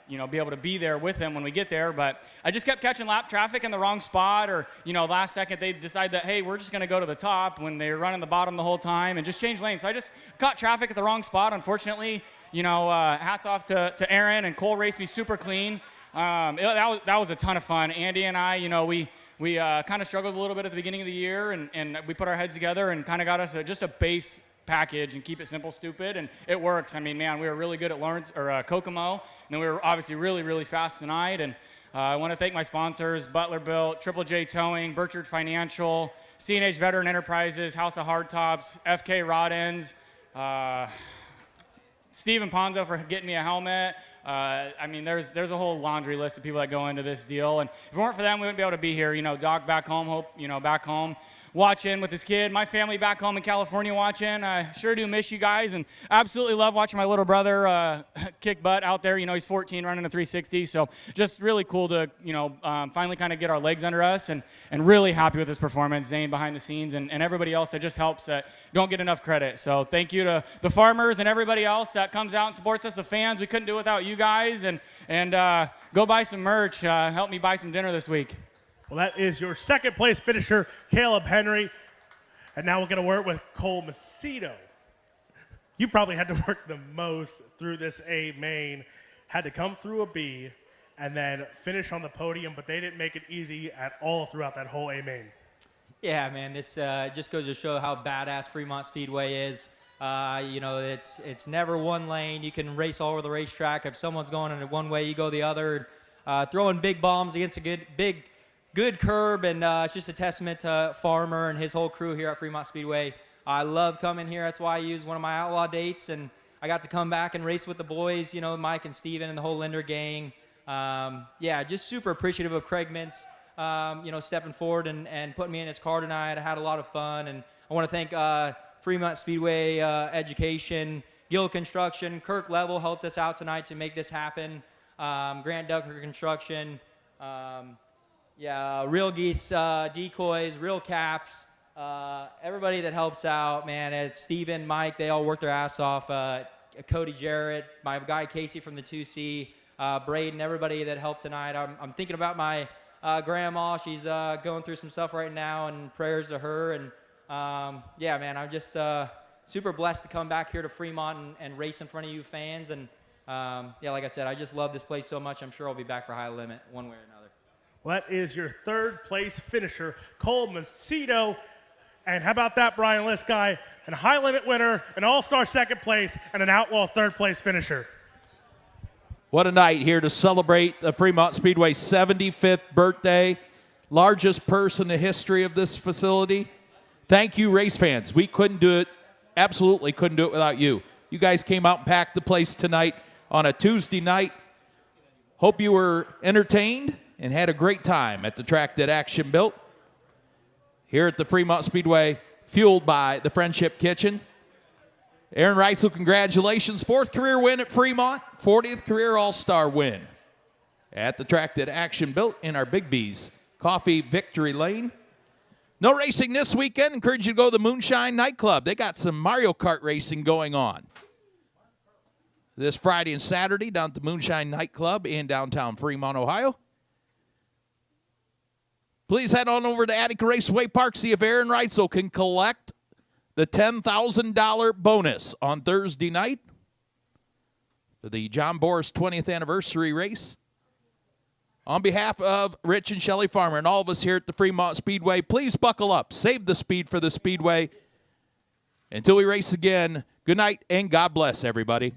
you know, be able to be there with him when we get there. But I just kept catching lap traffic in the wrong spot, or, you know, last second they decide that, hey, we're just going to go to the top when they were running the bottom the whole time and just change lanes. So I just caught traffic at the wrong spot, unfortunately. You know, hats off to Aaron, and Cole raced me super clean. That was a ton of fun. Andy and I, you know, we kind of struggled a little bit at the beginning of the year, and we put our heads together and kind of got us just a base package and keep it simple, stupid, and it works. I mean, man, we were really good at Lawrence or Kokomo, and then we were obviously really, really fast tonight. And I want to thank my sponsors: Butler Built, Triple J Towing, Burchard Financial, C&H Veteran Enterprises, House of Hardtops, FK Rod Ends, Steven Ponzo for getting me a helmet. I mean, there's a whole laundry list of people that go into this deal, and if it weren't for them, we wouldn't be able to be here. You know, Doc back home, Hope, you know, back home watching with his kid, my family back home in California watching. I sure do miss you guys, and absolutely love watching my little brother kick butt out there. You know, he's 14 running a 360, so just really cool to, you know, finally kind of get our legs under us, and really happy with his performance. Zane behind the scenes, and everybody else that just helps that don't get enough credit. So thank you to the farmers and everybody else that comes out and supports us, the fans. We couldn't do it without you guys, and go buy some merch. Help me buy some dinner this week. Well, that is your second place finisher, Caleb Henry. And now we're going to work with Cole Macedo. You probably had to work the most through this A main. Had to come through a B and then finish on the podium, but they didn't make it easy at all throughout that whole A main. Yeah, man, this just goes to show how badass Fremont Speedway is. You know, it's never one lane. You can race all over the racetrack. If someone's going in one way, you go the other. Throwing big bombs against a good curb, and it's just a testament to Farmer and his whole crew here at Fremont Speedway. I love coming here. That's why I used one of my outlaw dates, and I got to come back and race with the boys, you know, Mike and Steven and the whole Linder gang. Yeah, just super appreciative of Craig Mintz, you know, stepping forward and putting me in his car tonight. I had a lot of fun, and I want to thank Fremont Speedway Education, Gill Construction, Kirk Level helped us out tonight to make this happen, Grant Ducker Construction, yeah, Real Geese Decoys, Real Caps, everybody that helps out, man. It's Steven, Mike, they all work their ass off. Cody Jarrett, my guy Casey from the 2C, Braden, everybody that helped tonight. I'm thinking about my grandma. She's going through some stuff right now, and prayers to her. And yeah, man, I'm just super blessed to come back here to Fremont and race in front of you fans. And yeah, like I said, I just love this place so much. I'm sure I'll be back for High Limit one way or another. Well, that is your third place finisher, Cole Macedo. And how about that, Brian Liskey, a High Limit winner, an All-Star second place, and an Outlaw third place finisher. What a night here to celebrate the Fremont Speedway 75th birthday, largest purse in the history of this facility. Thank you, race fans. We couldn't do it, absolutely couldn't do it without you. You guys came out and packed the place tonight on a Tuesday night. Hope you were entertained and had a great time at the track that Action built here at the Fremont Speedway, fueled by the Friendship Kitchen. Aaron Reitzel, congratulations. 4th career win at Fremont, 40th career All-Star win at the track that Action built in our Big B's Coffee Victory Lane. No racing this weekend. Encourage you to go to the Moonshine Nightclub. They got some Mario Kart racing going on this Friday and Saturday down at the Moonshine Nightclub in downtown Fremont, Ohio. Please head on over to Attica Raceway Park, see if Aaron Reitzel can collect the $10,000 bonus on Thursday night for the John Boris 20th anniversary race. On behalf of Rich and Shelley Farmer and all of us here at the Fremont Speedway, please buckle up. Save the speed for the Speedway. Until we race again, good night and God bless, everybody.